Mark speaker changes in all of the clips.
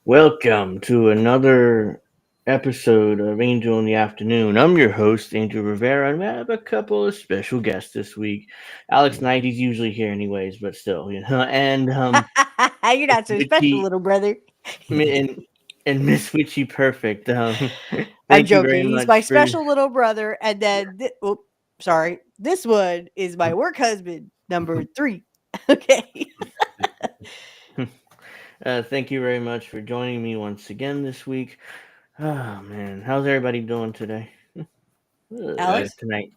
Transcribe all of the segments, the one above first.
Speaker 1: Welcome to another episode of Angel in the Afternoon. I'm your host, Angel Rivera, and we have a couple of special guests this week. Alex Knight, he's usually here anyways, but still, and
Speaker 2: You're not so special,
Speaker 1: Witchy
Speaker 2: little brother.
Speaker 1: and and Miss Witchy Perfect.
Speaker 2: I'm
Speaker 1: Thank you very
Speaker 2: joking. He's
Speaker 1: much
Speaker 2: my
Speaker 1: for.
Speaker 2: special little brother. And then, sorry, this one is my work husband, number 3. Okay.
Speaker 1: Thank you very much for joining me once again this week. Oh man, how's everybody doing today?
Speaker 2: Alex?
Speaker 1: Tonight,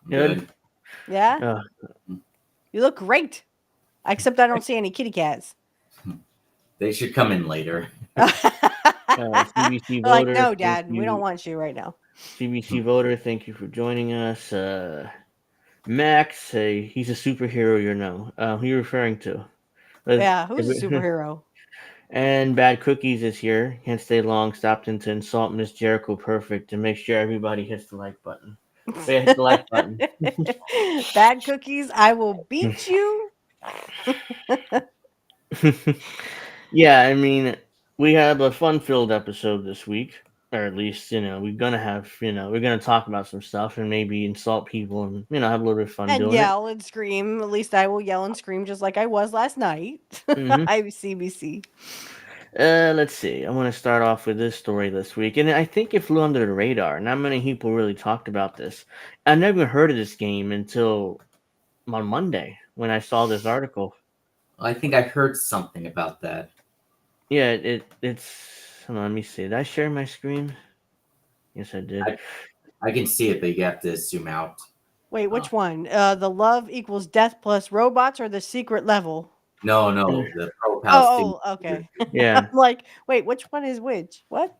Speaker 1: good.
Speaker 3: Good.
Speaker 2: Yeah?
Speaker 1: Uh,
Speaker 2: You look great. Except I don't see any kitty cats.
Speaker 3: They should come in later.
Speaker 1: CBC
Speaker 2: Like,
Speaker 1: voter,
Speaker 2: no,
Speaker 1: thank
Speaker 2: Dad, we don't
Speaker 1: you.
Speaker 2: want you right now.
Speaker 1: CBC voter, thank you for joining us. Max, he's a superhero, who you referring to?
Speaker 2: Yeah, who's a superhero?
Speaker 1: And Bad Cookies is here. Can't stay long. Stopped in to insult Miss Jericho Perfect to make sure everybody hits the like button. They hit the like button.
Speaker 2: Bad cookies, I will beat you.
Speaker 1: Yeah, I mean, we have a fun-filled episode this week, or at least we're gonna have we're gonna talk about some stuff and maybe insult people and have a little bit of fun
Speaker 2: And
Speaker 1: doing it.
Speaker 2: yell and scream. At least I will yell and scream just like I was last night.
Speaker 1: Hmm.
Speaker 2: I'm CBC.
Speaker 1: Let's see. I want to start off with this story this week, and I think it flew under the radar. Not many people really talked about this. I never heard of this game until on Monday when I saw this article.
Speaker 3: I think I heard something about that.
Speaker 1: Yeah, it's. Hold on, let me see. Did I share my screen? Yes, I did.
Speaker 3: I can see it, but you have to zoom out.
Speaker 2: Wait, which one? The love equals death plus robots or the secret level?
Speaker 3: No, the pro-Palestinian.
Speaker 2: Oh, okay.
Speaker 1: Yeah.
Speaker 2: I'm like, wait, which one is which? What?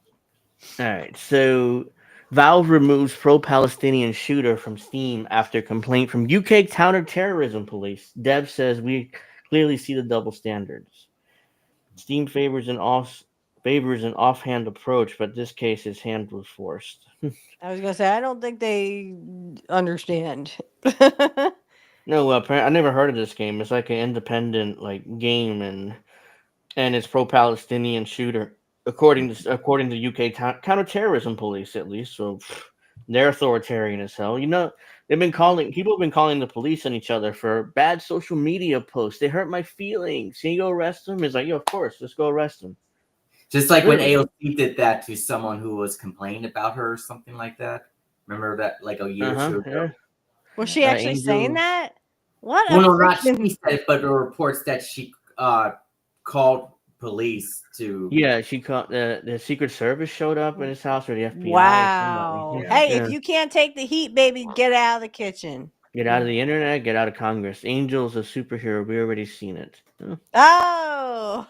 Speaker 1: All right. So, Valve removes pro-Palestinian shooter from Steam after complaint from UK counter-terrorism police. Dev says we clearly see the double standards. Steam favors an offhand approach, but this case his hand was forced.
Speaker 2: I was gonna say I don't think they understand.
Speaker 1: No, I never heard of this game. It's like an independent game, and it's pro-Palestinian shooter according to UK counterterrorism police at least. So they're authoritarian as hell. People have been calling the police on each other for bad social media posts. They hurt my feelings. Can you go arrest them? It's like, yeah, of course, let's go arrest them.
Speaker 3: Just like when
Speaker 1: Really?
Speaker 3: AOC did that to someone who was complaining about her or something like that. Remember that, like a year or two ago?
Speaker 1: Yeah.
Speaker 2: Was she actually saying
Speaker 1: Angel.
Speaker 2: that? What
Speaker 3: Well,
Speaker 2: a
Speaker 3: no, not
Speaker 2: freaking.
Speaker 3: she said it, but the reports that she called police to.
Speaker 1: Yeah, she called the Secret Service showed up at his house or the FBI or somebody.
Speaker 2: Wow.
Speaker 3: Yeah.
Speaker 2: Hey, if
Speaker 1: Yeah.
Speaker 2: you can't take the heat, baby, get out of the kitchen.
Speaker 1: Get out of the internet, get out of Congress. Angel's a superhero. We already seen it.
Speaker 2: Oh,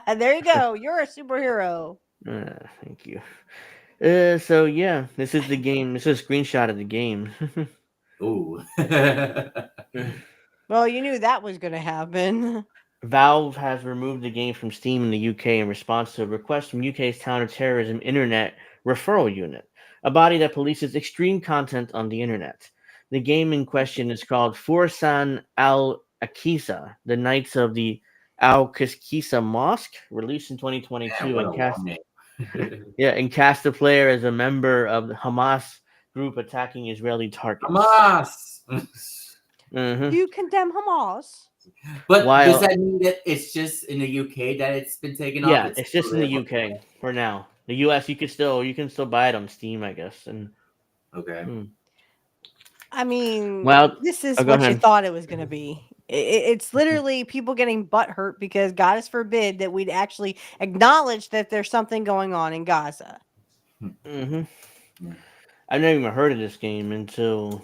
Speaker 2: there you go. You're a superhero.
Speaker 1: Thank you. So yeah, this is the game. This is a screenshot of the game.
Speaker 3: Ooh.
Speaker 2: Well, you knew that was going to happen.
Speaker 1: Valve has removed the game from Steam in the UK in response to a request from UK's counterterrorism internet referral unit, a body that polices extreme content on the internet. The game in question is called Fursan Al Akisa, the Knights of the Al Qiskisa Mosque, released in
Speaker 3: Yeah,
Speaker 1: 2022
Speaker 3: what
Speaker 1: and
Speaker 3: a
Speaker 1: cast
Speaker 3: long name.
Speaker 1: cast the player as a member of the Hamas group attacking Israeli targets.
Speaker 3: Hamas.
Speaker 1: hmm
Speaker 2: You condemn Hamas.
Speaker 3: But does
Speaker 1: While
Speaker 3: that mean that it's just in the UK that it's been taken off?
Speaker 1: Yeah,
Speaker 3: It's
Speaker 1: it's just in the UK for now. The US, you can still buy it on Steam, I guess. And
Speaker 3: okay.
Speaker 2: I mean,
Speaker 1: well,
Speaker 2: this is
Speaker 1: go
Speaker 2: what you
Speaker 1: ahead.
Speaker 2: thought it was going to be. It's literally people getting butthurt because God is forbid that we'd actually acknowledge that there's something going on in Gaza.
Speaker 1: hmm
Speaker 3: Yeah.
Speaker 1: I've never even heard of this game until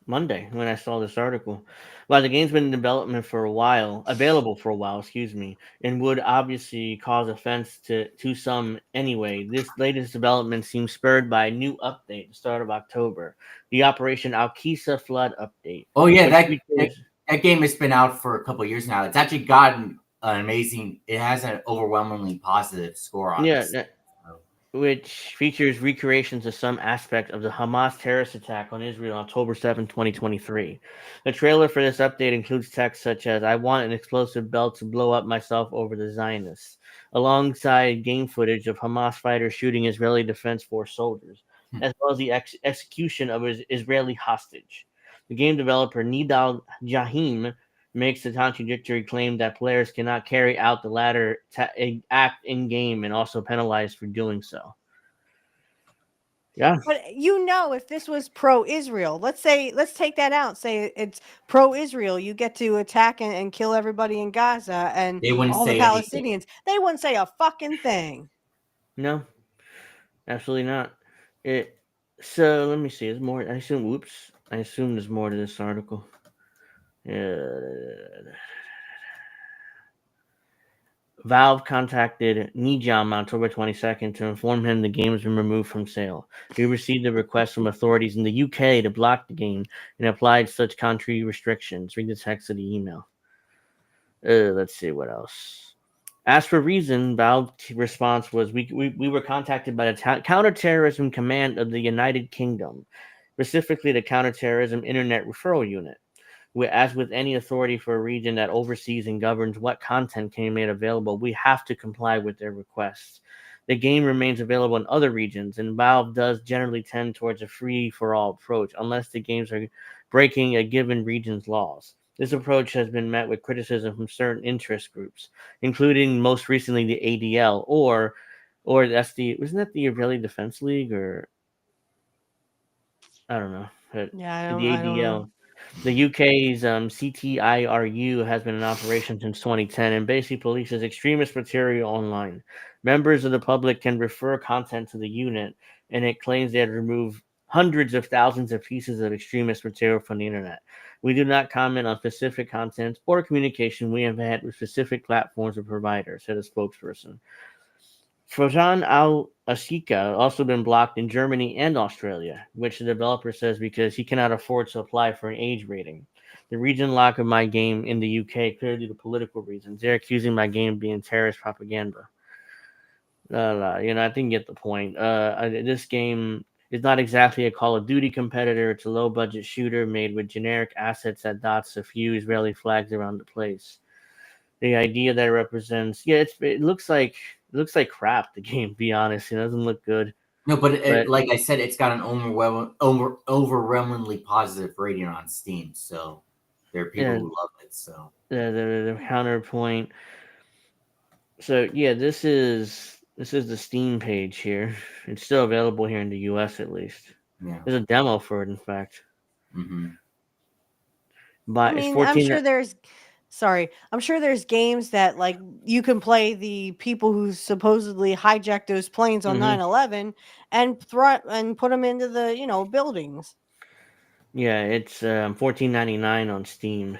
Speaker 1: Monday when I saw this article. Well, the game's been in development for a while, available for a while, excuse me, and would obviously cause offense to some anyway. This latest development seems spurred by a new update, the start of October, the Operation Alkisa Flood update,
Speaker 3: Oh yeah,
Speaker 1: which
Speaker 3: that
Speaker 1: features
Speaker 3: that game has been out for a couple of years now. It's actually gotten an amazing. It has an overwhelmingly positive score on
Speaker 1: yeah,
Speaker 3: this.
Speaker 1: which features recreations of some aspect of the Hamas terrorist attack on Israel on October 7, 2023. The trailer for this update includes text such as, I want an explosive belt to blow up myself over the Zionists, alongside game footage of Hamas fighters shooting Israeli Defense Force soldiers, as well as the execution of an Israeli hostage. The game developer Nidal Jahim makes the contradictory claim that players cannot carry out the latter act in game and also penalized for doing so. Yeah,
Speaker 2: But if this was pro-Israel, let's take that out. Say it's pro-Israel, you get to attack and kill everybody in Gaza and
Speaker 3: They wouldn't
Speaker 2: all the
Speaker 3: say anything.
Speaker 2: Palestinians. They wouldn't say a fucking thing.
Speaker 1: no, absolutely not. It. So let me see. There's more. I assume. Whoops. I assume there's more to this article. Valve contacted Nijam on October 22nd to inform him the game has been removed from sale. He received a request from authorities in the UK to block the game and applied such country restrictions. Read the text of the email. Let's see what else. As for reason, Valve's response was, we were contacted by the Counterterrorism Command of the United Kingdom, specifically the Counterterrorism Internet Referral Unit. As with any authority for a region that oversees and governs what content can be made available, we have to comply with their requests. The game remains available in other regions, and Valve does generally tend towards a free-for-all approach, unless the games are breaking a given region's laws. This approach has been met with criticism from certain interest groups, including most recently the ADL, or that's wasn't that the Israeli Defense League, or I don't know, but
Speaker 2: Yeah,
Speaker 1: the
Speaker 2: I don't know.
Speaker 1: ADL. The UK's CTIRU has been in operation since 2010 and basically polices extremist material online. Members of the public can refer content to the unit, and it claims they had removed hundreds of thousands of pieces of extremist material from the internet. We do not comment on specific content or communication we have had with specific platforms or providers, said a spokesperson. Frojan Al Asika also been blocked in Germany and Australia, which the developer says because he cannot afford to apply for an age rating. The region lock of my game in the UK clearly due to political reasons. They're accusing my game of being terrorist propaganda. I think you get the point. This game is not exactly a Call of Duty competitor. It's a low-budget shooter made with generic assets that dots a few Israeli flags around the place. The idea that it represents, it looks like crap. The game, to be honest, it doesn't look good.
Speaker 3: No, but
Speaker 1: But
Speaker 3: like I said, it's got an overwhelmingly positive rating on Steam. So there are people
Speaker 1: yeah,
Speaker 3: who love it. So
Speaker 1: the counterpoint. So yeah, this is the Steam page here. It's still available here in the U.S. at least.
Speaker 3: yeah.
Speaker 1: There's a demo for it, in fact.
Speaker 3: hmm
Speaker 2: I
Speaker 1: But it's
Speaker 2: mean, I'm
Speaker 1: 14.
Speaker 2: sure there's sorry, I'm sure there's games that like you can play the people who supposedly hijacked those planes on
Speaker 1: Mm-hmm.
Speaker 2: 9/11 and and put them into the, buildings.
Speaker 1: Yeah, it's 14.99 on Steam.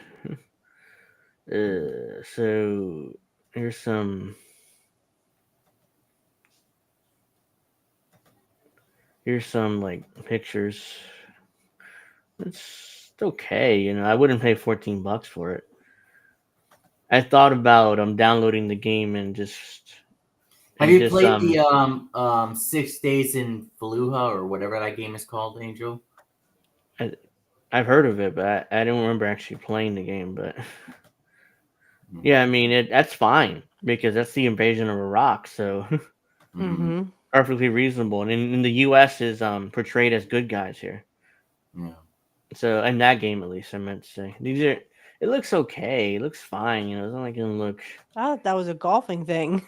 Speaker 1: So here's some like pictures. It's okay, I wouldn't pay $14 for it. I thought about downloading the game and just
Speaker 3: Have
Speaker 1: and
Speaker 3: you
Speaker 1: just
Speaker 3: played the 6 Days in Fallujah or whatever that game is called, Angel?
Speaker 1: I, I've heard of it, but I don't remember actually playing the game. But yeah, I mean that's fine because that's the invasion of Iraq, so
Speaker 3: Mm-hmm.
Speaker 2: Mhm.
Speaker 1: perfectly reasonable. And in the U.S. is portrayed as good guys here.
Speaker 3: Yeah.
Speaker 1: So in that game, at least, I meant to say these are. It looks okay. It looks fine. It's not like it look.
Speaker 2: I thought that was a golfing thing.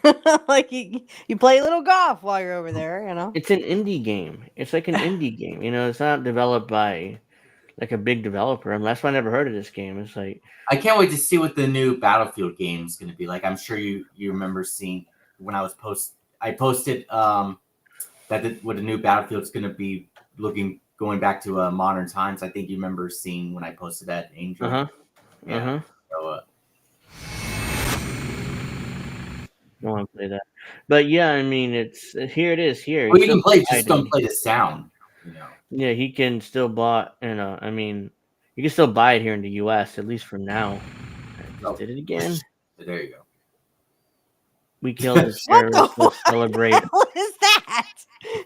Speaker 2: Like you play a little golf while you're over there.
Speaker 1: It's an indie game. It's like an indie game. It's not developed by like a big developer. I mean, that's why I never heard of this game. It's like,
Speaker 3: I can't wait to see what the new Battlefield game is going to be like. I'm sure you remember seeing when I posted what the new Battlefield's going to be going back to modern times. I think you remember seeing when I posted that, Angel. Yeah. So,
Speaker 1: I want to play that. But yeah, I mean, it's here. It is here.
Speaker 3: well,
Speaker 1: He's
Speaker 3: you
Speaker 1: still
Speaker 3: can play, just don't
Speaker 1: providing.
Speaker 3: play the sound. You know.
Speaker 1: Yeah, he can still buy. I mean, you can still buy it here in the U.S. at least for now. I just
Speaker 3: Oh,
Speaker 1: did it again.
Speaker 3: there you go.
Speaker 1: We killed this
Speaker 2: What the
Speaker 1: terrorist. Let's celebrate.
Speaker 2: hell is that?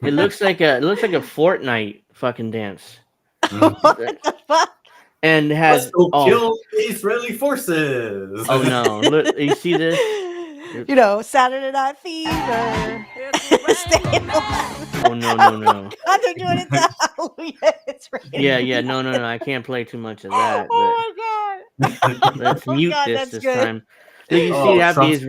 Speaker 1: It looks like a Fortnite fucking dance.
Speaker 2: What the fuck?
Speaker 1: And
Speaker 3: Let's
Speaker 1: has
Speaker 3: go kill the Israeli forces.
Speaker 1: oh no! Look, you see this?
Speaker 2: Saturday Night Fever. Stay alive.
Speaker 1: Oh no!
Speaker 2: God, they're doing it to Hallelujah. It's right.
Speaker 1: Yeah, no! I can't play too much of that. But
Speaker 2: Oh my god.
Speaker 1: let's
Speaker 2: Oh
Speaker 1: mute
Speaker 2: god,
Speaker 1: this
Speaker 2: that's good.
Speaker 1: time. Look, you see
Speaker 3: Oh,
Speaker 1: that
Speaker 3: Trump's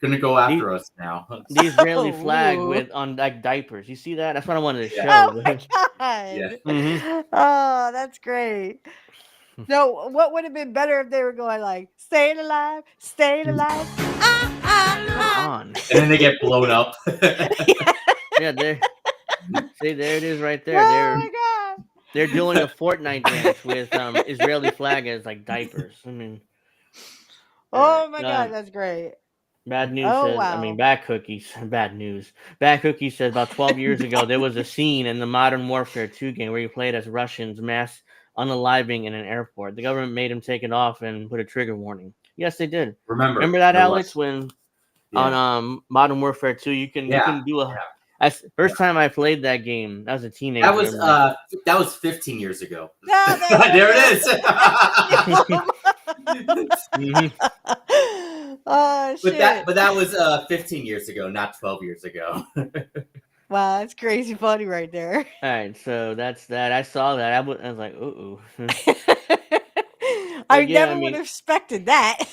Speaker 3: gonna go
Speaker 1: the,
Speaker 3: after us now.
Speaker 1: the Israeli
Speaker 2: Oh,
Speaker 1: flag
Speaker 2: ooh.
Speaker 1: with on like diapers. You see that? That's what I wanted to
Speaker 3: Yeah.
Speaker 1: show.
Speaker 2: Oh my god.
Speaker 1: Mhm.
Speaker 2: Oh, that's great. No, what would have been better if they were going like, staying alive, staying alive.
Speaker 1: Come on.
Speaker 3: And then they get blown up.
Speaker 1: Yeah, there. See, there it is, right there.
Speaker 2: Oh my god.
Speaker 1: They're doing a Fortnite dance with Israeli flag as like diapers. I mean,
Speaker 2: Oh my god,
Speaker 1: um,
Speaker 2: that's great.
Speaker 1: bad news
Speaker 2: Oh
Speaker 1: says, I mean,
Speaker 2: wow.
Speaker 1: bad cookies. Bad news. Bad cookies says about 12 years ago there was a scene in the Modern Warfare 2 game where you played as Russians mass unaliving in an airport. The government made him take it off and put a trigger warning. Yes, they did.
Speaker 3: Remember
Speaker 1: Remember that,
Speaker 3: there
Speaker 1: Alex?
Speaker 3: was.
Speaker 1: When
Speaker 3: Yeah.
Speaker 1: on Modern Warfare 2 you can do a. First time I played that game, I was a teenager.
Speaker 3: That was 15 years ago.
Speaker 2: No,
Speaker 3: There it is.
Speaker 1: Mhm.
Speaker 2: Oh shit.
Speaker 3: But that was 15 years ago, not 12 years ago.
Speaker 2: Wow, that's crazy funny right there.
Speaker 1: All right, so that's that. I saw that. I was like, ooh.
Speaker 2: I
Speaker 1: Yeah, I
Speaker 2: never would
Speaker 1: mean,
Speaker 2: have expected that.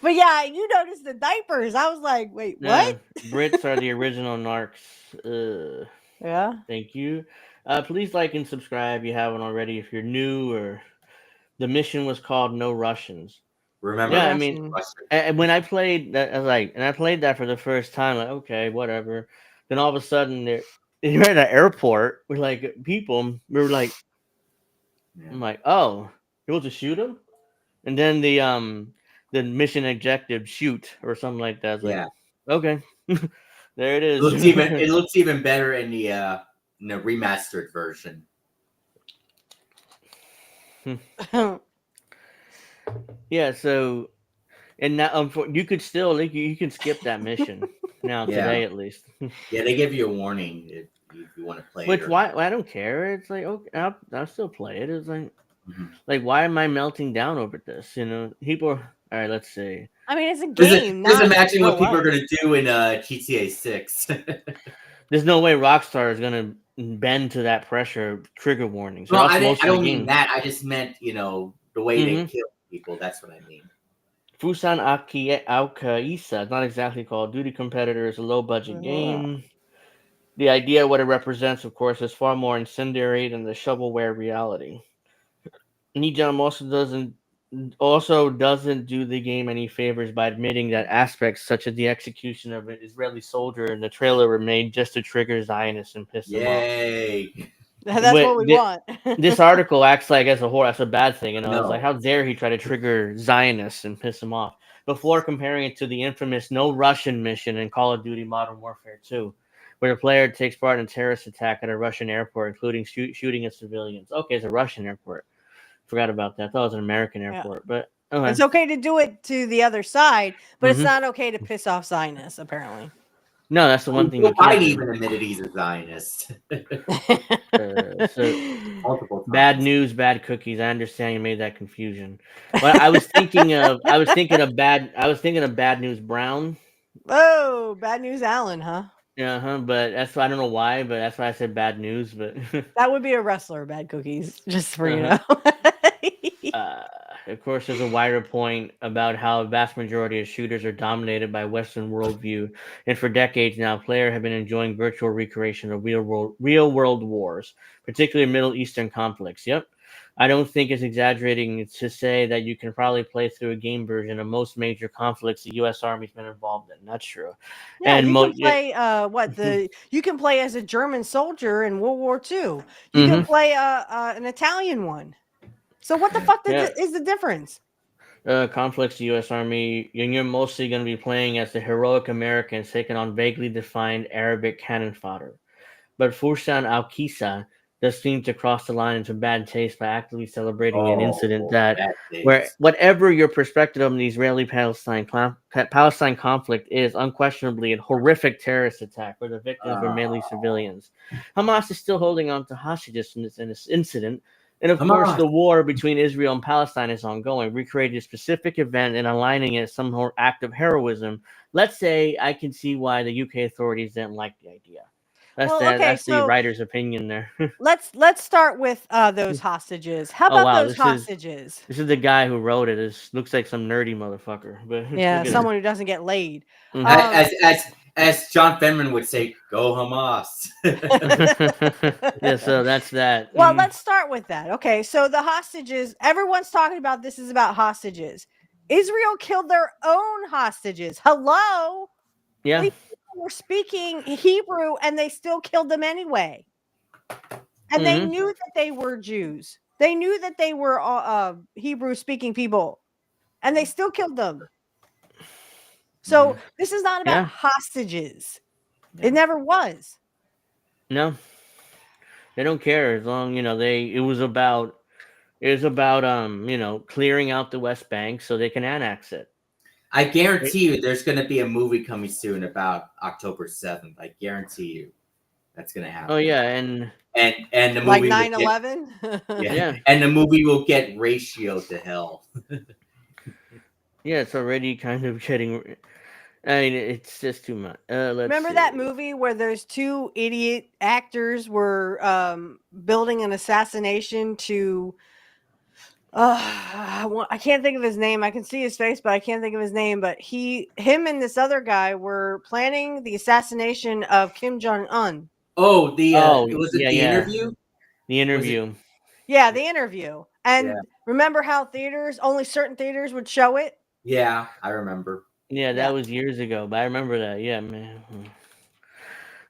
Speaker 2: But yeah, you noticed the diapers. I was like, wait, what?
Speaker 1: Brits are the original narcs.
Speaker 2: Yeah.
Speaker 1: Thank you. Please like and subscribe if you haven't already. If you're new, or the mission was called No Russians.
Speaker 3: Remember?
Speaker 1: Yeah,
Speaker 2: No
Speaker 1: I mean,
Speaker 2: Russians.
Speaker 1: and when I played that, I was like, and I played that for the first time, like, okay, whatever. Then all of a sudden, you're at an airport with like people. We were like,
Speaker 3: Yeah.
Speaker 1: I'm like, oh, you want to shoot him? And then the mission objective shoot or something like that. I was like,
Speaker 3: Yeah.
Speaker 1: okay, there it is.
Speaker 3: It looks even better in the remastered version.
Speaker 1: Yeah, so and now you could still you can skip that mission now
Speaker 3: Yeah.
Speaker 1: today at least.
Speaker 3: Yeah, they give you a warning if you want to play
Speaker 1: Which
Speaker 3: it.
Speaker 1: why I don't care. It's like okay, I'll still play it. It's like
Speaker 3: Mhm.
Speaker 1: like why am I melting down over this? People. All right, let's see.
Speaker 2: I mean, it's a game.
Speaker 3: Just
Speaker 2: Not
Speaker 3: imagine what
Speaker 2: real
Speaker 3: people are
Speaker 2: life.
Speaker 3: going to do in GTA 6.
Speaker 1: There's no way Rockstar is gonna bend to that pressure trigger warnings.
Speaker 3: Well,
Speaker 1: Or else most
Speaker 3: I
Speaker 1: of the
Speaker 3: don't mean
Speaker 1: game.
Speaker 3: that. I just meant, the way they
Speaker 1: Mhm.
Speaker 3: kill people. That's what I mean.
Speaker 1: Fusan Aokaisa is not exactly Call of Duty competitor. It's a low budget game. The idea, what it represents, of course, is far more incendiary than the shovelware reality. Nijam doesn't do the game any favors by admitting that aspects such as the execution of an Israeli soldier in the trailer were made just to trigger Zionists and piss them off.
Speaker 3: Yay!
Speaker 2: That's
Speaker 1: But
Speaker 2: what we want.
Speaker 1: this article acts like as a whole that's a bad thing, and I was like,
Speaker 3: No.
Speaker 1: how dare he try to trigger Zionists and piss them off before comparing it to the infamous No Russian mission in Call of Duty Modern Warfare 2, where the player takes part in a terrorist attack at a Russian airport, including shooting at civilians. Okay, it's a Russian airport. Forgot about that. I thought it was an American
Speaker 2: Yeah.
Speaker 1: airport, but okay.
Speaker 2: It's okay to do it to the other side, but it's
Speaker 1: hmm
Speaker 2: not okay to piss off Zionists, apparently.
Speaker 1: No, that's the one thing
Speaker 3: Joe
Speaker 1: you can't
Speaker 3: Biden
Speaker 1: do.
Speaker 3: even admitted he's a Zionist
Speaker 1: So
Speaker 3: multiple
Speaker 1: bad
Speaker 3: times.
Speaker 1: news, bad cookies. I understand you made that confusion. But I was thinking of bad news Brown.
Speaker 2: Oh, bad news, Allen, huh?
Speaker 1: Yeah, but that's I don't know why, but that's why I said bad news. But
Speaker 2: That would be a wrestler, bad cookies, just for you
Speaker 1: uh-huh.
Speaker 2: know.
Speaker 1: uh, of course, there's a wider point about how a vast majority of shooters are dominated by Western worldview, and for decades now, players have been enjoying virtual recreation of real world wars, particularly Middle Eastern conflicts. Yep. I don't think it's exaggerating to say that you can probably play through a game version of most major conflicts the U.S. Army's been involved in. That's true.
Speaker 2: Yeah,
Speaker 1: And
Speaker 2: you can play you can play as a German soldier in World War II. You can
Speaker 1: hmm
Speaker 2: play an Italian one. So what the fuck
Speaker 1: yeah,
Speaker 2: is the difference?
Speaker 1: conflicts the U.S. Army, and you're mostly going to be playing as the heroic Americans taking on vaguely defined Arabic cannon fodder. But Fursan Al-Kisa does seem to cross the line into bad taste by actively celebrating an incident
Speaker 3: Oh,
Speaker 1: that,
Speaker 3: bad
Speaker 1: where
Speaker 3: days.
Speaker 1: whatever your perspective of the Israeli-Palestine conflict is, unquestionably a horrific terrorist attack where the victims were mainly civilians. Hamas is still holding on to hostages in this incident. And of course,
Speaker 3: Hamas.
Speaker 1: the war between Israel and Palestine is ongoing. Recreating a specific event and aligning it as some act of heroism. Let's say I can see why the UK authorities didn't like the idea. That's
Speaker 2: Well,
Speaker 1: the
Speaker 2: okay,
Speaker 1: that's the
Speaker 2: so
Speaker 1: writer's opinion there.
Speaker 2: let's start with those hostages. How
Speaker 1: Oh
Speaker 2: about
Speaker 1: wow,
Speaker 2: those
Speaker 1: this is
Speaker 2: hostages?
Speaker 1: this is the guy who wrote it. This looks like some nerdy motherfucker, but
Speaker 2: Yeah,
Speaker 1: look at
Speaker 2: someone who doesn't get laid.
Speaker 1: it.
Speaker 2: Um
Speaker 3: As John Fenman would say, "Go Hamas."
Speaker 1: Yeah, so that's that.
Speaker 2: Well, let's start with that. Okay, so the hostages, everyone's talking about this is about hostages. Israel killed their own hostages. Hello?
Speaker 1: Yeah.
Speaker 2: These people were speaking Hebrew and they still killed them anyway. And they
Speaker 1: hmm
Speaker 2: knew that they were Jews. They knew that they were Hebrew speaking people and they still killed them. So this is not about
Speaker 1: Yeah.
Speaker 2: hostages.
Speaker 3: Yeah.
Speaker 2: It never was.
Speaker 1: No, they don't care as long they. It was about clearing out the West Bank so they can annex it.
Speaker 3: I guarantee you, there's going to be a movie coming soon about October 7th. I guarantee you, that's going to
Speaker 1: Oh
Speaker 3: happen.
Speaker 1: yeah, and
Speaker 3: And the
Speaker 2: Like
Speaker 3: movie will
Speaker 2: 9/11.
Speaker 3: yeah,
Speaker 1: yeah,
Speaker 3: and the movie will get ratio to hell.
Speaker 1: yeah, it's already kind of getting. I mean, it's just too much. Let's
Speaker 2: Remember
Speaker 1: see.
Speaker 2: that movie where those two idiot actors were building an assassination to I can't think of his name. I can see his face, but I can't think of his name. But him and this other guy were planning the assassination of Kim Jong Un.
Speaker 3: Oh,
Speaker 1: Oh
Speaker 3: was it
Speaker 1: yeah,
Speaker 3: the
Speaker 1: yeah,
Speaker 3: interview?
Speaker 1: the
Speaker 3: Was it?
Speaker 1: interview.
Speaker 2: Yeah, the interview.
Speaker 3: Yeah,
Speaker 2: And remember how only certain theaters would show it?
Speaker 3: yeah, I remember.
Speaker 1: Yeah, that
Speaker 2: Yeah.
Speaker 1: was years ago, but I remember that. Yeah, man.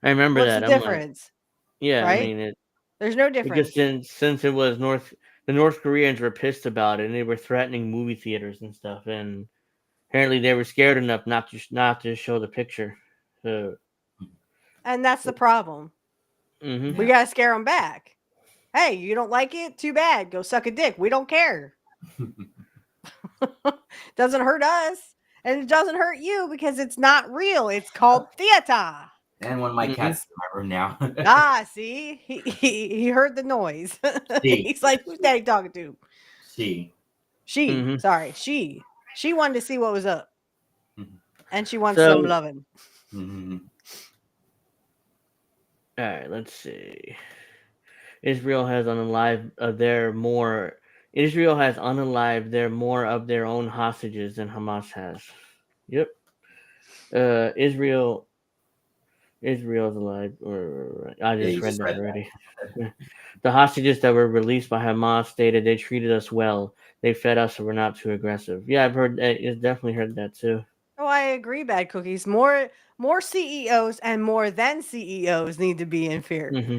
Speaker 1: I remember
Speaker 2: What's the
Speaker 1: that. I'm like,
Speaker 2: difference?
Speaker 1: yeah, I
Speaker 2: Right?
Speaker 1: mean it
Speaker 2: There's no
Speaker 1: because
Speaker 2: difference.
Speaker 1: since it was the North Koreans were pissed about it and they were threatening movie theaters and stuff, and apparently they were scared enough not to show the picture. So,
Speaker 2: And that's the problem.
Speaker 1: hmm
Speaker 2: We
Speaker 3: Yeah.
Speaker 2: got to scare them back. Hey, you don't like it? Too bad. Go suck a dick. We don't care. Doesn't hurt us. And it doesn't hurt you because it's not real. It's called theater.
Speaker 3: And one of my
Speaker 1: hmm
Speaker 3: cats is in my room now.
Speaker 2: See, he heard the noise.
Speaker 3: She,
Speaker 2: He's like, who's daddy talking to?
Speaker 3: she.
Speaker 1: hmm
Speaker 2: She wanted to see what was up, and she wants some
Speaker 1: So,
Speaker 2: loving.
Speaker 3: Mhm.
Speaker 1: all right, let's see. Israel has unalived their more. Israel has unalived their more of their own hostages than Hamas has. Yep. Israel Israel's alive. Or I
Speaker 3: Yeah,
Speaker 1: just
Speaker 3: you
Speaker 1: read
Speaker 3: just
Speaker 1: that
Speaker 3: read
Speaker 1: already.
Speaker 3: that.
Speaker 1: The hostages that were released by Hamas stated they treated us well. They fed us, so we're not too aggressive. Yeah, I've heard that. I've definitely heard that too.
Speaker 2: Oh, I agree, bad cookies. More CEOs and more than CEOs need to be in fear.
Speaker 1: hmm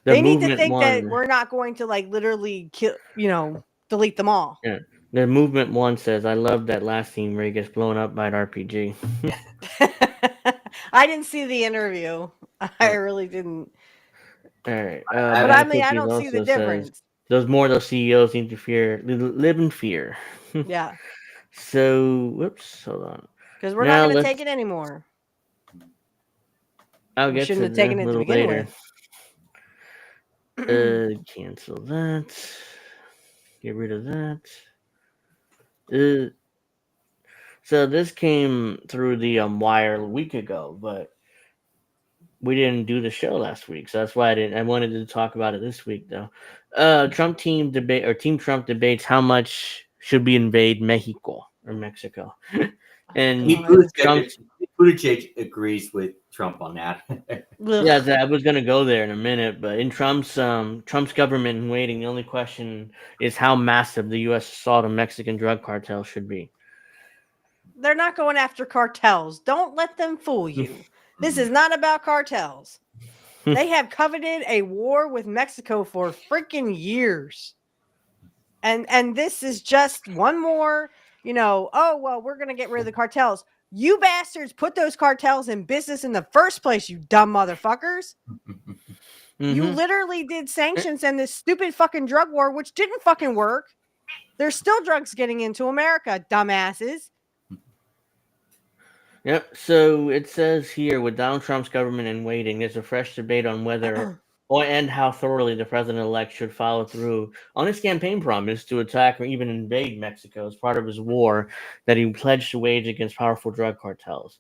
Speaker 1: The
Speaker 2: They need to
Speaker 1: movement
Speaker 2: think that
Speaker 1: one.
Speaker 2: we're not going to like literally kill, delete them all.
Speaker 1: Yeah. The movement one says, "I love that last scene where he gets blown up by an RPG."
Speaker 2: I didn't see the interview. I
Speaker 1: Uh,
Speaker 2: really didn't.
Speaker 1: All right.
Speaker 3: I
Speaker 2: But I
Speaker 3: haven't.
Speaker 1: Bad
Speaker 2: mean, I
Speaker 1: Cookies
Speaker 2: don't see the
Speaker 1: also says,
Speaker 2: difference.
Speaker 1: those CEOs need to live in fear."
Speaker 2: Yeah,
Speaker 1: So, whoops, hold on.
Speaker 2: because we're not
Speaker 1: Now
Speaker 2: going to
Speaker 1: let's.
Speaker 2: take it anymore.
Speaker 1: I'll
Speaker 2: We
Speaker 1: get
Speaker 2: shouldn't
Speaker 1: to
Speaker 2: have
Speaker 1: that
Speaker 2: taken
Speaker 1: a
Speaker 2: it to
Speaker 1: little
Speaker 2: begin
Speaker 1: later.
Speaker 2: with.
Speaker 1: Cancel that. Get rid of that. Uh, so this came through the wire a week ago, but we didn't do the show last week, so that's why I didn't. I wanted to talk about it this week, though. Trump team debate or Team Trump debates how much should we invade Mexico or Mexico,
Speaker 2: Oh
Speaker 1: and
Speaker 3: Pete
Speaker 2: God.
Speaker 3: Buttigieg,
Speaker 1: Trump's.
Speaker 3: Pete Buttigieg agrees with Trump on that.
Speaker 1: Yeah,
Speaker 2: Ugh.
Speaker 1: I was gonna go there in a minute, but in Trump's government in waiting, the only question is how massive the U.S. assault on Mexican drug cartel should be.
Speaker 2: They're not going after cartels. Don't let them fool you. This is not about cartels. They have coveted a war with Mexico for freaking years. And this is just one more, oh well, we're going to get rid of the cartels. You bastards put those cartels in business in the first place, you dumb motherfuckers. You
Speaker 1: Mm-hmm.
Speaker 2: literally did sanctions and this stupid fucking drug war which didn't fucking work. There's still drugs getting into America, dumbasses.
Speaker 1: Yep. So it says here, with Donald Trump's government in waiting, there's a fresh debate on whether or and how thoroughly the president-elect should follow through on his campaign promise to attack or even invade Mexico as part of his war that he pledged to wage against powerful drug cartels.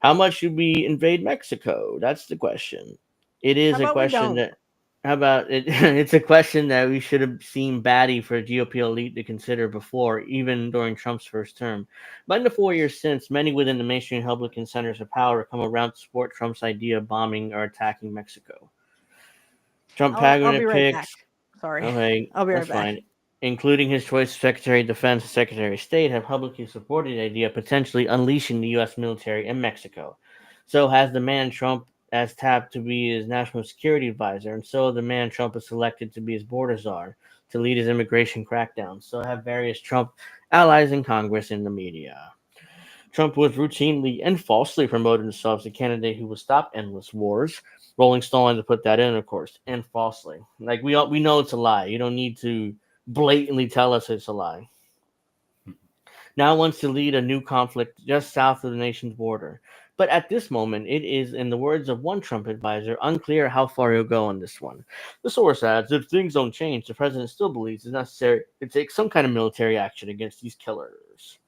Speaker 1: How much should we invade Mexico? That's the question. It
Speaker 2: How
Speaker 1: is a
Speaker 2: about we
Speaker 1: question
Speaker 2: don't?
Speaker 1: that. How about it? It's a question that we should have seen batty for a GOP elite to consider before, even during Trump's first term. But in the 4 years since, many within the mainstream Republican centers of power have come around to support Trump's idea of bombing or attacking Mexico. Trump
Speaker 2: I'll be
Speaker 1: cabinet
Speaker 2: right back.
Speaker 1: picks.
Speaker 2: Sorry.
Speaker 1: Okay,
Speaker 2: I'll be right
Speaker 1: that's
Speaker 2: back.
Speaker 1: fine. Including his choice of Secretary of Defense and Secretary of State, have publicly supported the idea of potentially unleashing the U.S. military in Mexico. So has the man Trump as tapped to be his national security advisor, and so the man Trump has selected to be his border czar to lead his immigration crackdown. So have various Trump allies in Congress and the media. Trump was routinely and falsely promoted himself as a candidate who would stop endless wars. Rolling Stone had to put that in, of course, and falsely. Like we know it's a lie. You don't need to blatantly tell us it's a lie. Now wants to lead a new conflict just south of the nation's border. But at this moment, it is, in the words of one Trump advisor, unclear how far he'll go on this one. The source adds, if things don't change, the president still believes it's necessary to take some kind of military action against these killers.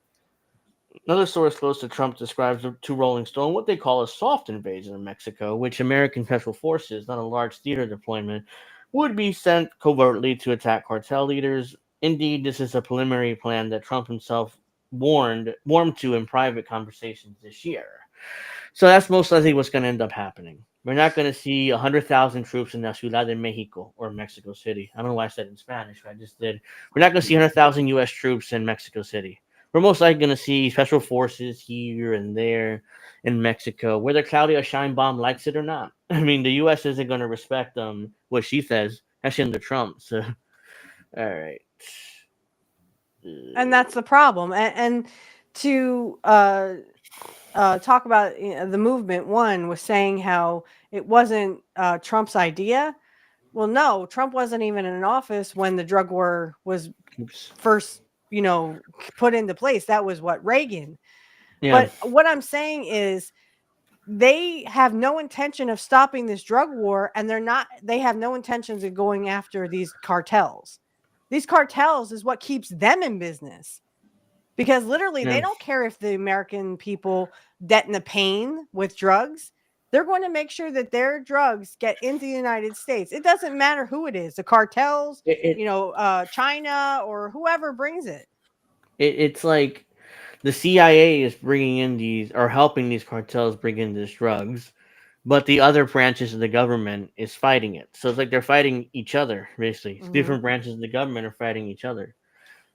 Speaker 1: Another source close to Trump describes to Rolling Stone what they call a soft invasion of Mexico, which American special forces, not a large theater deployment, would be sent covertly to attack cartel leaders. Indeed, this is a preliminary plan that Trump himself warmed to in private conversations this year. So that's most likely what's going to end up happening. We're not going to see 100,000 troops in La Ciudad de Mexico or Mexico City. I don't know why I said it in Spanish, but I just did. We're not going to see 100,000 U.S. troops in Mexico City. We're most likely going to see special forces here and there in Mexico, whether Claudia Scheinbaum likes it or not. I mean, the U.S. isn't going to respect what she says, actually under Trump. So, all right.
Speaker 2: And that's the problem. And to talk about the movement, one was saying how it wasn't Trump's idea. Well, no, Trump wasn't even in office when the drug war was
Speaker 1: Oops.
Speaker 2: first, put into place. That was what, Reagan.
Speaker 1: Yeah.
Speaker 2: But what I'm saying is they have no intention of stopping this drug war, and they have no intentions of going after these cartels. These cartels is what keeps them in business. Because literally, they
Speaker 1: Yeah.
Speaker 2: don't care if the American people get in the pain with drugs. They're going to make sure that their drugs get into the United States. It doesn't matter who it is, the cartels,
Speaker 1: It,
Speaker 2: China, or whoever brings it.
Speaker 1: it's like the CIA is bringing in these or helping these cartels bring in these drugs, but the other branches of the government is fighting it. So it's like they're fighting each other, basically.
Speaker 2: Mhm.
Speaker 1: Different branches of the government are fighting each other.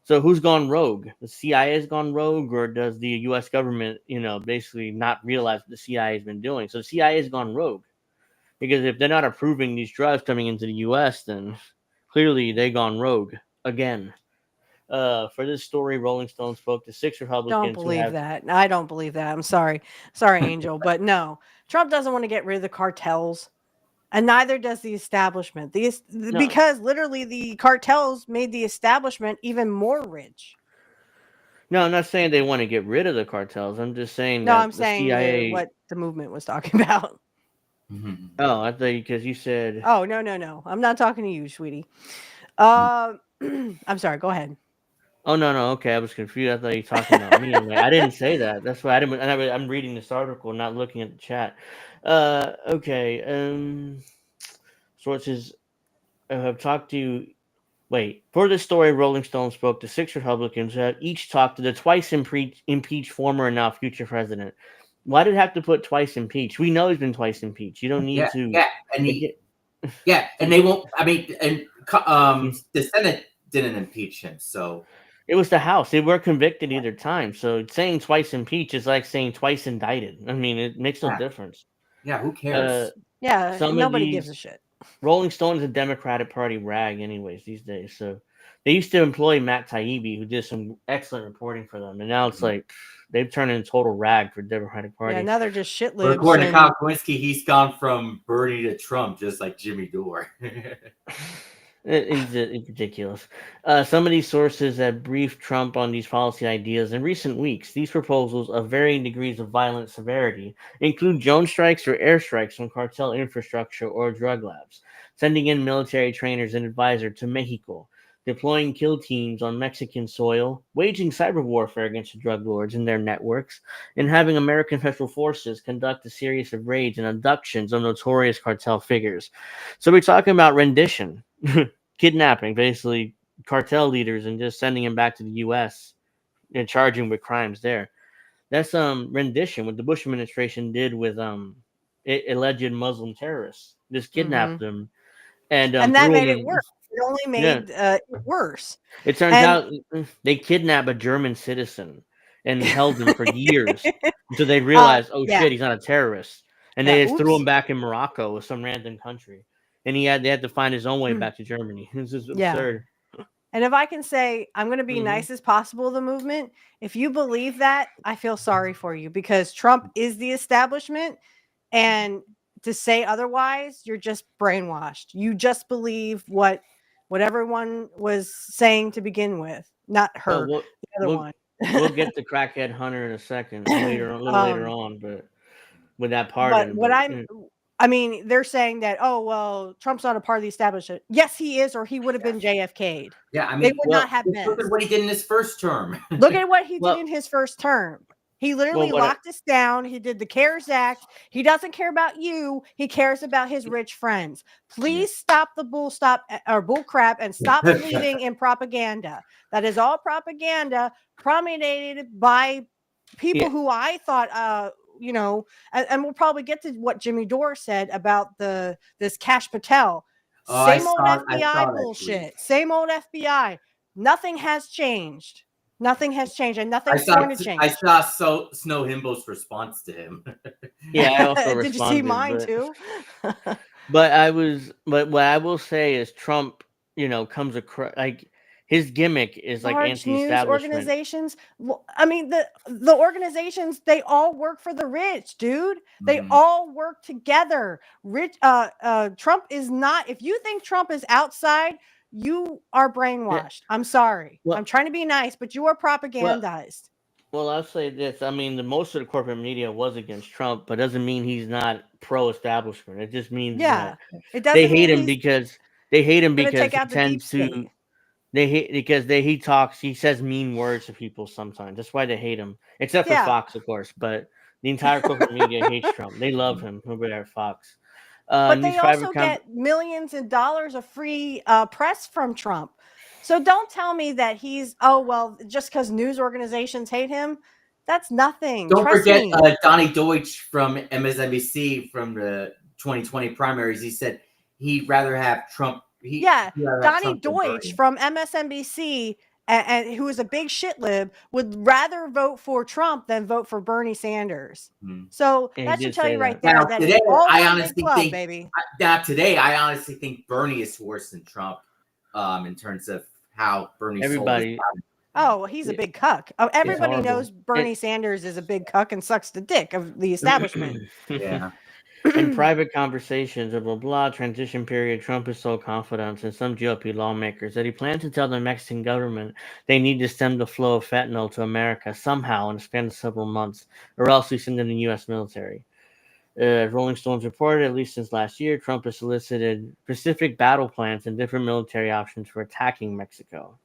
Speaker 1: So who's gone rogue? The CIA has gone rogue, or does the U.S. government, basically not realize what the CIA has been doing? So the CIA has gone rogue because if they're not approving these drugs coming into the U.S., then clearly they gone rogue again. For this story, Rolling Stone spoke to six
Speaker 2: Don't
Speaker 1: Republicans who
Speaker 2: believe
Speaker 1: have
Speaker 2: that. I don't believe that. I'm sorry. Sorry, Angel, but no. Trump doesn't want to get rid of the cartels, and neither does the establishment.
Speaker 1: no,
Speaker 2: Because literally the cartels made the establishment even more rich.
Speaker 1: no. I'm not saying they want to get rid of the cartels. I'm just saying
Speaker 2: No, I'm
Speaker 1: that the
Speaker 2: saying
Speaker 1: CIA.
Speaker 2: what the movement was talking about.
Speaker 3: Mhm.
Speaker 1: Oh, I thought because you said.
Speaker 2: Oh, no, no, no. I'm not talking to you, sweetie. I'm sorry. Go ahead.
Speaker 1: Oh no, no, okay. I was confused. I thought you were talking about me. I'm like, I didn't say that. That's why I didn't. I'm reading this article, not looking at the chat. Okay. Sources have talked to. Wait, for this story, Rolling Stone spoke to six Republicans who have each talked to the twice impeached former and now future president. Why did it have to put twice impeached? We know he's been twice impeached. You don't need
Speaker 3: Yeah,
Speaker 1: to.
Speaker 3: yeah, and
Speaker 1: It,
Speaker 3: he, yeah, and they won't. I mean, and
Speaker 1: it
Speaker 3: the Senate didn't impeach him, so
Speaker 1: was the House. They were convicted either time. So saying twice impeached is like saying twice indicted. I mean, it makes no
Speaker 3: yeah,
Speaker 1: difference.
Speaker 3: yeah. Who
Speaker 1: Uh,
Speaker 3: cares?
Speaker 2: Yeah,
Speaker 1: some of
Speaker 2: nobody gives a
Speaker 1: these
Speaker 2: shit.
Speaker 1: Rolling Stone is a Democratic Party rag, anyways, these days. So they used to employ Matt Taibbi, who did some excellent reporting for them, and now it's like they've turned into total rag for Democratic
Speaker 2: Yeah,
Speaker 1: Party.
Speaker 2: now they're just shit
Speaker 3: But
Speaker 2: libs
Speaker 3: according to
Speaker 2: and
Speaker 3: Kyle Kowinski, he's gone from Bernie to Trump, just like Jimmy Dore.
Speaker 1: It's ridiculous. Some of these sources have briefed Trump on these policy ideas in recent weeks. These proposals, of varying degrees of violent severity, include drone strikes or airstrikes on cartel infrastructure or drug labs, sending in military trainers and advisors to Mexico, deploying kill teams on Mexican soil, waging cyber warfare against the drug lords and their networks, and having American special forces conduct a series of raids and abductions of notorious cartel figures. So we're talking about rendition. Kidnapping, basically cartel leaders and just sending them back to the U.S. and charging with crimes there. That's rendition. What the Bush administration did with alleged Muslim terrorists, just kidnapped
Speaker 2: mhm.
Speaker 1: them and
Speaker 2: And that
Speaker 1: threw them
Speaker 2: made it
Speaker 1: in.
Speaker 2: worse. It only
Speaker 1: Yeah,
Speaker 2: made it worse.
Speaker 1: it turns
Speaker 2: And
Speaker 1: out they kidnapped a German citizen and held him for years until they
Speaker 2: uh
Speaker 1: realized, oh
Speaker 2: yeah,
Speaker 1: shit, he's not a terrorist, and
Speaker 2: yeah,
Speaker 1: they just threw him
Speaker 2: oops.
Speaker 1: back in Morocco or some random country, and they had to find his own way back to Germany. This is
Speaker 2: Yeah.
Speaker 1: absurd.
Speaker 2: And if I can say I'm going to be
Speaker 1: Hmm.
Speaker 2: nice as possible the movement, if you believe that, I feel sorry for you because Trump is the establishment and to say otherwise, you're just brainwashed. You just believe what everyone was saying to begin with, not
Speaker 1: Oh,
Speaker 2: her, the other
Speaker 1: we'll
Speaker 2: one.
Speaker 1: we'll get the crackhead hunter in a second, later, a little later
Speaker 2: um
Speaker 1: on, but with that
Speaker 2: But
Speaker 1: pardon.
Speaker 2: what
Speaker 1: But
Speaker 2: I mean, they're saying that, oh, well, Trump's not a part of the establishment. Yes, he is, or he would have been JFK'd.
Speaker 3: Yeah, I
Speaker 2: They
Speaker 3: mean,
Speaker 2: would not
Speaker 1: well,
Speaker 2: have
Speaker 3: just look at
Speaker 2: missed.
Speaker 3: what he did in his first term.
Speaker 2: Look at what he did
Speaker 1: well,
Speaker 2: in his first term. He
Speaker 1: well,
Speaker 2: literally locked us down. He did the CARES Act. He doesn't care about you. He cares about his rich friends.
Speaker 1: yeah,
Speaker 2: Please stop the bull crap and stop believing in propaganda. That is all propaganda promulgated by people
Speaker 1: yeah,
Speaker 2: who I thought and we'll probably get to what Jimmy Dore said about this Cash Patel.
Speaker 3: Oh,
Speaker 2: Same old
Speaker 3: I
Speaker 2: FBI
Speaker 3: saw that tweet.
Speaker 2: bullshit. Same old FBI. Nothing has changed. Nothing has changed, and
Speaker 3: I
Speaker 2: nothing's
Speaker 3: saw
Speaker 2: going to
Speaker 3: I
Speaker 2: change.
Speaker 3: saw Snow Himbo's response to him.
Speaker 1: yeah. I also
Speaker 2: Did you see
Speaker 1: responded,
Speaker 2: mine too?
Speaker 1: but what I will say is Trump, comes across like his gimmick is like
Speaker 2: Large news
Speaker 1: anti-establishment.
Speaker 2: organizations. I mean, the organizations, they all work for the rich, dude. They
Speaker 3: Mhm.
Speaker 2: all work together. Rich. Trump is not. If you think Trump is outside, you are
Speaker 1: Yeah,
Speaker 2: brainwashed. I'm sorry. I'm
Speaker 1: well,
Speaker 2: trying to be nice, but you are
Speaker 1: well,
Speaker 2: propagandized.
Speaker 1: well. I'll say this. I mean, the most of the corporate media was against Trump, but doesn't mean he's not pro-establishment. It just means
Speaker 2: Yeah,
Speaker 1: that
Speaker 2: it
Speaker 1: they
Speaker 2: doesn't
Speaker 1: hate
Speaker 2: mean
Speaker 1: him
Speaker 2: he's
Speaker 1: because they hate him
Speaker 2: going to
Speaker 1: because
Speaker 2: take
Speaker 1: he
Speaker 2: out the deep
Speaker 1: tends to.
Speaker 2: state.
Speaker 1: They hate because he says mean words to people sometimes. That's why they hate him. Except for
Speaker 2: Yeah.
Speaker 1: Fox, of course. But the entire corporate media hates Trump. They love him over there at Fox.
Speaker 2: But
Speaker 1: And these
Speaker 2: they
Speaker 1: private
Speaker 2: also get millions of dollars of free press from Trump. So don't tell me that he's, oh, well, just because news organizations hate him. That's nothing.
Speaker 3: Don't
Speaker 2: Trust
Speaker 3: forget
Speaker 2: me.
Speaker 3: Donnie Deutsch from MSNBC from the 2020 primaries. He said he'd rather have Trump. He'd rather have
Speaker 2: Donnie
Speaker 3: Trump than
Speaker 2: Deutsch
Speaker 3: Bernie.
Speaker 2: from MSNBC, and who is a big shit lib, would rather vote for Trump than vote for Bernie Sanders. So
Speaker 1: Yeah, he
Speaker 2: that should
Speaker 1: did
Speaker 2: tell
Speaker 1: say
Speaker 2: you right
Speaker 1: that.
Speaker 2: there
Speaker 3: Now
Speaker 2: that
Speaker 3: today,
Speaker 2: it's all
Speaker 3: I
Speaker 2: one big
Speaker 3: honestly
Speaker 2: club,
Speaker 3: think
Speaker 2: baby.
Speaker 3: I honestly think Bernie is worse than Trump, in terms of how Bernie
Speaker 1: Everybody,
Speaker 3: sold his
Speaker 2: Oh, he's a big cuck. Oh, everybody
Speaker 1: horrible.
Speaker 2: knows Bernie Sanders is a big cuck and sucks the dick of the establishment.
Speaker 3: Yeah.
Speaker 1: In private conversations, blah, blah, blah, transition period, Trump is so confident in some GOP lawmakers that he plans to tell the Mexican government they need to stem the flow of fentanyl to America somehow in a span of several months, or else we send in the U.S. military. Rolling Stones reported, at least since last year, Trump has solicited specific battle plans and different military options for attacking Mexico.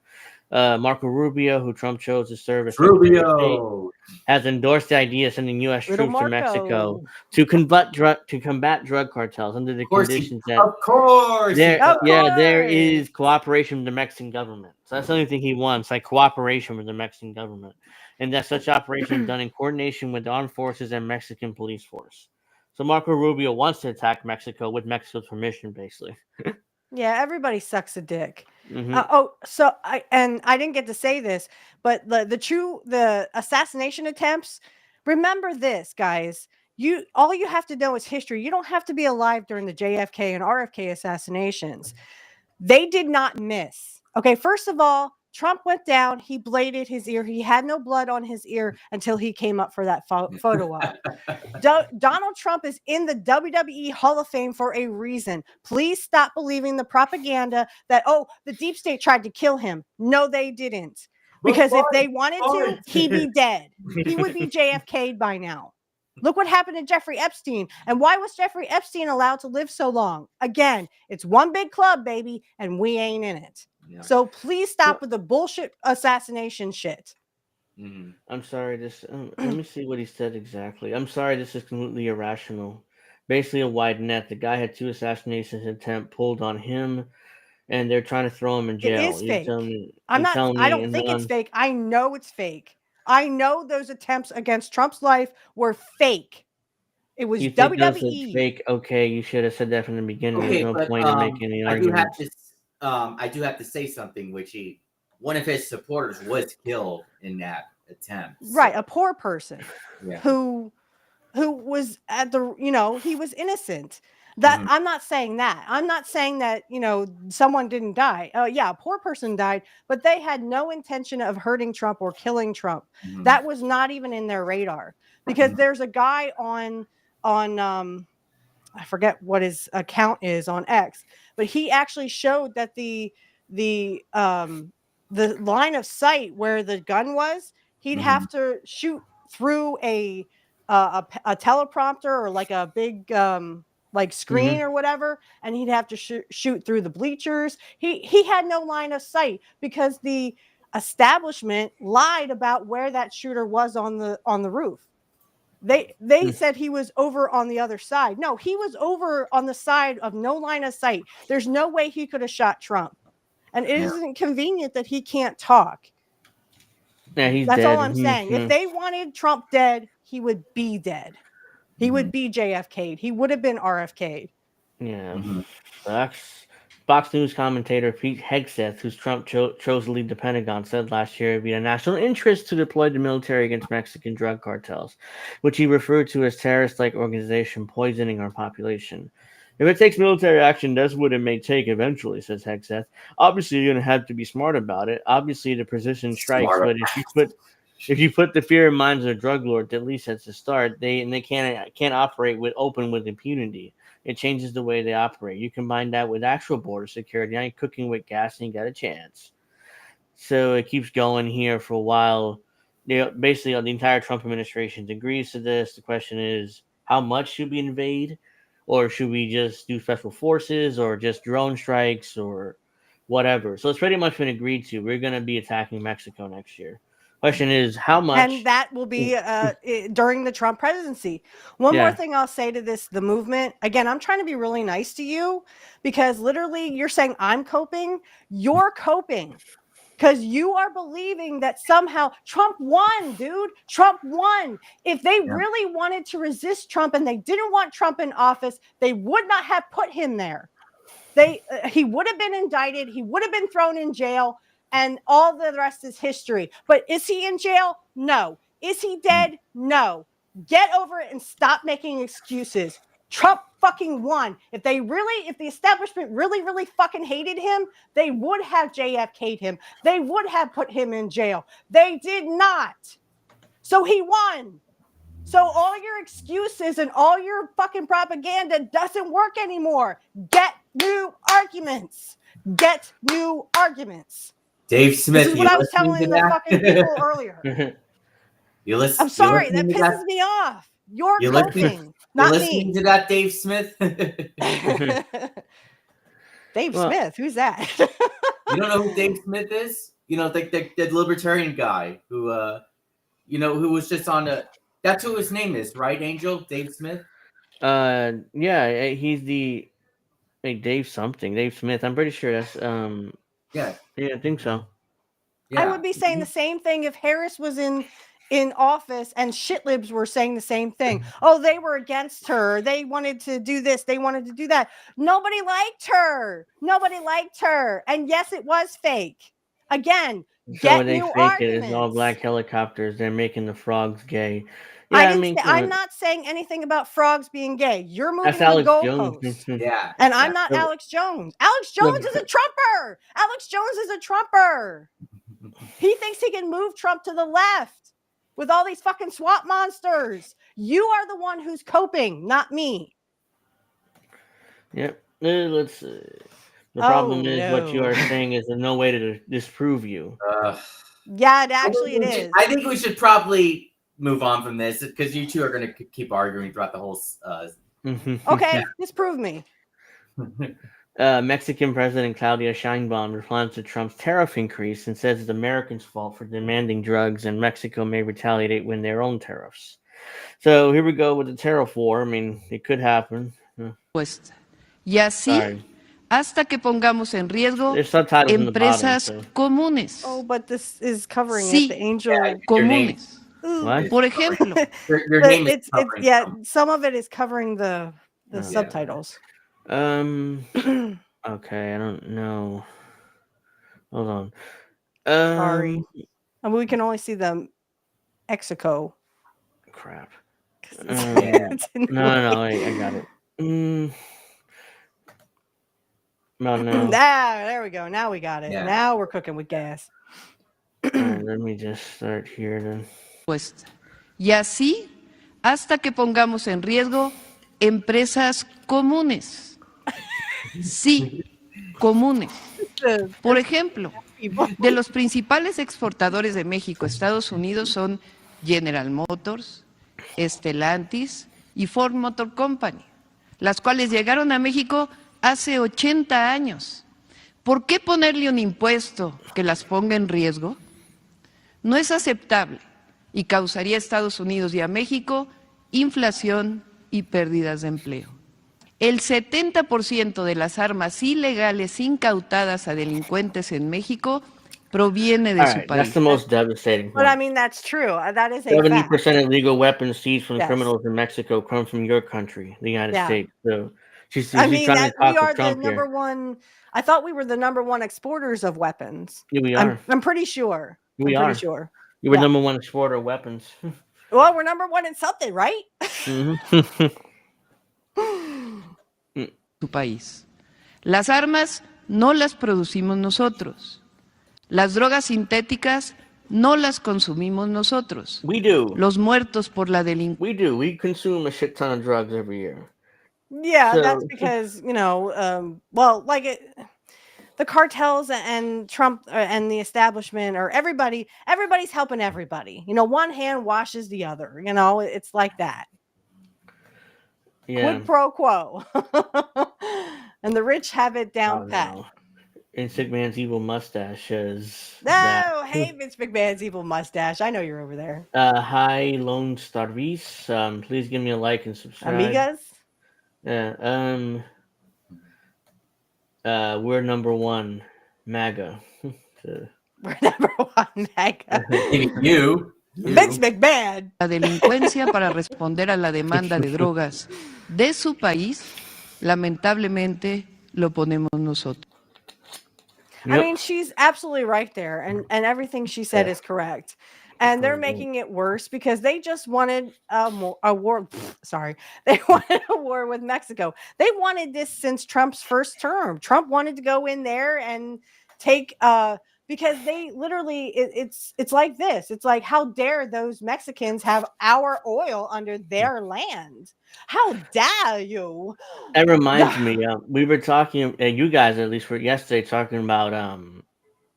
Speaker 1: Marco Rubio, who Trump chose to serve as Secretary of State,
Speaker 3: Rubio.
Speaker 1: has endorsed the idea of sending U.S.
Speaker 2: Little
Speaker 1: troops to Mexico
Speaker 2: Marco.
Speaker 1: to combat drug cartels under the
Speaker 3: Of course,
Speaker 1: conditions that
Speaker 3: of course.
Speaker 1: there is
Speaker 2: course.
Speaker 1: cooperation with the Mexican government. So that's the only thing he wants, like cooperation with the Mexican government, and that such operation is done in coordination with the armed forces and Mexican police force. So Marco Rubio wants to attack Mexico with Mexico's permission, basically.
Speaker 2: Yeah, everybody sucks a dick.
Speaker 1: Mhm.
Speaker 2: So I didn't get to say this, but the assassination attempts. Remember this, guys. All you have to know is history. You don't have to be alive during the JFK and RFK assassinations. They did not miss. Okay, first of all, Trump went down. He bladed his ear. He had no blood on his ear until he came up for that photo op. Donald Trump is in the WWE Hall of Fame for a reason. Please stop believing the propaganda that, oh, the deep state tried to kill him. No, they didn't. Because if they wanted to, he'd be dead. He would be JFK'd by now. Look what happened to Jeffrey Epstein. And why was Jeffrey Epstein allowed to live so long? Again, it's one big club, baby, and we ain't in it. Yeah. So please stop with the bullshit assassination shit.
Speaker 1: I'm sorry. Let me see what he said exactly. I'm sorry. This is completely irrational. Basically, a wide net. The guy had 2 assassination attempts pulled on him, and they're trying to throw him in jail.
Speaker 2: It is fake. I don't think it's fake. I know it's fake. I know those attempts against Trump's life were fake. It was
Speaker 1: you think those
Speaker 2: WWE.
Speaker 1: are fake? Okay, you should have said that from the beginning.
Speaker 3: Okay,
Speaker 1: There's no point in making any arguments.
Speaker 3: I do have to say something, which one of his supporters was killed in that attempt.
Speaker 2: Right, a poor person
Speaker 3: Yeah.
Speaker 2: who was at the, he was innocent. That I'm not saying that. I'm not saying that, someone didn't die. Yeah, a poor person died, but they had no intention of hurting Trump or killing Trump. That was not even in their radar, because there's a guy on I forget what his account is on X, but he actually showed that the line of sight where the gun was, he'd have to shoot through a teleprompter or like a big like screen or whatever, and he'd have to shoot through the bleachers. He had no line of sight because the establishment lied about where that shooter was on the roof. They said he was over on the other side. No, he was over on the side of no line of sight. There's no way he could have shot Trump. And it isn't convenient that he can't talk.
Speaker 1: Yeah, he's
Speaker 2: That's
Speaker 1: dead.
Speaker 2: all I'm saying. If they wanted Trump dead, he would be dead. He would be JFK'd. He would have been RFK'd.
Speaker 1: Yeah. Fox News commentator Pete Hegseth, whose Trump chose to lead the Pentagon, said last year it would be a national interest to deploy the military against Mexican drug cartels, which he referred to as terrorist-like organization poisoning our population. If it takes military action, that's what it may take eventually, says Hegseth. Obviously, you're going to have to be smart about it. Obviously, the precision strikes, but if you put the fear in minds of the drug lords, at least at the start, they can't operate with impunity. It changes the way they operate. You combine that with actual border security. I ain't cooking with gas and you got a chance. So it keeps going here for a while. Basically, the entire Trump administration agrees to this. The question is, how much should we invade? Or should we just do special forces or just drone strikes or whatever? So it's pretty much been agreed to. We're going to be attacking Mexico next year. Question is, how much?
Speaker 2: And that will be during the Trump presidency. One more thing I'll say to the movement. Again, I'm trying to be really nice to you because literally you're saying I'm coping. You're coping because you are believing that somehow Trump won, dude. Trump won. If they really wanted to resist Trump and they didn't want Trump in office, they would not have put him there. He would have been indicted. He would have been thrown in jail, and all the rest is history. But is he in jail? No. Is he dead? No. Get over it and stop making excuses. Trump fucking won. If the establishment really fucking hated him, they would have JFK'd him. They would have put him in jail. They did not. So he won. So all your excuses and all your fucking propaganda doesn't work anymore. Get new arguments. Get new arguments.
Speaker 3: Dave Smith,
Speaker 2: this is what I was telling the fucking people earlier. I'm sorry, that pisses me off. You're coping, not
Speaker 3: listening
Speaker 2: me.
Speaker 3: to that, Dave Smith?
Speaker 2: Dave Smith, who's that?
Speaker 3: You don't know who Dave Smith is? You know, the libertarian guy who, who was just on the. That's who his name is, right, Angel? Dave Smith?
Speaker 1: Yeah, he's the Dave something. Dave Smith. I'm pretty sure that's
Speaker 3: Yeah,
Speaker 1: I think so.
Speaker 2: Yeah. I would be saying the same thing if Harris was in office and shitlibs were saying the same thing. Oh, they were against her. They wanted to do this. They wanted to do that. Nobody liked her. And yes, it was fake. Again, get new arguments.
Speaker 1: It's all black helicopters. They're making the frogs gay. Yeah,
Speaker 2: I'm not saying anything about frogs being gay. You're moving the goalposts.
Speaker 3: Yeah.
Speaker 2: And I'm not Alex Jones. Alex Jones is a Trumper. He thinks he can move Trump to the left with all these fucking swamp monsters. You are the one who's coping, not me.
Speaker 1: Yep. Let's see. The problem is what you are saying is there's no way to disprove you.
Speaker 2: Yeah, it is.
Speaker 3: I think we should probably move on from this because you two are going to keep arguing throughout the whole.
Speaker 2: Okay, disprove me.
Speaker 1: Mexican President Claudia Sheinbaum responds to Trump's tariff increase and says it's Americans' fault for demanding drugs and Mexico may retaliate with their own tariffs. So here we go with the tariff war. I mean, it could happen.
Speaker 4: Y así hasta que pongamos en riesgo empresas comunes.
Speaker 2: Oh, but this is covering it, the Angel.
Speaker 4: Comunes.
Speaker 1: What?
Speaker 4: Por ejemplo.
Speaker 3: Your name is
Speaker 2: some of it is covering the subtitles.
Speaker 1: Okay, I don't know. Hold on.
Speaker 2: Sorry. I mean, we can only see the Mexico.
Speaker 1: Crap. No, I got it. No.
Speaker 2: There we go. Now we got it. Yeah. Now we're cooking with gas.
Speaker 1: Let me just start here then.
Speaker 4: Y así hasta que pongamos en riesgo empresas comunes. Sí, comunes. Por ejemplo, de los principales exportadores de México a Estados Unidos son General Motors, Stellantis y Ford Motor Company, las cuales llegaron a México hace 80 años. ¿Por qué ponerle un impuesto que las ponga en riesgo? No es aceptable y causaría a Estados Unidos y a México inflación y pérdidas de empleo. El 70% de las armas ilegales incautadas a delincuentes en México proviene de su país.
Speaker 1: That's the most devastating.
Speaker 2: But I mean, that's true. That is a
Speaker 1: 70% of legal weapons seized from criminals in Mexico come from your country, the United States. So she's trying to talk
Speaker 2: we are
Speaker 1: Trump
Speaker 2: the number one. I thought we were the number one exporters of weapons.
Speaker 1: Yeah, we are.
Speaker 2: I'm pretty sure.
Speaker 1: We are.
Speaker 2: Pretty sure.
Speaker 1: You were number one exporter of weapons.
Speaker 2: Well, we're number one in something, right?
Speaker 4: Su país. Las armas no las producimos nosotros. Las drogas sintéticas no las consumimos nosotros.
Speaker 1: We do.
Speaker 4: Los muertos por la delincuencia.
Speaker 1: We do. We consume a shit ton of drugs every year.
Speaker 2: Yeah, that's because, the cartels and Trump and the establishment or everybody's helping everybody. One hand washes the other. It's like that.
Speaker 1: Yeah.
Speaker 2: Quid pro quo. And the rich have it down pat.
Speaker 1: No. Vince McMahon's evil mustache says.
Speaker 2: Hey, Vince McMahon's evil mustache. I know you're over there.
Speaker 1: Hi, Lone Starvis. Please give me a like and subscribe.
Speaker 2: Amigas?
Speaker 1: Yeah. We're number one. MAGA.
Speaker 2: We're number one mega.
Speaker 3: Maybe you.
Speaker 2: Vince McMahon.
Speaker 4: La delincuencia para responder a la demanda de drogas de su país, lamentablemente lo ponemos nosotros.
Speaker 2: I mean, she's absolutely right there, and everything she said is correct. And they're making it worse because they just wanted a war. Sorry, they wanted a war with Mexico. They wanted this since Trump's first term. Trump wanted to go in there and take because they literally it's like this. It's like, how dare those Mexicans have our oil under their land? How dare you?
Speaker 1: That reminds me. We were talking, you guys at least were yesterday talking about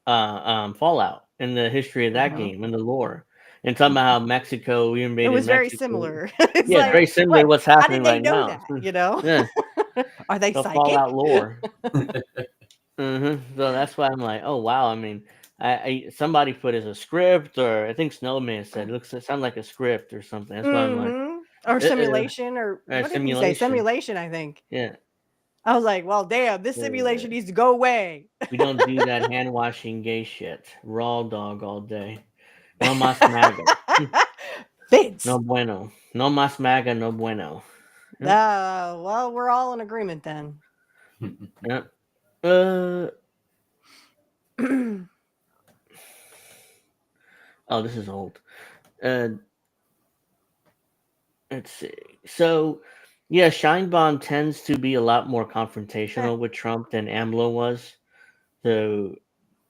Speaker 1: Fallout and the history of that game and the lore, and talking about how Mexico, we
Speaker 2: It
Speaker 1: invaded
Speaker 2: was very
Speaker 1: Mexico.
Speaker 2: similar. It's
Speaker 1: Yeah,
Speaker 2: like,
Speaker 1: very similar to what's
Speaker 2: how
Speaker 1: happening
Speaker 2: did they
Speaker 1: right
Speaker 2: know
Speaker 1: now.
Speaker 2: that? You know?
Speaker 1: Yeah,
Speaker 2: Are they
Speaker 1: the
Speaker 2: psychic?
Speaker 1: Fallout lore. So that's why I'm like, oh wow. I mean, I somebody put as a script, or I think Snowman said it sounds like a script or something. That's why I'm like,
Speaker 2: Or simulation, or what did he say?
Speaker 1: simulation.
Speaker 2: Simulation, I think.
Speaker 1: Yeah,
Speaker 2: I was like, well, damn, this simulation needs to go away.
Speaker 1: we don't do that hand washing gay shit. Raw dog all day. No mas maga.
Speaker 2: Vince.
Speaker 1: No bueno. No mas maga. No bueno.
Speaker 2: Well, we're all in agreement then.
Speaker 1: Yeah. Oh, this is old. Let's see. So, yeah, Scheinbaum tends to be a lot more confrontational with Trump than AMLO was. So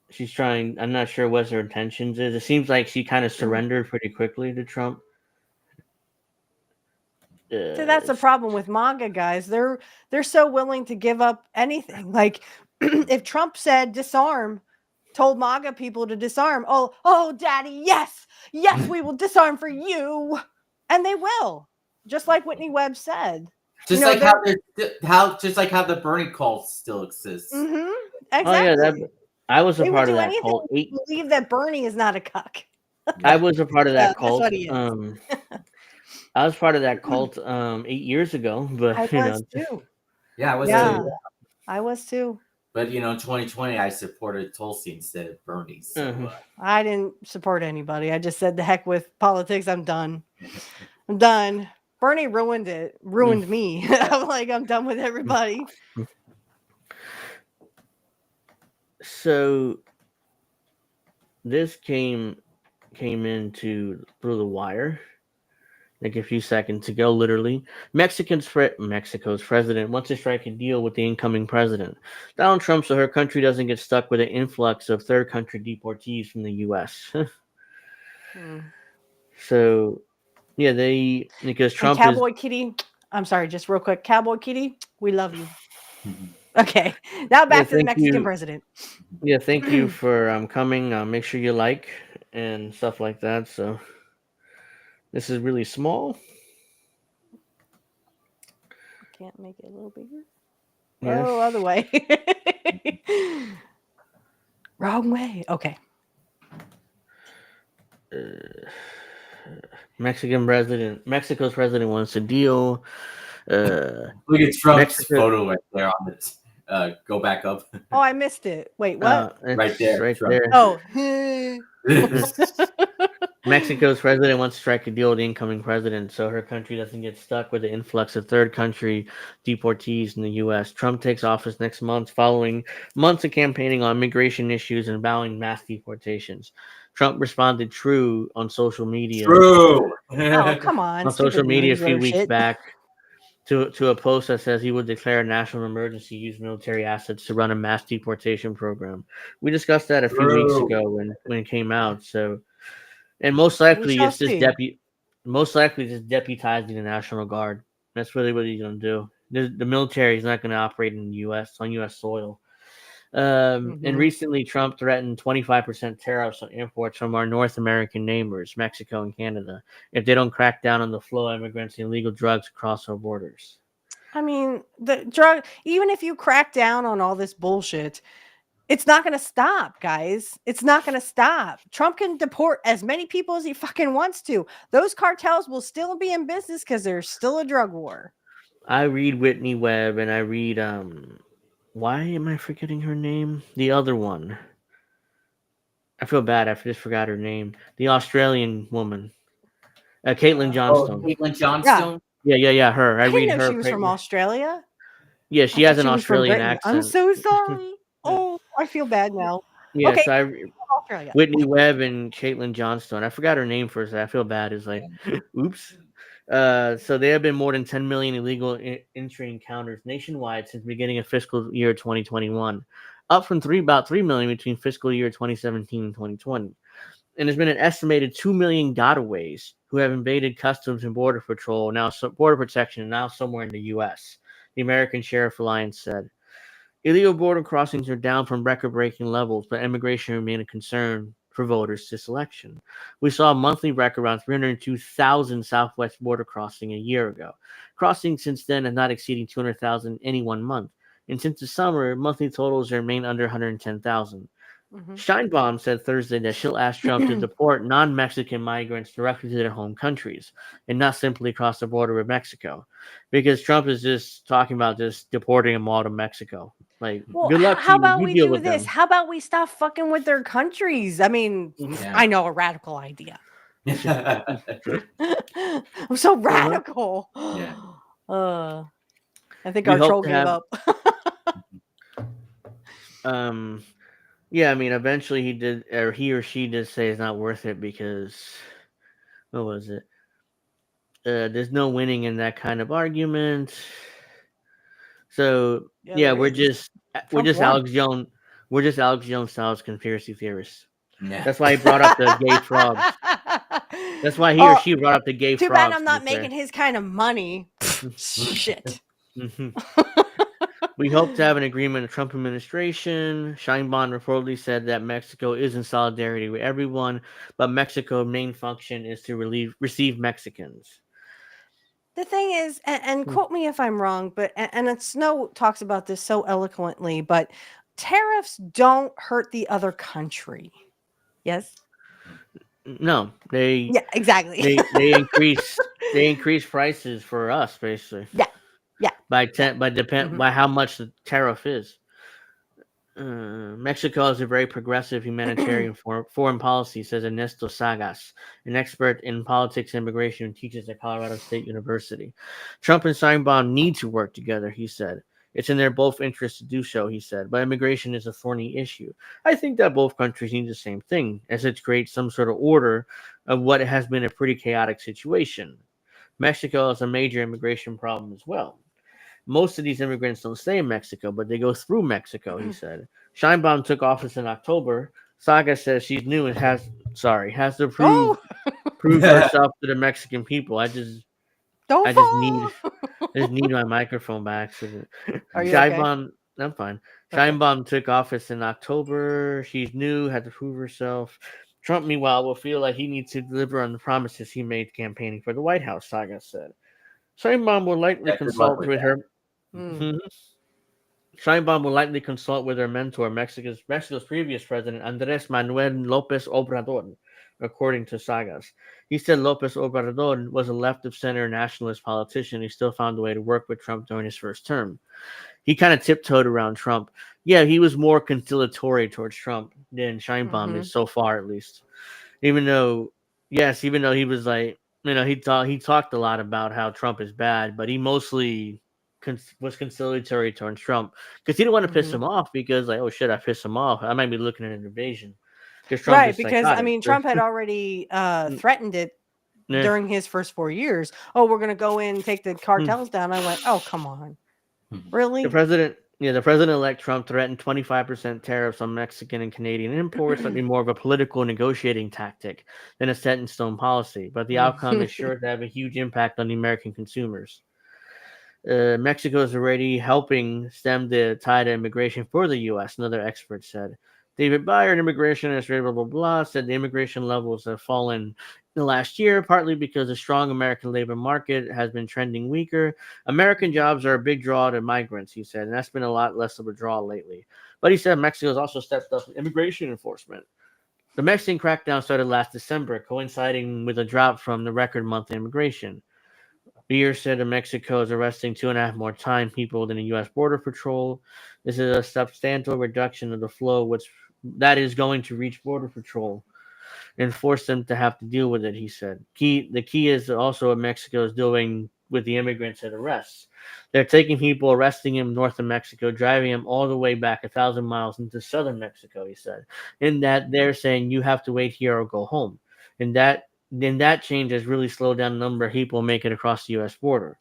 Speaker 1: she's trying. I'm not sure what her intentions is. It seems like she kind of surrendered pretty quickly to Trump.
Speaker 2: So that's the problem with MAGA guys. They're so willing to give up anything. Like if Trump said disarm, told MAGA people to disarm. Oh, daddy, yes, we will disarm for you, and they will. Just like Whitney Webb said.
Speaker 3: Just like how the Bernie cult still exists.
Speaker 2: Exactly.
Speaker 1: Oh yeah, I was a part of that cult.
Speaker 2: Believe that Bernie is not a cuck.
Speaker 1: I was a part of that cult.
Speaker 2: That's what he is.
Speaker 1: I was part of that cult 8 years ago, but
Speaker 2: I was too.
Speaker 3: Yeah, I was too.
Speaker 2: I was too.
Speaker 3: But in 2020, I supported Tulsi instead of Bernie. So
Speaker 2: I didn't support anybody. I just said the heck with politics. I'm done. I'm done. Bernie ruined it. Ruined me. I'm like, I'm done with everybody.
Speaker 1: So this came into through the wire like a few seconds ago, literally. Mexico's president wants to strike a deal with the incoming president, Donald Trump, so her country doesn't get stuck with an influx of third country deportees from the U.S. So, yeah, because Trump
Speaker 2: and Cowboy Kitty, I'm sorry, just real quick. Cowboy Kitty, we love you. Okay, now back to the Mexican president.
Speaker 1: Yeah, thank you for coming. Make sure you like and stuff like that. So this is really small.
Speaker 2: Can't make it a little bigger.
Speaker 1: Yes.
Speaker 2: Oh, other way. Wrong way. Okay.
Speaker 1: Mexico's president wants a deal.
Speaker 3: Look at Trump's photo right there on this. Go back up.
Speaker 2: Oh, I missed it. Wait, what?
Speaker 3: Right there.
Speaker 1: Right
Speaker 3: Trump.
Speaker 1: there.
Speaker 2: Oh.
Speaker 1: Mexico's president wants to strike a deal with the incoming president so her country doesn't get stuck with the influx of third country deportees in the U.S. Trump takes office next month following months of campaigning on immigration issues and vowing mass deportations. Trump responded true on social media.
Speaker 3: True.
Speaker 2: Oh, come on.
Speaker 1: On social media a few weeks back to a post that says he would declare a national emergency, use military assets to run a mass deportation program. We discussed that a few weeks ago when it came out. So, and most likely it's just deputizing the National Guard. That's really what he's going to do. The military is not going to operate in the U.S. on U.S. soil. And recently, Trump threatened 25% tariffs on imports from our North American neighbors, Mexico and Canada, if they don't crack down on the flow of immigrants and illegal drugs across our borders.
Speaker 2: I mean, the drug, even if you crack down on all this bullshit, it's not going to stop, guys. It's not going to stop. Trump can deport as many people as he fucking wants to. Those cartels will still be in business because there's still a drug war.
Speaker 1: I read Whitney Webb and I read, why am I forgetting her name? The other one. I feel bad. I just forgot her name. The Australian woman, Caitlin
Speaker 3: Oh,
Speaker 1: Johnstone.
Speaker 3: Caitlin
Speaker 2: Yeah.
Speaker 3: Johnstone.
Speaker 1: Yeah. Her. I
Speaker 2: I didn't
Speaker 1: read
Speaker 2: know she
Speaker 1: her.
Speaker 2: was from Australia.
Speaker 1: Yeah,
Speaker 2: I
Speaker 1: she has
Speaker 2: thought
Speaker 1: an
Speaker 2: she was from
Speaker 1: Australian
Speaker 2: Britain. I'm
Speaker 1: accent.
Speaker 2: so sorry. Oh, I feel bad now.
Speaker 1: Yeah,
Speaker 2: Okay,
Speaker 1: so I
Speaker 2: Australia.
Speaker 1: Whitney Webb and Caitlin Johnstone. I forgot her name first. I feel bad. It's like, oops. So there have been more than 10 million illegal entry encounters nationwide since the beginning of fiscal year 2021, up from about 3 million between fiscal year 2017 and 2020. And there's been an estimated 2 million gotaways who have invaded Customs and Border Patrol, Border Protection, now somewhere in the U.S., the American Sheriff Alliance said. Illegal border crossings are down from record-breaking levels, but immigration remains a concern for voters this election. We saw a monthly record around 302,000 southwest border crossing a year ago. Crossings since then have not exceeding 200,000 any one month. And since the summer, monthly totals remain under 110,000.
Speaker 2: Mhm.
Speaker 1: Steinbaum said Thursday that she'll ask Trump to deport non-Mexican migrants directly to their home countries and not simply across the border with Mexico, because Trump is just talking about just deporting them all to Mexico. Like,
Speaker 2: Well,
Speaker 1: good luck to
Speaker 2: how
Speaker 1: you.
Speaker 2: about
Speaker 1: You
Speaker 2: we
Speaker 1: deal
Speaker 2: do
Speaker 1: with
Speaker 2: this?
Speaker 1: them.
Speaker 2: How about we stop fucking with their countries? I mean,
Speaker 3: Yeah.
Speaker 2: I know a radical idea.
Speaker 3: Yeah.
Speaker 2: I'm so radical.
Speaker 3: Yeah.
Speaker 2: I think
Speaker 1: We
Speaker 2: our
Speaker 1: hope
Speaker 2: troll
Speaker 1: to
Speaker 2: gave
Speaker 1: have.
Speaker 2: up.
Speaker 1: Um, yeah, I mean, eventually he did, or he or she did say it's not worth it because what was it? There's no winning in that kind of argument. So
Speaker 2: Yeah,
Speaker 1: yeah,
Speaker 2: there
Speaker 1: we're
Speaker 2: is.
Speaker 1: just we're
Speaker 2: Trump
Speaker 1: just
Speaker 2: won.
Speaker 1: Alex Jones. We're just Alex Jones styles conspiracy theorists.
Speaker 3: Yeah.
Speaker 1: That's why he brought up the gay frogs. That's why he or
Speaker 2: Oh,
Speaker 1: she brought up the gay
Speaker 2: too bad
Speaker 1: frogs.
Speaker 2: I'm not making his kind of money. Shit.
Speaker 1: Mhm. We hope to have an agreement with the Trump administration. Scheinbaum reportedly said that Mexico is in solidarity with everyone, but Mexico's main function is to receive Mexicans.
Speaker 2: The thing is, and quote me if I'm wrong, but and Snow talks about this so eloquently, but tariffs don't hurt the other country. Yes.
Speaker 1: No, they
Speaker 2: Yeah. Exactly.
Speaker 1: they increase prices for us basically
Speaker 2: Yeah. Yeah.
Speaker 1: by
Speaker 2: Yeah.
Speaker 1: 10 by depend
Speaker 2: Mhm.
Speaker 1: by how much the tariff is. Mexico has a very progressive humanitarian foreign policy, says Ernesto Sagas, an expert in politics and immigration who teaches at Colorado State University. Trump and Steinbaum need to work together, he said. It's in their both interests to do so, he said, but immigration is a thorny issue. I think that both countries need the same thing, as it creates some sort of order of what has been a pretty chaotic situation. Mexico has a major immigration problem as well. Most of these immigrants don't stay in Mexico, but they go through Mexico, he said. Scheinbaum took office in October. Saga says she's new and has to
Speaker 2: Oh,
Speaker 1: prove herself to the Mexican people.
Speaker 2: don't
Speaker 1: I just
Speaker 2: fall.
Speaker 1: need I just need my microphone by accident.
Speaker 2: Are you okay?
Speaker 1: Scheinbaum I'm fine.
Speaker 2: Okay.
Speaker 1: Scheinbaum took office in October. She's new, had to prove herself. Trump, meanwhile, will feel like he needs to deliver on the promises he made campaigning for the White House, Saga said. Scheinbaum will likely
Speaker 3: Yeah, good luck
Speaker 1: consult
Speaker 3: with
Speaker 1: with
Speaker 3: that.
Speaker 1: her.
Speaker 2: Mm.
Speaker 1: Scheinbaum will likely consult with her mentor, Mexico's previous president, Andres Manuel Lopez Obrador, according to Sagas. He said Lopez Obrador was a left of center nationalist politician who still found a way to work with Trump during his first term. He kind of tiptoed around Trump. Yeah, he was more conciliatory towards Trump than Scheinbaum
Speaker 2: Hmm.
Speaker 1: is so far, at least. Even though, yes, even though he was like, he talked a lot about how Trump is bad, but he mostly was conciliatory towards Trump because he didn't want to piss
Speaker 2: Hmm.
Speaker 1: him off because like, oh shit, I pissed him off. I might be looking at an invasion because Trump
Speaker 2: Right,
Speaker 1: is
Speaker 2: because I
Speaker 1: psychotic.
Speaker 2: mean, Trump had already threatened it
Speaker 1: Yeah.
Speaker 2: during his first 4 years. Oh, we're gonna go in and take the
Speaker 1: Hmm.
Speaker 2: cartels down. I went, oh, come on,
Speaker 3: Mhm.
Speaker 1: The
Speaker 2: really?
Speaker 1: president-elect Trump threatened 25% tariffs on Mexican and Canadian imports, something more of a political negotiating tactic than a set-in-stone policy. But the outcome is sure to have a huge impact on the American consumers. Mexico is already helping stem the tide of immigration for the U.S., another expert said. David Byer, an immigration administrator, blah, blah, blah, said the immigration levels have fallen in the last year, partly because the strong American labor market has been trending weaker. American jobs are a big draw to migrants, he said, and that's been a lot less of a draw lately. But he said Mexico has also stepped up immigration enforcement. The Mexican crackdown started last December, coinciding with a drop from the record monthly immigration. Beer said that Mexico is arresting 2.5 more time people than the U.S. Border Patrol. This is a substantial reduction of the flow, which that is going to reach Border Patrol and force them to have to deal with it. He said. The key is also what Mexico is doing with the immigrants at arrests. They're taking people, arresting them north of Mexico, driving them all the way back 1,000 miles into southern Mexico. He said, in that they're saying you have to wait here or go home, and that change has really slowed down the number of people make it across the U.S. border.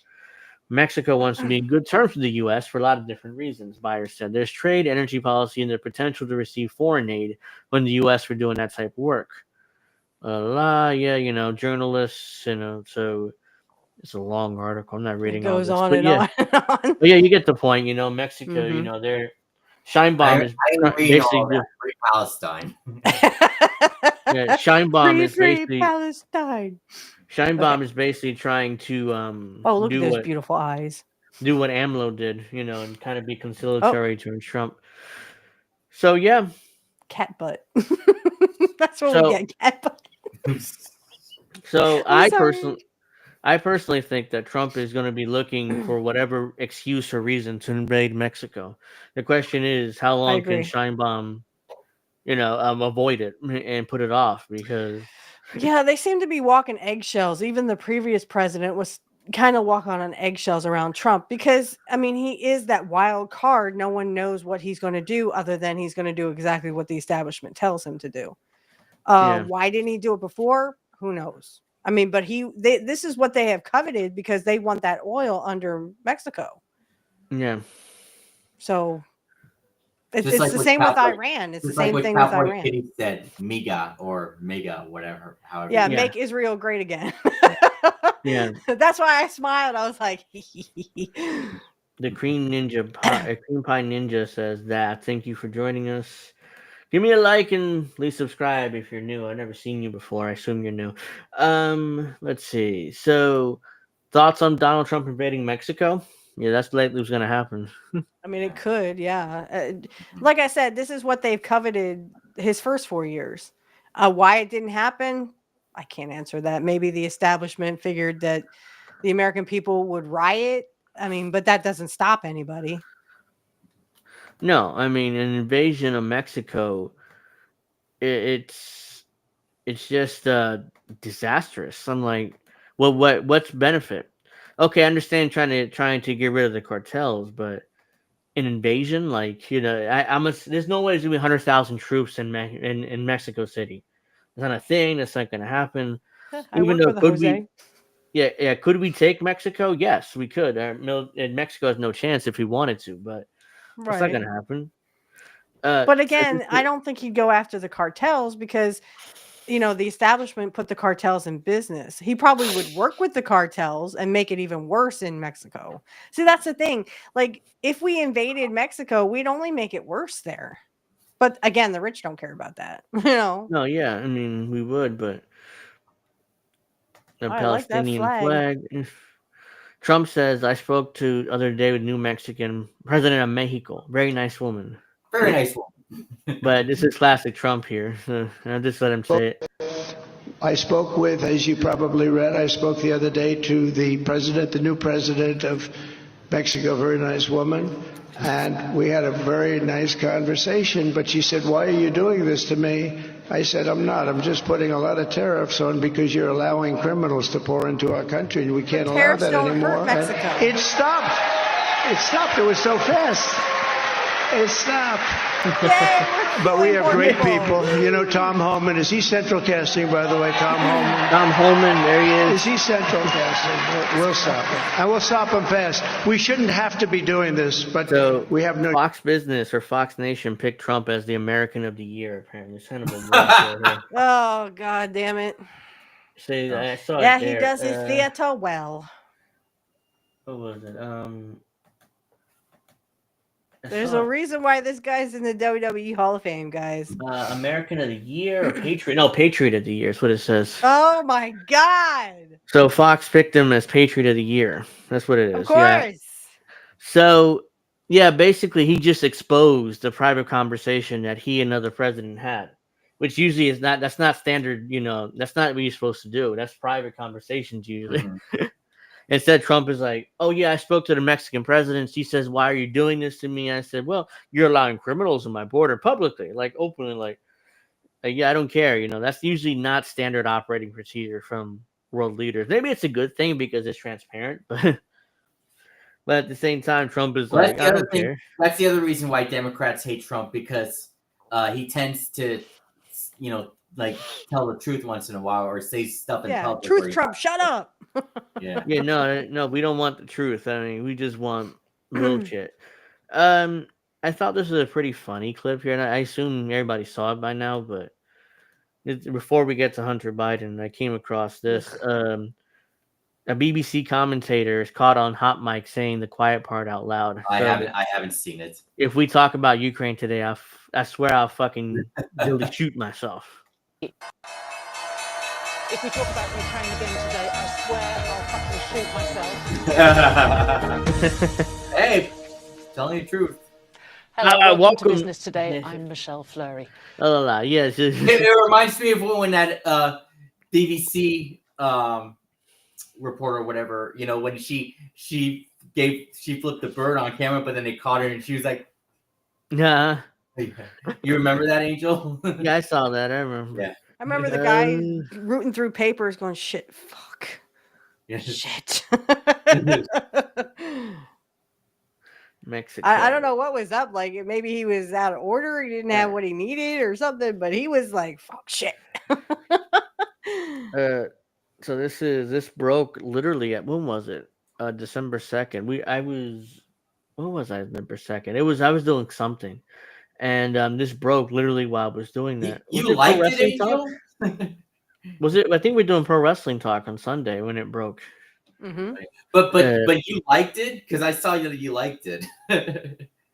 Speaker 1: Mexico wants to be in good terms with the U.S. for a lot of different reasons, Byers said. There's trade, energy policy, and the potential to receive foreign aid from the U.S. for doing that type of work. Journalists, so it's a long article. I'm not
Speaker 2: It
Speaker 1: reading all
Speaker 2: goes
Speaker 1: this,
Speaker 2: on
Speaker 1: but
Speaker 2: and
Speaker 1: yeah.
Speaker 2: on and on.
Speaker 1: But yeah, you get the point. Mexico,
Speaker 2: Mhm.
Speaker 1: their Scheinbaum is
Speaker 3: I didn't read all
Speaker 1: basically
Speaker 3: that. Free Palestine.
Speaker 1: Scheinbaum
Speaker 2: free,
Speaker 1: is
Speaker 2: free
Speaker 1: basically
Speaker 2: Palestine. Okay.
Speaker 1: Scheinbaum is basically trying to
Speaker 2: Oh, look at
Speaker 1: do
Speaker 2: those
Speaker 1: what
Speaker 2: beautiful eyes.
Speaker 1: AMLO did, and kind of be
Speaker 2: Oh,
Speaker 1: conciliatory towards Trump. So yeah,
Speaker 2: cat butt. That's what we
Speaker 1: so
Speaker 2: get, cat butt.
Speaker 1: so
Speaker 2: I'm
Speaker 1: I
Speaker 2: sorry.
Speaker 1: personally think that Trump is going to be looking for whatever excuse or reason to invade Mexico. The question is, how
Speaker 2: I
Speaker 1: long can
Speaker 2: agree.
Speaker 1: Scheinbaum, avoid it and put it off? Because
Speaker 2: Yeah, they seem to be walking eggshells. Even the previous president was kind of walking on eggshells around Trump because, I mean, he is that wild card. No one knows what he's going to do other than he's going to do exactly what the establishment tells him to do.
Speaker 1: yeah,
Speaker 2: Why didn't he do it before? Who knows? I mean, but this is what they have coveted because they want that oil under Mexico.
Speaker 1: yeah,
Speaker 2: So
Speaker 3: Just
Speaker 2: it's
Speaker 3: like
Speaker 2: the
Speaker 3: what
Speaker 2: same with
Speaker 3: Cowboy,
Speaker 2: Iran. It's the
Speaker 3: just like
Speaker 2: same
Speaker 3: what
Speaker 2: thing with
Speaker 3: Cowboy
Speaker 2: Iran.
Speaker 3: Kitty said, "Miga" or "Mega," whatever, however
Speaker 2: Yeah,
Speaker 3: you.
Speaker 1: yeah,
Speaker 2: make Israel great again.
Speaker 3: Yeah.
Speaker 1: yeah.
Speaker 2: That's why I smiled. I was like,
Speaker 1: The Cream Pie Ninja says that. Thank you for joining us. Give me a like and please subscribe if you're new. I've never seen you before. I assume you're new. Let's see. So, thoughts on Donald Trump invading Mexico? Yeah, that's likely what's gonna happen.
Speaker 2: I mean, it could, yeah.
Speaker 3: Mhm.
Speaker 2: Like I said, this is what they've coveted his first 4 years. Why it didn't happen, I can't answer that. Maybe the establishment figured that the American people would riot. I mean, but that doesn't stop anybody.
Speaker 1: No, I mean an invasion of Mexico. It's just disastrous. I'm like, well, what's benefit? Okay, I understand trying to get rid of the cartels, but an invasion, like there's no way there's gonna be 100,000 troops in Mexico City. It's not a thing. That's not gonna happen.
Speaker 2: I
Speaker 1: Even
Speaker 2: work
Speaker 1: though
Speaker 2: with a
Speaker 1: could we?
Speaker 2: Jose.
Speaker 1: Yeah. Could we take Mexico? Yes, we could. And Mexico has no chance if we wanted to, but that's not
Speaker 2: Right.
Speaker 1: gonna happen.
Speaker 2: But
Speaker 1: So
Speaker 2: again, I don't think he'd go after the cartels because the establishment put the cartels in business. He probably would work with the cartels and make it even worse in Mexico. See, that's the thing. Like, if we invaded Mexico, we'd only make it worse there. But again, the rich don't care about that.
Speaker 1: no, yeah. I mean, we would, but the
Speaker 2: I like that
Speaker 1: Palestinian
Speaker 2: flag.
Speaker 1: flag. Trump says I spoke to the other day with new Mexican president of Mexico. Very nice woman.
Speaker 3: Very nice one.
Speaker 1: But this is classic Trump here. I'll just let him say it.
Speaker 5: I spoke with, as you probably read, I spoke the other day to the new president of Mexico, very nice woman, and we had a very nice conversation. But she said, "Why are you doing this to me?" I said, "I'm not. I'm just putting a lot of tariffs on because you're allowing criminals to pour into our country, and we can't allow
Speaker 2: Tariffs
Speaker 5: that
Speaker 2: don't
Speaker 5: anymore."
Speaker 2: hurt Mexico.
Speaker 5: And it stopped. It stopped. It was so fast. It stopped.
Speaker 2: Yay,
Speaker 5: But we have
Speaker 2: we're
Speaker 5: great
Speaker 2: people.
Speaker 5: people. You know, Tom Homan. Is he central casting, by the way, Tom Homan?
Speaker 1: Tom Holman, there he
Speaker 5: Is
Speaker 1: is.
Speaker 5: he central casting? We'll stop him. And we'll stop him fast. We shouldn't have to be doing this, but
Speaker 1: So
Speaker 5: we have no...
Speaker 1: Fox Business or Fox Nation picked Trump as the American of the Year. Apparently, it's kind of a ratio here.
Speaker 2: Oh, God damn it.
Speaker 1: See, I saw
Speaker 2: Yeah,
Speaker 1: it
Speaker 2: he
Speaker 1: there.
Speaker 2: does his theater well.
Speaker 1: What was it? I
Speaker 2: There's
Speaker 1: saw
Speaker 2: a
Speaker 1: it.
Speaker 2: reason why this guy's in the WWE Hall of Fame, guys.
Speaker 1: American of the Year or Patriot? No, Patriot of the Year is what it says.
Speaker 2: Oh my God.
Speaker 1: So Fox picked him as Patriot of the Year. That's what it
Speaker 2: Of
Speaker 1: is. Yeah.
Speaker 2: course.
Speaker 1: So yeah, basically he just exposed the private conversation that he and another president had, which usually is not. That's not standard. That's not what you're supposed to do. That's private conversations usually.
Speaker 3: Mhm.
Speaker 1: Instead, Trump is like, "Oh yeah, I spoke to the Mexican president. She says, why are you doing this to me?" I said, "Well, you're allowing criminals on my border publicly, like openly, like yeah, I don't care. That's usually not standard operating procedure from world leaders. Maybe it's a good thing because it's transparent, but at the same time, Trump is
Speaker 3: Well,
Speaker 1: like, I don't care."
Speaker 3: That's the other reason why Democrats hate Trump, because he tends to, like tell the truth once in a while or say stuff in public.
Speaker 2: Truth Trump, shut up.
Speaker 3: Yeah.
Speaker 1: Yeah, no, we don't want the truth. I mean, we just want bullshit. I thought this was a pretty funny clip here, and I assume everybody saw it by now. But before we get to Hunter Biden, I came across this. A BBC commentator is caught on hot mic saying the quiet part out loud.
Speaker 3: I haven't seen it.
Speaker 1: If we talk about Ukraine today, I swear I'll fucking really shoot myself.
Speaker 6: If we talk about Ukraine again today, I swear I'll fucking shoot myself.
Speaker 3: Hey, telling the truth.
Speaker 6: Hello, welcome to
Speaker 1: welcome.
Speaker 6: business today. I'm Michelle Fleury.
Speaker 1: Yes.
Speaker 3: It reminds me of when that BBC reporter or whatever, when she flipped the bird on camera, but then they caught her and she was like,
Speaker 1: Yeah.
Speaker 3: You remember that, Angel?
Speaker 1: Yeah, I saw that. I remember.
Speaker 3: Yeah.
Speaker 2: I remember the guy rooting through papers going, shit, fuck.
Speaker 3: Yeah.
Speaker 2: Shit.
Speaker 1: Mexico.
Speaker 2: I don't know what was up. Like, maybe he was out of order. He didn't have what he needed or something, but he was like, fuck shit.
Speaker 1: So this broke literally at, when was it? December 2nd. What was I December 2nd? I was doing something. And this broke literally while I was doing that.
Speaker 3: You liked it, Angel?
Speaker 1: Was it? I think we're doing pro wrestling talk on Sunday when it broke.
Speaker 2: Mm-hmm.
Speaker 3: But you liked it? Because I saw that you liked it.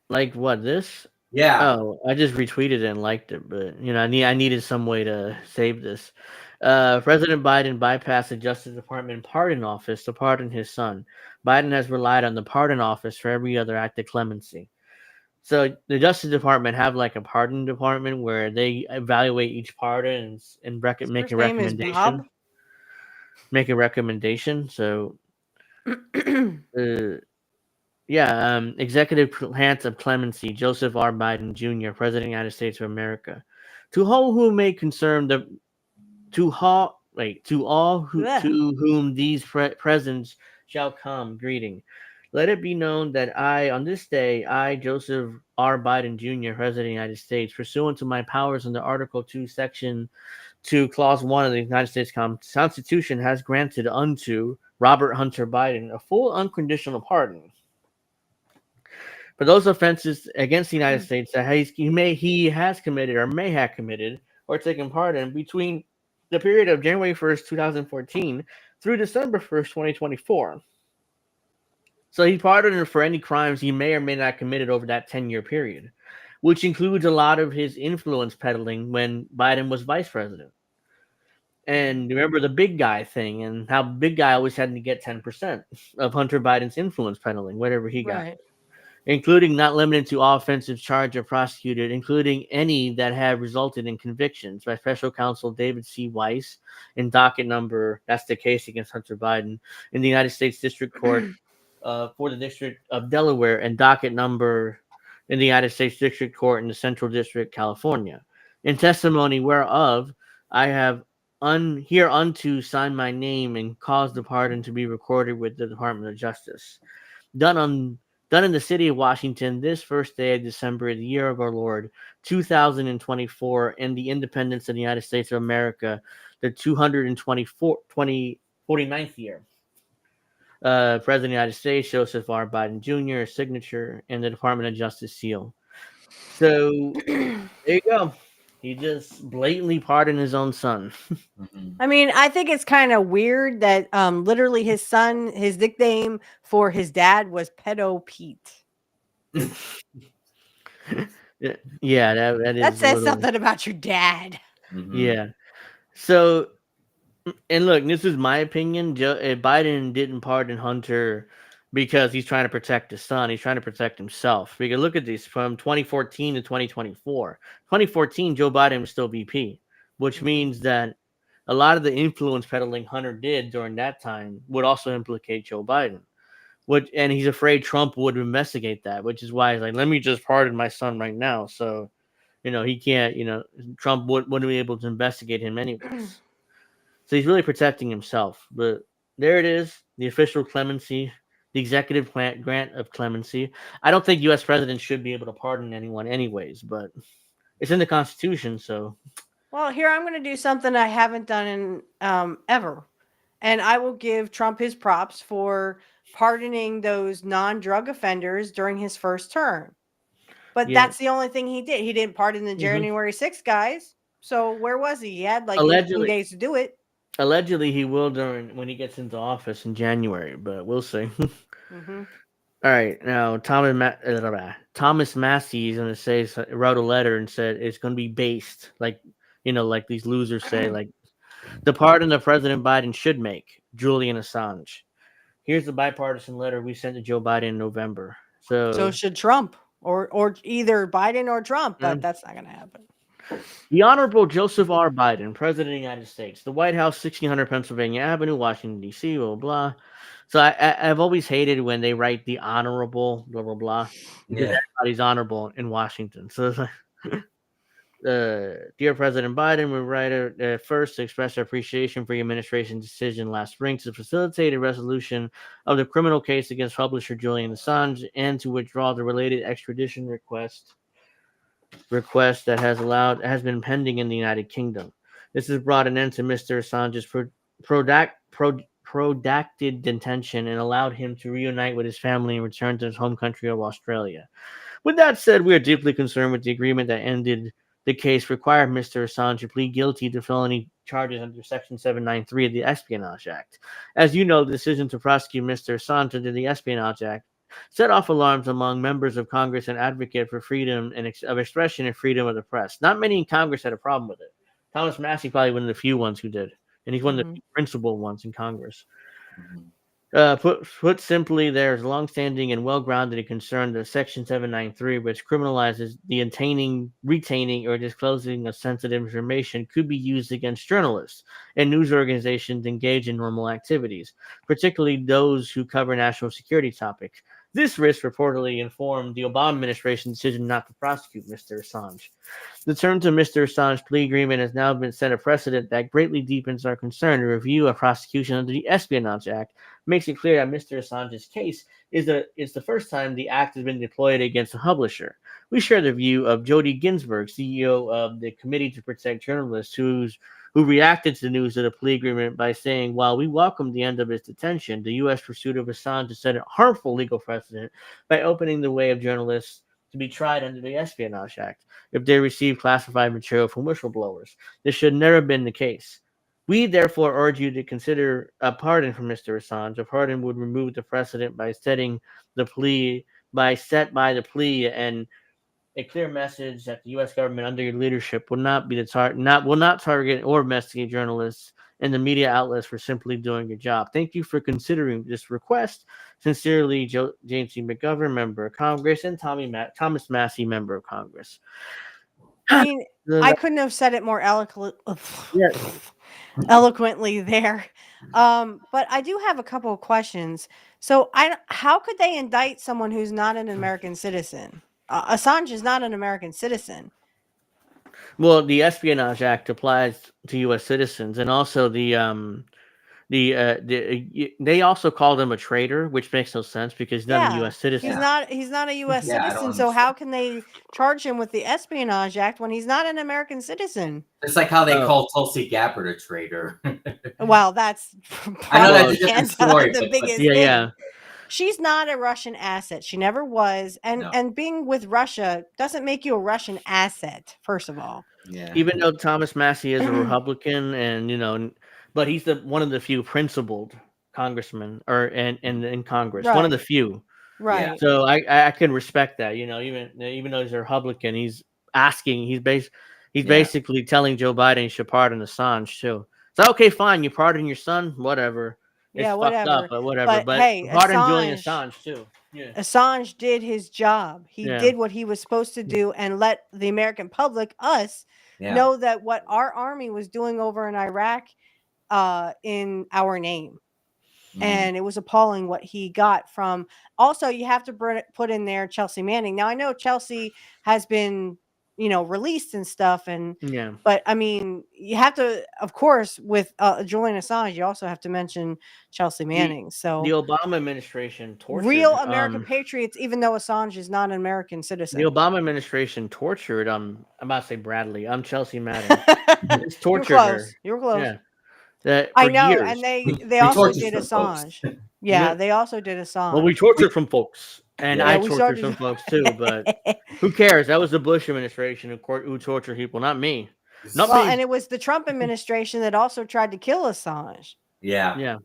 Speaker 1: Like what? This?
Speaker 3: Yeah.
Speaker 1: Oh, I just retweeted it and liked it, but I needed some way to save this. President Biden bypassed the Justice Department pardon office to pardon his son. Biden has relied on the pardon office for every other act of clemency. So the Justice Department have like a pardon department where they evaluate each pardon and make a recommendation. Make a recommendation. So, Executive Grant of Clemency, Joseph R. Biden Jr., President of the United States of America, to all who may concern to whom these presents shall come, greeting. Let it be known that on this day, I, Joseph R. Biden Jr., President of the United States, pursuant to my powers under Article 2, Section 2, Clause 1 of the United States Constitution, has granted unto Robert Hunter Biden a full unconditional pardon for those offenses against the United States that he has committed or may have committed or taken part in between the period of January 1st, 2014 through December 1st, 2024. So he pardoned him for any crimes he may or may not have committed over that 10-year period, which includes a lot of his influence peddling when Biden was vice president. And remember the big guy thing and how big guy always had to get 10% of Hunter Biden's influence peddling, whatever he got.
Speaker 2: Right.
Speaker 1: Including not limited to all offenses charged or prosecuted, including any that have resulted in convictions by Special Counsel David C. Weiss in docket number, that's the case against Hunter Biden, in the United States District Court for the District of Delaware, and docket number in the United States District Court in the Central District, California. In testimony whereof, I have hereunto signed my name and caused the pardon to be recorded with the Department of Justice. Done in the city of Washington this first day of December, the year of our Lord, 2024, and the independence of the United States of America, the 249th year. President of the United States, Joseph R. Biden Jr., signature, and the Department of Justice seal. So, there you go. He just blatantly pardoned his own son.
Speaker 2: I mean, I think it's kind of weird that literally his son, his nickname for his dad was Pedo Pete.
Speaker 1: Yeah, that is.
Speaker 2: That says something about your dad.
Speaker 3: Mm-hmm.
Speaker 1: Yeah. So, and look, this is my opinion. Biden didn't pardon Hunter because he's trying to protect his son. He's trying to protect himself. We can look at this from 2014 to 2024. 2014, Joe Biden was still VP, which means that a lot of the influence peddling Hunter did during that time would also implicate Joe Biden. And he's afraid Trump would investigate that, which is why he's like, let me just pardon my son right now. So, he can't, Trump wouldn't be able to investigate him anyways. So he's really protecting himself. But there it is, the official clemency, the executive grant of clemency. I don't think U.S. presidents should be able to pardon anyone anyways, but it's in the Constitution, so.
Speaker 2: Well, here I'm going to do something I haven't done in ever. And I will give Trump his props for pardoning those non-drug offenders during his first term. But
Speaker 1: Yeah.
Speaker 2: that's the only thing he did. He didn't pardon the January 6th guys. So where was he? He had like 18 days to do it.
Speaker 1: Allegedly, he will when he gets into office in January, but we'll see.
Speaker 2: Mm-hmm.
Speaker 1: All right, now Thomas Massey is going to say wrote a letter and said it's going to be based like like these losers say, like the pardon that President Biden should make Julian Assange. Here's the bipartisan letter we sent to Joe Biden in November.
Speaker 2: So should Trump or either Biden or Trump, but that's not going to happen.
Speaker 1: The Honorable Joseph R. Biden, President of the United States, the White House, 1600 Pennsylvania Avenue, Washington, D.C., blah, blah, blah. So I've always hated when they write the Honorable, blah, blah, blah. Because everybody's honorable in Washington. So it's like, Dear President Biden, we write first to express our appreciation for your administration's decision last spring to facilitate a resolution of the criminal case against publisher Julian Assange and to withdraw the related extradition request that has been pending in the United Kingdom. This has brought an end to Mr. Assange's protracted detention and allowed him to reunite with his family and return to his home country of Australia. With that said, we are deeply concerned with the agreement that ended the case required Mr. Assange to plead guilty to felony charges under Section 793 of the Espionage Act. As you know, the decision to prosecute Mr. Assange under the Espionage Act set off alarms among members of Congress and advocate for freedom of expression and freedom of the press. Not many in Congress had a problem with it. Thomas Massey probably one of the few ones who did, and he's one of the principal ones in Congress. Put simply, there is longstanding and well-grounded concern that Section 793, which criminalizes the obtaining, retaining, or disclosing of sensitive information, could be used against journalists and news organizations engaged in normal activities, particularly those who cover national security topics. This risk reportedly informed the Obama administration's decision not to prosecute Mr. Assange. The terms of Mr. Assange's plea agreement has now been set a precedent that greatly deepens our concern. A review of prosecution under the Espionage Act makes it clear that Mr. Assange's case is the first time the act has been deployed against a publisher. We share the view of Jody Ginsburg, CEO of the Committee to Protect Journalists, who reacted to the news of the plea agreement by saying, while we welcome the end of his detention, the U.S. pursuit of Assange has set a harmful legal precedent by opening the way of journalists to be tried under the Espionage Act if they receive classified material from whistleblowers. This should never have been the case. We therefore urge you to consider a pardon for Mr. Assange. A pardon would remove the precedent by setting the plea, and a clear message that the U.S. government under your leadership will not target or investigate journalists and the media outlets for simply doing your job. Thank you for considering this request. Sincerely, James C. McGovern, Member of Congress, and Thomas Massey, Member of Congress.
Speaker 2: I mean, I couldn't have said it more eloquently there. But I do have a couple of questions. So how could they indict someone who's not an American citizen? Assange is not an American citizen.
Speaker 1: Well, the Espionage Act applies to U.S. citizens, and also they also call them a traitor, which makes no sense because he's not a U.S. citizen.
Speaker 2: He's not a U.S. citizen. So how can they charge him with the Espionage Act when he's not an American citizen?
Speaker 3: It's like how they call Tulsi Gabbard a traitor.
Speaker 2: Well, that's
Speaker 3: I know that's a different story,
Speaker 2: the biggest
Speaker 1: thing. Yeah.
Speaker 2: She's not a Russian asset. She never was. And being with Russia doesn't make you a Russian asset, first of all.
Speaker 3: Yeah.
Speaker 1: Even though Thomas Massey is a Republican and but he's one of the few principled congressmen in Congress.
Speaker 2: Right.
Speaker 1: One of the few.
Speaker 2: Right.
Speaker 1: So I can respect that. Even though he's a Republican, he's basically telling Joe Biden he should pardon Assange too. So okay, fine, you pardon your son, whatever. It's fucked up, but whatever. But hey, pardon Julian Assange too. Yeah.
Speaker 2: Assange did his job. He did what he was supposed to do and let the American public, us, know that what our army was doing over in Iraq in our name. And it was appalling what he got from. Also, you have to put in there Chelsea Manning. Now, I know Chelsea has been, released and stuff, but I mean, you have to, of course, with Julian Assange, you also have to mention Chelsea Manning. So
Speaker 1: the Obama administration tortured
Speaker 2: real American patriots, even though Assange is not an American citizen.
Speaker 1: The Obama administration tortured. I'm about to say Bradley. I'm Chelsea Manning. It's tortured her.
Speaker 2: You were close.
Speaker 1: Yeah. That
Speaker 2: I know,
Speaker 1: years.
Speaker 2: and they also did Assange. Yeah, they also did Assange.
Speaker 1: Well, we tortured some folks, and I tortured some folks too. But who cares? That was the Bush administration who tortured people, not me. Not me.
Speaker 2: And it was the Trump administration that also tried to kill Assange.
Speaker 3: Yeah.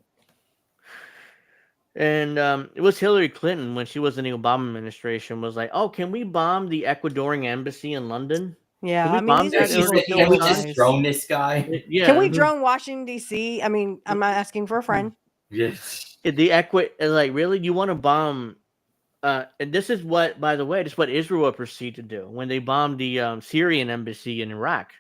Speaker 1: And it was Hillary Clinton when she was in the Obama administration was like, "Oh, can we bomb the Ecuadorian embassy in London?
Speaker 2: Yeah,
Speaker 1: Can we bomb that?
Speaker 3: Can we just drone this guy?
Speaker 1: Yeah.
Speaker 2: Can we drone Washington D.C.? I mean, I'm not asking for a friend.
Speaker 3: Yes.
Speaker 1: Like, really? You want to bomb? And this is what, by the way, this is what Israel proceeded to do when they bombed the Syrian embassy in Iraq.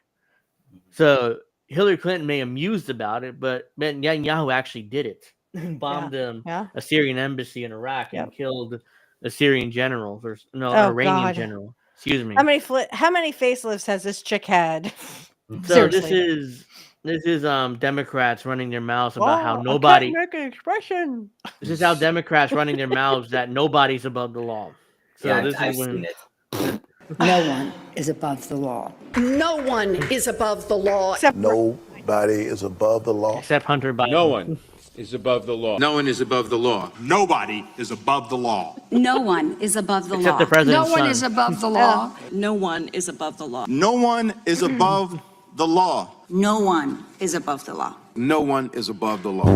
Speaker 1: So Hillary Clinton may have mused about it, but Netanyahu actually did it. Bombed a Syrian embassy in Iraq and killed a Syrian general, Iranian general. Excuse me.
Speaker 2: How many facelifts has this chick had?
Speaker 1: So this is Democrats running their mouths about how nobody.
Speaker 2: I can't make an expression.
Speaker 1: This is how Democrats running their mouths that nobody's above the law. So
Speaker 3: I've seen it.
Speaker 7: No one is above the law.
Speaker 6: No one is above the law.
Speaker 8: Nobody is above the law.
Speaker 1: Except Hunter Biden.
Speaker 9: No one is above the law.
Speaker 10: No one is above the law. Nobody is above the law.
Speaker 7: No one is above the
Speaker 1: Except
Speaker 7: law.
Speaker 1: the president's
Speaker 4: No one
Speaker 1: son.
Speaker 4: is above the law.
Speaker 6: No one is above the law.
Speaker 10: No one is above the law.
Speaker 7: No one is above the law.
Speaker 10: No one is above the law.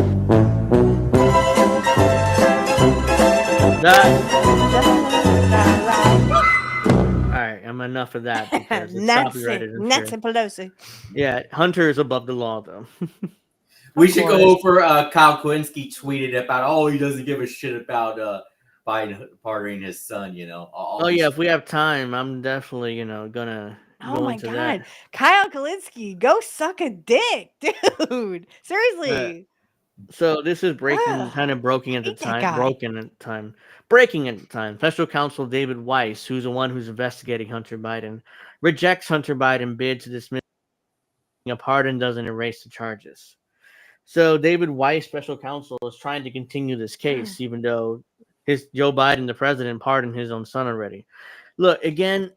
Speaker 1: All right, I'm enough of that. Because it's copyrighted and
Speaker 2: Nancy
Speaker 1: shit.
Speaker 2: Pelosi.
Speaker 1: Yeah, Hunter is above the law, though.
Speaker 3: We should go over Kyle Kowinski tweeted about, he doesn't give a shit about Biden pardoning his son,
Speaker 1: If we have time, I'm definitely, gonna go into that.
Speaker 2: Kyle Kalinske, go suck a dick, dude. Seriously.
Speaker 1: So this is breaking at the time. Special counsel David Weiss, who's the one who's investigating Hunter Biden, rejects Hunter Biden bid to dismiss a pardon doesn't erase the charges. So David Weiss, special counsel, is trying to continue this case, even though Joe Biden, the president, pardoned his own son already. Look, again,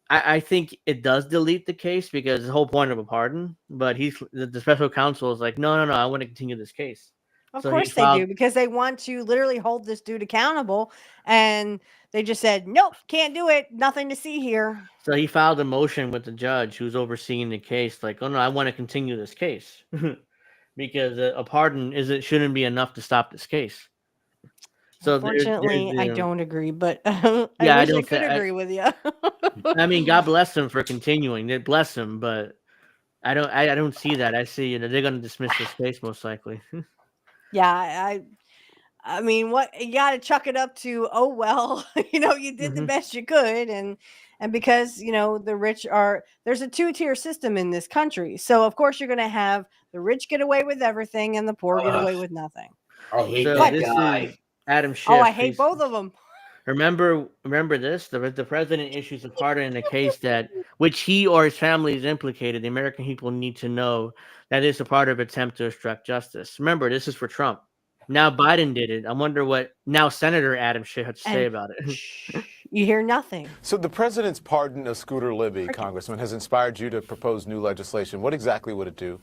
Speaker 1: I think it does delete the case because the whole point of a pardon, but the special counsel is like, no, I want to continue this case.
Speaker 2: Of course they do, because they want to literally hold this dude accountable, and they just said, nope, can't do it. Nothing to see here.
Speaker 1: So he filed a motion with the judge who's overseeing the case, like, oh no, I want to continue this case. Because a pardon shouldn't be enough to stop this case. So
Speaker 2: unfortunately, I don't agree, but I could agree with you.
Speaker 1: I mean, God bless him for continuing. They bless him, but I don't see that. I see they're going to dismiss this case most likely.
Speaker 2: Yeah, I mean, what you got to chuck it up to? Oh well, you did the best you could, and because the rich there's a 2-tier system in this country, so of course you're going to have the rich get away with everything and the poor get away with nothing.
Speaker 3: I hate that guy.
Speaker 1: Adam Schiff.
Speaker 2: Oh, I hate both of them.
Speaker 1: Remember this: the president issues a pardon in a case which he or his family is implicated. The American people need to know that it's a part of attempt to obstruct justice. Remember, this is for Trump. Now Biden did it. I wonder what now Senator Adam Schiff had to say about it.
Speaker 2: You hear nothing.
Speaker 9: So the president's pardon of Scooter Libby, Congressman, has inspired you to propose new legislation. What exactly would it do?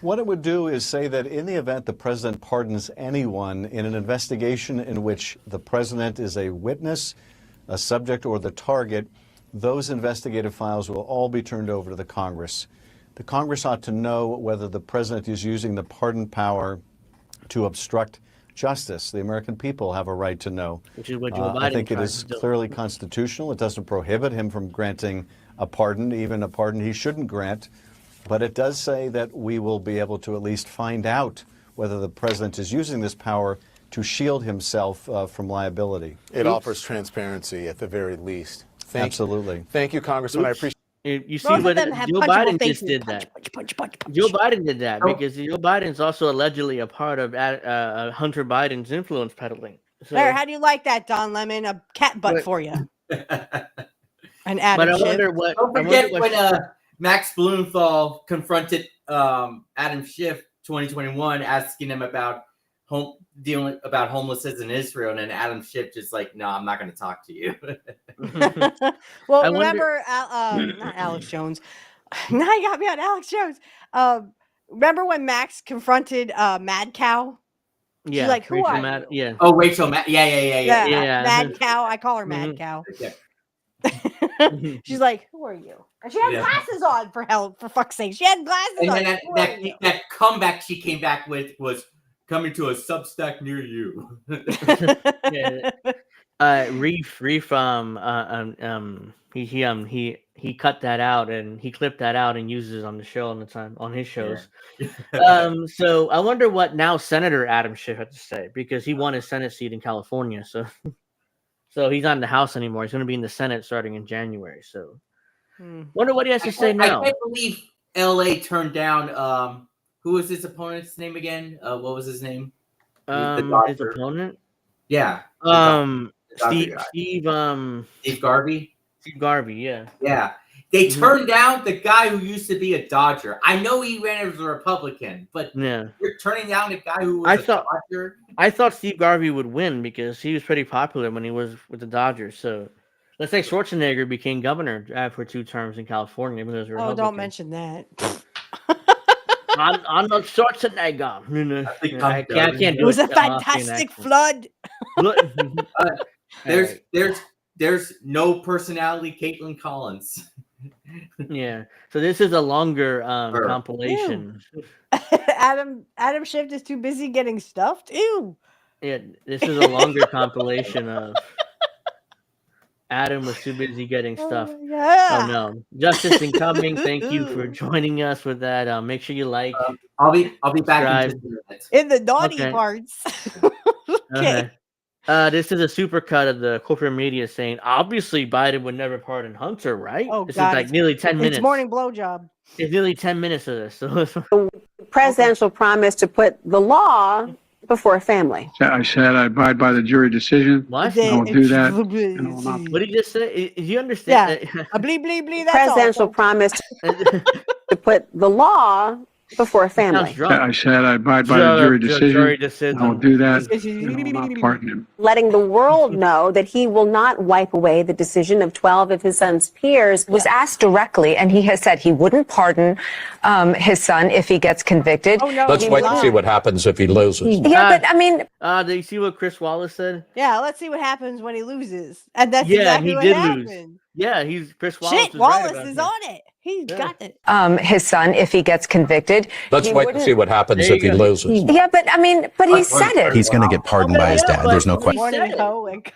Speaker 11: What it would do is say that in the event the president pardons anyone in an investigation in which the president is a witness, a subject, or the target, those investigative files will all be turned over to the Congress. The Congress ought to know whether the president is using the pardon power to obstruct justice. The American people have a right to know.
Speaker 1: Which is what Joe Biden
Speaker 11: I think it is clearly constitutional. It doesn't prohibit him from granting a pardon, even a pardon he shouldn't grant. But it does say that we will be able to at least find out whether the president is using this power to shield himself from liability.
Speaker 9: It offers transparency at the very least.
Speaker 11: Absolutely.
Speaker 9: Thank you, Congressman. I appreciate
Speaker 1: You see
Speaker 2: Both
Speaker 1: what
Speaker 2: of them have
Speaker 1: Joe
Speaker 2: punchable
Speaker 1: Biden just
Speaker 2: faces.
Speaker 1: did
Speaker 2: Punch,
Speaker 1: that.
Speaker 2: punch, punch, punch, punch.
Speaker 1: Joe Biden did that
Speaker 3: Oh.
Speaker 1: because Joe Biden's also allegedly a part of Hunter Biden's influence peddling. So,
Speaker 2: There, how do you like that, Don Lemon? A cat butt
Speaker 1: But-
Speaker 2: for you. And
Speaker 1: but
Speaker 2: Adam
Speaker 1: I
Speaker 2: Schiff.
Speaker 1: wonder what.
Speaker 3: Don't
Speaker 1: I wonder
Speaker 3: forget when Max Blumenthal confronted Adam Schiff 2021, asking him about dealing about homelessness in Israel, and then Adam Schiff just like, no, I'm not going to talk to you.
Speaker 2: Well,
Speaker 1: I
Speaker 2: remember, not Alex Jones. Now you got me on Alex Jones. Remember when Max confronted Mad Cow? She's
Speaker 1: Yeah,
Speaker 2: like, "Who
Speaker 1: Rachel
Speaker 2: are
Speaker 1: Mad-
Speaker 2: you?"
Speaker 1: Yeah.
Speaker 3: Oh, Rachel, yeah.
Speaker 2: Mad Cow. I call her Mad
Speaker 1: Mhm.
Speaker 2: Cow.
Speaker 3: Okay.
Speaker 2: She's like, "Who are you?" And she had
Speaker 3: Yeah.
Speaker 2: glasses on. For fuck's sake, she had glasses
Speaker 3: And
Speaker 2: on.
Speaker 3: then
Speaker 2: Who are you?
Speaker 3: that comeback she came back with was coming to a Substack near you.
Speaker 1: Yeah. Reef he cut that out and he clipped that out and uses it on the show on the time on his shows. So I wonder what now Senator Adam Schiff had to say, because he won his Senate seat in California. So he's not in the House anymore. He's going to be in the Senate starting in January. So wonder what he has to say now.
Speaker 3: I can't believe LA turned down who was his opponent's name again? What was his name?
Speaker 1: His opponent?
Speaker 3: Yeah.
Speaker 1: Steve
Speaker 3: Garvey.
Speaker 1: Steve Garvey, yeah.
Speaker 3: Yeah. They turned down the guy who used to be a Dodger. I know he ran as a Republican, but
Speaker 1: Yeah.
Speaker 3: you're turning down the guy who was a Dodger.
Speaker 1: I thought Steve Garvey would win because he was pretty popular when he was with the Dodgers. So let's say Schwarzenegger became governor for 2 terms in California because
Speaker 2: Oh, don't mention that.
Speaker 1: I'm not Schwarzenegger. I can't do it.
Speaker 2: It was a fantastic flood.
Speaker 3: There's no personality, Caitlin Collins.
Speaker 1: Yeah. So this is a longer compilation.
Speaker 2: Adam Schiff is too busy getting stuffed. Ew.
Speaker 1: Yeah, this is a longer compilation of Adam was too busy getting stuff. Oh no. Justice Incoming, thank you for joining us with that. Make sure you like.
Speaker 3: I'll be back in just a minute.
Speaker 2: In the naughty parts.
Speaker 1: Okay. This is a supercut of the corporate media saying, obviously Biden would never pardon Hunter, right?
Speaker 2: Oh,
Speaker 1: this
Speaker 2: God,
Speaker 1: is like nearly 10 minutes.
Speaker 2: It's morning blowjob.
Speaker 1: It's nearly 10 minutes of this.
Speaker 12: The presidential promise to put the law before family.
Speaker 13: I said I abide by the jury decision.
Speaker 1: What?
Speaker 13: I will do that. And I will not.
Speaker 1: What did he just say? Do you understand?
Speaker 2: Yeah. A blee, blee, blee.
Speaker 12: Presidential promise to put the law before family.
Speaker 13: I said I abide by the jury decision. I will do that. And I will not pardon him.
Speaker 12: Letting the world know that he will not wipe away the decision of 12 of his son's peers.
Speaker 14: Was asked directly, and he has said he wouldn't pardon his son if he gets convicted.
Speaker 2: Oh, no,
Speaker 15: Let's wait and see what happens if he loses.
Speaker 14: Yeah, but I mean,
Speaker 1: do you see what Chris Wallace said?
Speaker 2: Yeah, let's see what happens when he loses. And that's
Speaker 1: Yeah,
Speaker 2: exactly
Speaker 1: he
Speaker 2: what
Speaker 1: did
Speaker 2: happened.
Speaker 1: lose. Yeah, Chris Wallace.
Speaker 2: Shit,
Speaker 1: was right
Speaker 2: Wallace
Speaker 1: about
Speaker 2: is
Speaker 1: that.
Speaker 2: on it. He's got it.
Speaker 14: his son if he gets convicted.
Speaker 15: Let's wait and see what happens if he loses.
Speaker 14: Yeah, but I mean, but he said it.
Speaker 16: He's going to get pardoned by his dad. There's no question.
Speaker 2: Morning Ho and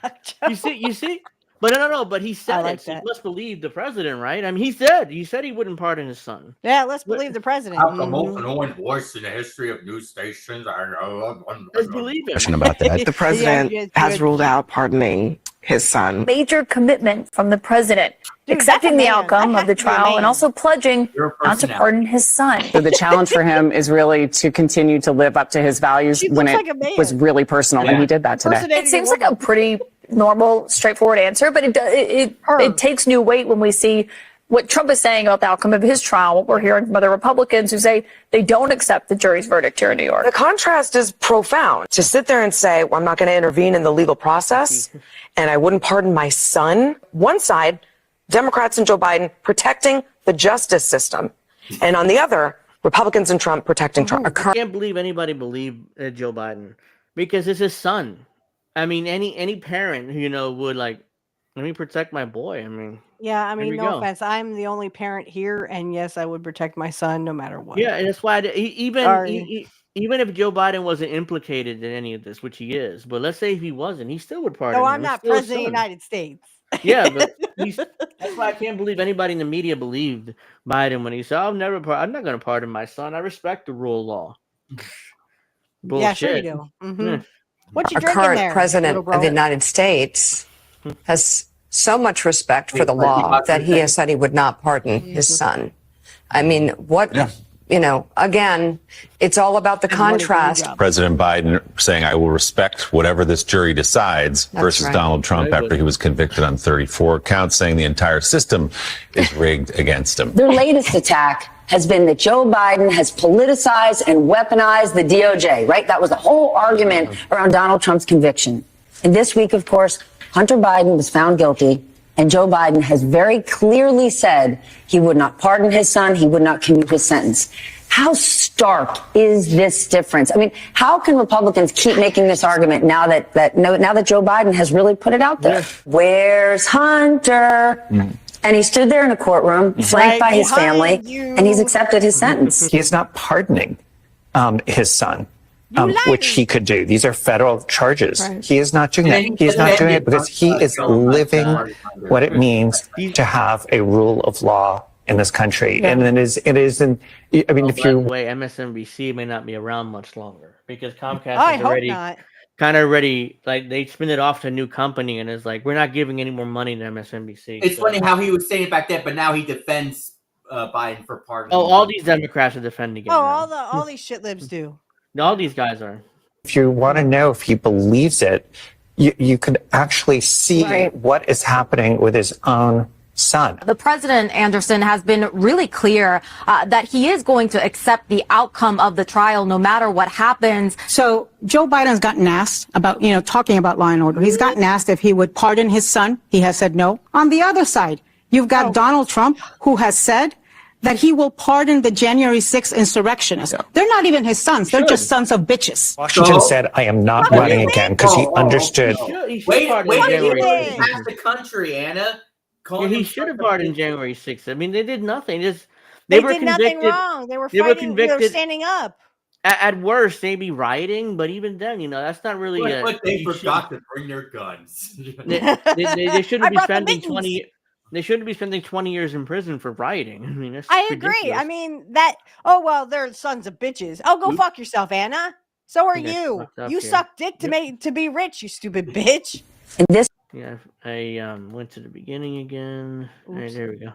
Speaker 1: You see? But no, but he said
Speaker 2: like
Speaker 1: it. So you
Speaker 2: that.
Speaker 1: must believe the president, right? I mean, he said he wouldn't pardon his son.
Speaker 2: Yeah, let's believe the president.
Speaker 3: I'm the most annoying voice in the history of news stations.
Speaker 1: Let's believe it.
Speaker 16: Question about that.
Speaker 17: The president has ruled out pardoning his son.
Speaker 14: Major commitment from the president, accepting the outcome of the trial and also pledging not to pardon his son.
Speaker 17: So the challenge for him is really to continue to live up to his values when it was really personal, and he did that today.
Speaker 14: It seems like a pretty normal, straightforward answer, but it takes new weight when we see what Trump is saying about the outcome of his trial, what we're hearing from other Republicans who say they don't accept the jury's verdict here in New York.
Speaker 17: The contrast is profound. To sit there and say, well, I'm not going to intervene in the legal process, and I wouldn't pardon my son. One side, Democrats and Joe Biden protecting the justice system, and on the other, Republicans and Trump protecting Trump.
Speaker 1: I can't believe anybody believed Joe Biden because it's his son. I mean, any parent, would like, let me protect my boy. I mean,
Speaker 2: Yeah, I mean,
Speaker 1: we
Speaker 2: no
Speaker 1: go.
Speaker 2: offense. I'm the only parent here, and yes, I would protect my son no matter what.
Speaker 1: yeah, and that's why
Speaker 2: Sorry.
Speaker 1: even if Joe Biden wasn't implicated in any of this, which he is, but let's say if he wasn't, he still would pardon
Speaker 2: No,
Speaker 1: him.
Speaker 2: I'm
Speaker 1: It's
Speaker 2: not
Speaker 1: still his
Speaker 2: president of the
Speaker 1: son.
Speaker 2: United States.
Speaker 1: Yeah, but that's why I can't believe anybody in the media believed Biden when he said, I'm not going to pardon my son. I respect the rule of law. Bullshit.
Speaker 2: Yeah, sure you do.
Speaker 1: Yeah.
Speaker 2: What you
Speaker 18: Our
Speaker 2: drinking
Speaker 18: current
Speaker 2: there,
Speaker 18: president
Speaker 2: little
Speaker 18: of the
Speaker 2: bro?
Speaker 18: United States has
Speaker 17: so much respect for the law that he has said he would not pardon his son. I mean, what, again, it's all about the contrast.
Speaker 16: President Biden saying, I will respect whatever this jury decides versus Donald Trump after he was convicted on 34 counts, saying the entire system is rigged against him.
Speaker 7: Their latest attack has been that Joe Biden has politicized and weaponized the DOJ, right? That was the whole argument around Donald Trump's conviction. And this week, of course, Hunter Biden was found guilty, and Joe Biden has very clearly said he would not pardon his son, he would not commute his sentence. How stark is this difference? I mean, how can Republicans keep making this argument now that Joe Biden has really put it out there? Where's Hunter? And he stood there in a courtroom, flanked by his family, and he's accepted his sentence.
Speaker 18: He is not pardoning his son, which he could do. These are federal charges. Right. He is not doing that. He is not doing it because he is living what it means to have a rule of law in this country. Yeah. And it isn't, I mean, if you...
Speaker 1: By the way, MSNBC may not be around much longer because Comcast is already... kind of already, like, they spin it off to a new company and is like, we're not giving any more money to MSNBC.
Speaker 3: It's funny how he was saying it back then, but now he defends Biden for pardon.
Speaker 1: Oh, all these Democrats are defending him.
Speaker 2: Oh, all these shit libs do.
Speaker 1: All these guys are.
Speaker 18: If you want to know if he believes it, you could actually see what is happening with his own son.
Speaker 19: The president, Anderson, has been really clear that he is going to accept the outcome of the trial no matter what happens.
Speaker 20: So Joe Biden's gotten asked about, talking about law and order. He's gotten asked if he would pardon his son. He has said no. On the other side, you've got Donald Trump, who has said that he will pardon the January 6th insurrectionists. Yeah. They're not even his sons. They're just sons of bitches.
Speaker 18: Washington said, I am not running again because he understood.
Speaker 3: Wait, half the country, Anna.
Speaker 1: He should have pardoned January 6th. I mean, they did nothing.
Speaker 2: They were did nothing wrong. They were fighting. They were standing up.
Speaker 1: At worst, they'd be rioting, but even then, that's not really.
Speaker 3: But they forgot to bring their guns.
Speaker 1: They shouldn't be spending 20. They shouldn't be spending 20 years in prison for rioting. I mean,
Speaker 2: I agree.
Speaker 1: Ridiculous.
Speaker 2: I mean that. Oh well, they're sons of bitches. Oh, go fuck yourself, Anna. So are you. You suck dick to be rich, you stupid bitch.
Speaker 20: And this.
Speaker 1: Yeah, I went to the beginning again. Right, there we go.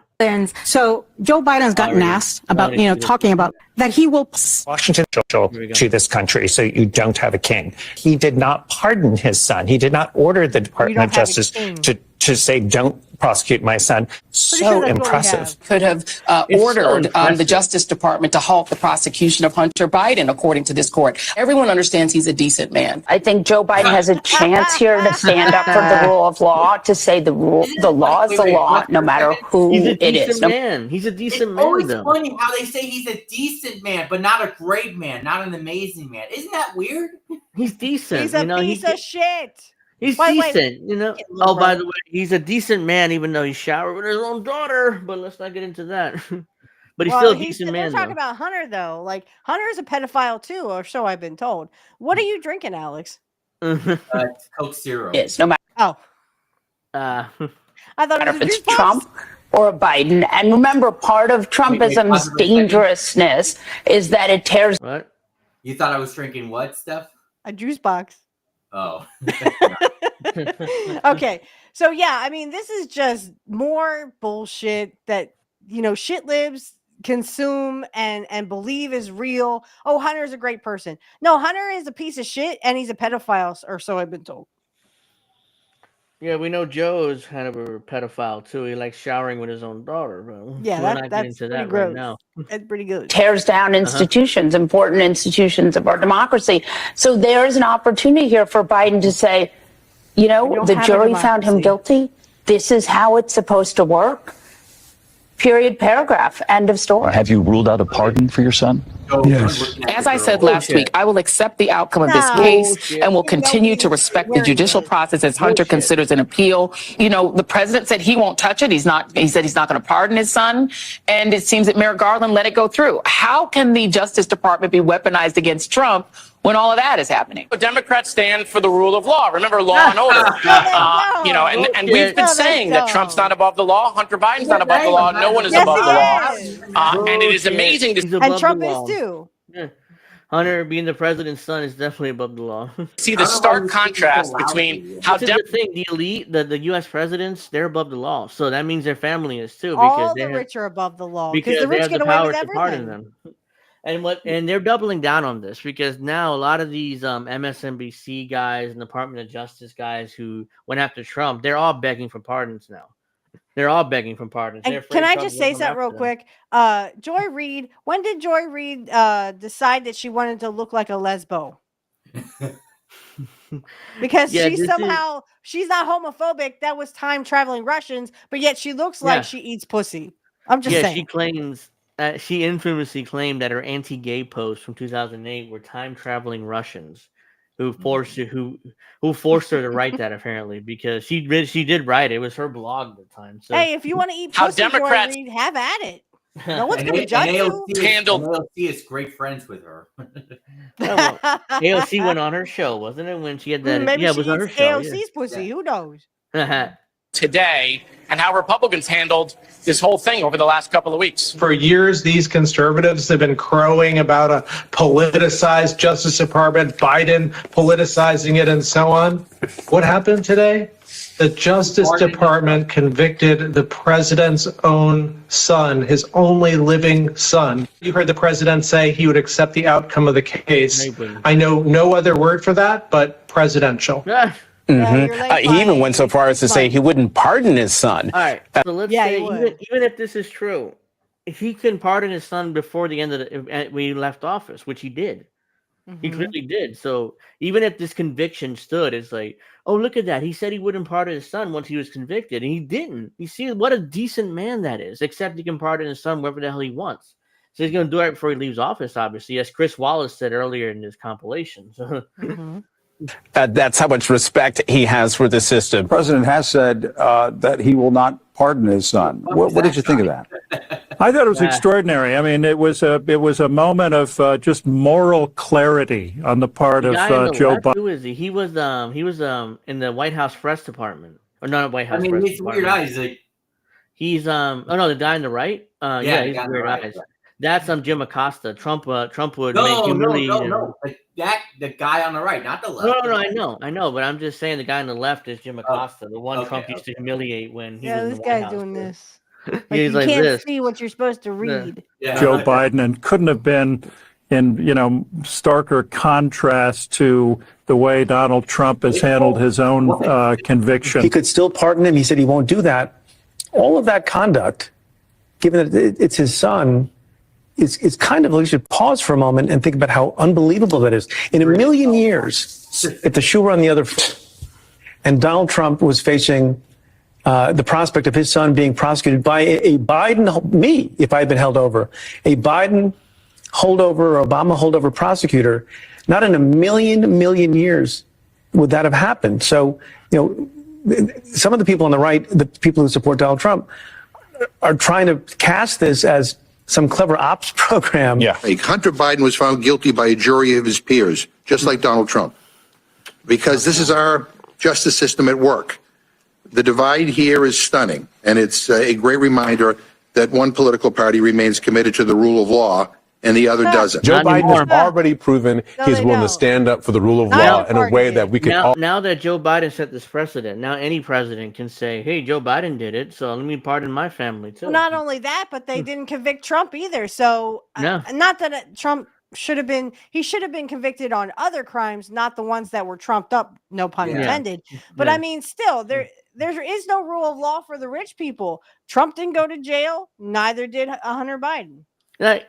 Speaker 20: So Joe Biden's gotten asked about, talking about that he will.
Speaker 18: Washington to this country, so you don't have a king. He did not pardon his son. He did not order the Department of Justice to say, don't prosecute my son. So impressive.
Speaker 21: Could have ordered the Justice Department to halt the prosecution of Hunter Biden, according to this court. Everyone understands he's a decent man.
Speaker 7: I think Joe Biden has a chance here to stand up for the rule of law, to say the law is the law, no matter who it is.
Speaker 1: He's a decent man.
Speaker 3: It's always funny how they say he's a decent man, but not a great man, not an amazing man. Isn't that weird?
Speaker 1: He's decent.
Speaker 2: He's a piece of shit.
Speaker 1: He's decent, Oh, by the way, he's a decent man, even though he showered with his own daughter. But let's not get into that. But he's still a decent man.
Speaker 2: We're talking about Hunter, though. Like, Hunter is a pedophile, too, or so I've been told. What are you drinking, Alex?
Speaker 3: Coke Zero.
Speaker 7: Yes, no matter.
Speaker 2: Oh. I thought it was
Speaker 7: if it's Trump or Biden. And remember, part of Trumpism's dangerousness is that it tears.
Speaker 1: What?
Speaker 3: You thought I was drinking what, Steph?
Speaker 2: A juice box.
Speaker 3: Oh.
Speaker 2: Okay. So, yeah, I mean, this is just more bullshit that, shit libs consume and believe is real. Oh, Hunter's a great person. No, Hunter is a piece of shit and he's a pedophile, or so I've been told.
Speaker 1: Yeah, we know Joe is kind of a pedophile too. He likes showering with his own daughter, bro.
Speaker 2: Yeah,
Speaker 1: we're not getting
Speaker 2: into
Speaker 1: that
Speaker 2: gross.
Speaker 1: Right now.
Speaker 2: That's pretty good.
Speaker 7: Tears down institutions, important institutions of our democracy. So there's an opportunity here for Biden to say, the jury found him guilty. This is how it's supposed to work. Period, paragraph, end of story.
Speaker 16: Have you ruled out a pardon for your son?
Speaker 13: Yes.
Speaker 21: As I said last week, I will accept the outcome of this case and will continue to respect the judicial process as Hunter considers an appeal. The president said he won't touch it. He said he's not going to pardon his son. And it seems that Merrick Garland let it go through. How can the Justice Department be weaponized against Trump when all of that is happening?
Speaker 22: The Democrats stand for the rule of law. Remember, law and order. And we've been saying that Trump's not above the law. Hunter Biden's not above the law. No one is above the law. And it is amazing to
Speaker 2: and Trump is too.
Speaker 1: Yeah. Hunter being the president's son is definitely above the law.
Speaker 22: See the stark contrast between how
Speaker 1: This is the thing: the elite, the U.S. presidents, they're above the law. So that means their family is too, because
Speaker 2: All
Speaker 1: they
Speaker 2: the
Speaker 1: have
Speaker 2: rich are above the law because the
Speaker 1: they
Speaker 2: rich
Speaker 1: have the
Speaker 2: get away
Speaker 1: power
Speaker 2: with
Speaker 1: to pardon
Speaker 2: everything.
Speaker 1: them. And they're doubling down on this because now a lot of these MSNBC guys and Department of Justice guys who went after Trump, they're all begging for pardons now. They're all begging for pardons.
Speaker 2: And can I just say something real quick? Joy Reid, when did Joy Reid decide that she wanted to look like a lesbo? Because she's not homophobic. That was time traveling Russians, but yet she looks like she eats pussy. I'm just saying.
Speaker 1: She claims she infamously claimed that her anti-gay posts from 2008 were time traveling Russians who forced her to write that, apparently, because she did write it. It was her blog at the time. So
Speaker 2: hey, if you want to eat pussy, Joy Reid, have at it. No one's going to judge you.
Speaker 3: AOC is great friends with her.
Speaker 1: AOC went on her show, wasn't it? When she had that,
Speaker 2: maybe
Speaker 1: it
Speaker 2: she
Speaker 1: was on her
Speaker 2: eats
Speaker 1: show.
Speaker 2: AOC's pussy. Who knows?
Speaker 22: today and how Republicans handled this whole thing over the last couple of weeks.
Speaker 5: For years, these conservatives have been crowing about a politicized Justice Department, Biden politicizing it, and so on. What happened today? The Justice Department convicted the president's own son, his only living son. You heard the president say he would accept the outcome of the case. I know no other word for that, but presidential.
Speaker 8: He even went so far as to say he wouldn't pardon his son.
Speaker 1: All right, so let's say even if this is true, if he can pardon his son before the end of when he left office, which he did. He clearly did. So even if this conviction stood, it's like, oh, look at that. He said he wouldn't pardon his son once he was convicted, and he didn't. You see what a decent man that is, except he can pardon his son wherever the hell he wants. So he's going to do it before he leaves office, obviously, as Chris Wallace said earlier in this compilation. So
Speaker 8: that's how much respect he has for the system.
Speaker 23: The president has said that he will not pardon his son. What did you think of that?
Speaker 24: I thought it was extraordinary. I mean, it was a moment of just moral clarity on the part of Joe Biden.
Speaker 1: Who is he? He was in the White House press department, or not White House. Press
Speaker 3: he's
Speaker 1: department.
Speaker 3: weird eyes.
Speaker 1: He's oh no, the guy on the right. Yeah, he's weird eyes. That's Jim Acosta. Trump would make humiliate him.
Speaker 3: No. The guy on the right, not the left.
Speaker 1: No, I know, but I'm just saying the guy on the left is Jim Acosta, the one Trump used to humiliate when he was in the White House.
Speaker 2: This guy's doing this. Like
Speaker 1: he's
Speaker 2: you
Speaker 1: like
Speaker 2: can't
Speaker 1: this.
Speaker 2: see what you're supposed to read.
Speaker 24: Joe Biden, and couldn't have been in starker contrast to the way Donald Trump has handled his own conviction.
Speaker 18: He could still pardon him. He said he won't do that. All of that conduct, given that it's his son, it's kind of, we should pause for a moment and think about how unbelievable that is. In a million years, if the shoe were on the other foot and Donald Trump was facing the prospect of his son being prosecuted by a Biden, if I had been held over, a Biden holdover or Obama holdover prosecutor, not in a million years would that have happened. So, some of the people on the right, the people who support Donald Trump, are trying to cast this as some clever ops program.
Speaker 10: Yeah. Hunter Biden was found guilty by a jury of his peers, just like Donald Trump, because this is our justice system at work. The divide here is stunning, and it's a great reminder that one political party remains committed to the rule of law and the other doesn't.
Speaker 25: Joe Biden has already proven he's willing to stand up for the rule of law in a way that we can all.
Speaker 1: Now that Joe Biden set this precedent, now any president can say, hey, Joe Biden did it, so let me pardon my family too.
Speaker 2: Well, not only that, but they didn't convict Trump either. So not that Trump should have been convicted on other crimes, not the ones that were trumped up, no pun intended. But I mean, still, there is no rule of law for the rich people. Trump didn't go to jail, neither did Hunter Biden.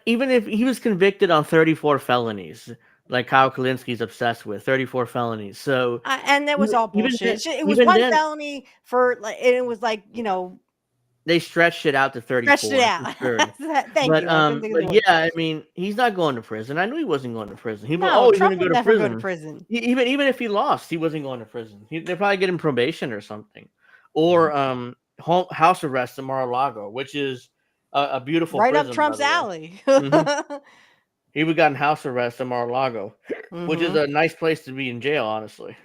Speaker 1: Even if he was convicted on 34 felonies, like Kyle Kalinski's obsessed with 34 felonies. So
Speaker 2: and that was all bullshit. It was one felony for like, and it was like,
Speaker 1: they stretched it out to 34.
Speaker 2: Stretched it out.
Speaker 1: Sure.
Speaker 2: Thank you.
Speaker 1: But yeah, I mean, he's not going to prison. I knew he wasn't going to prison. He's
Speaker 2: Trump
Speaker 1: going to
Speaker 2: would never go to prison.
Speaker 1: Even if he lost, he wasn't going to prison. They're probably getting probation or something, or house arrest in Mar-a-Lago, which is a beautiful
Speaker 2: right
Speaker 1: prison,
Speaker 2: up Trump's alley.
Speaker 1: He would gotten house arrest in Mar-a-Lago, which is a nice place to be in jail, honestly.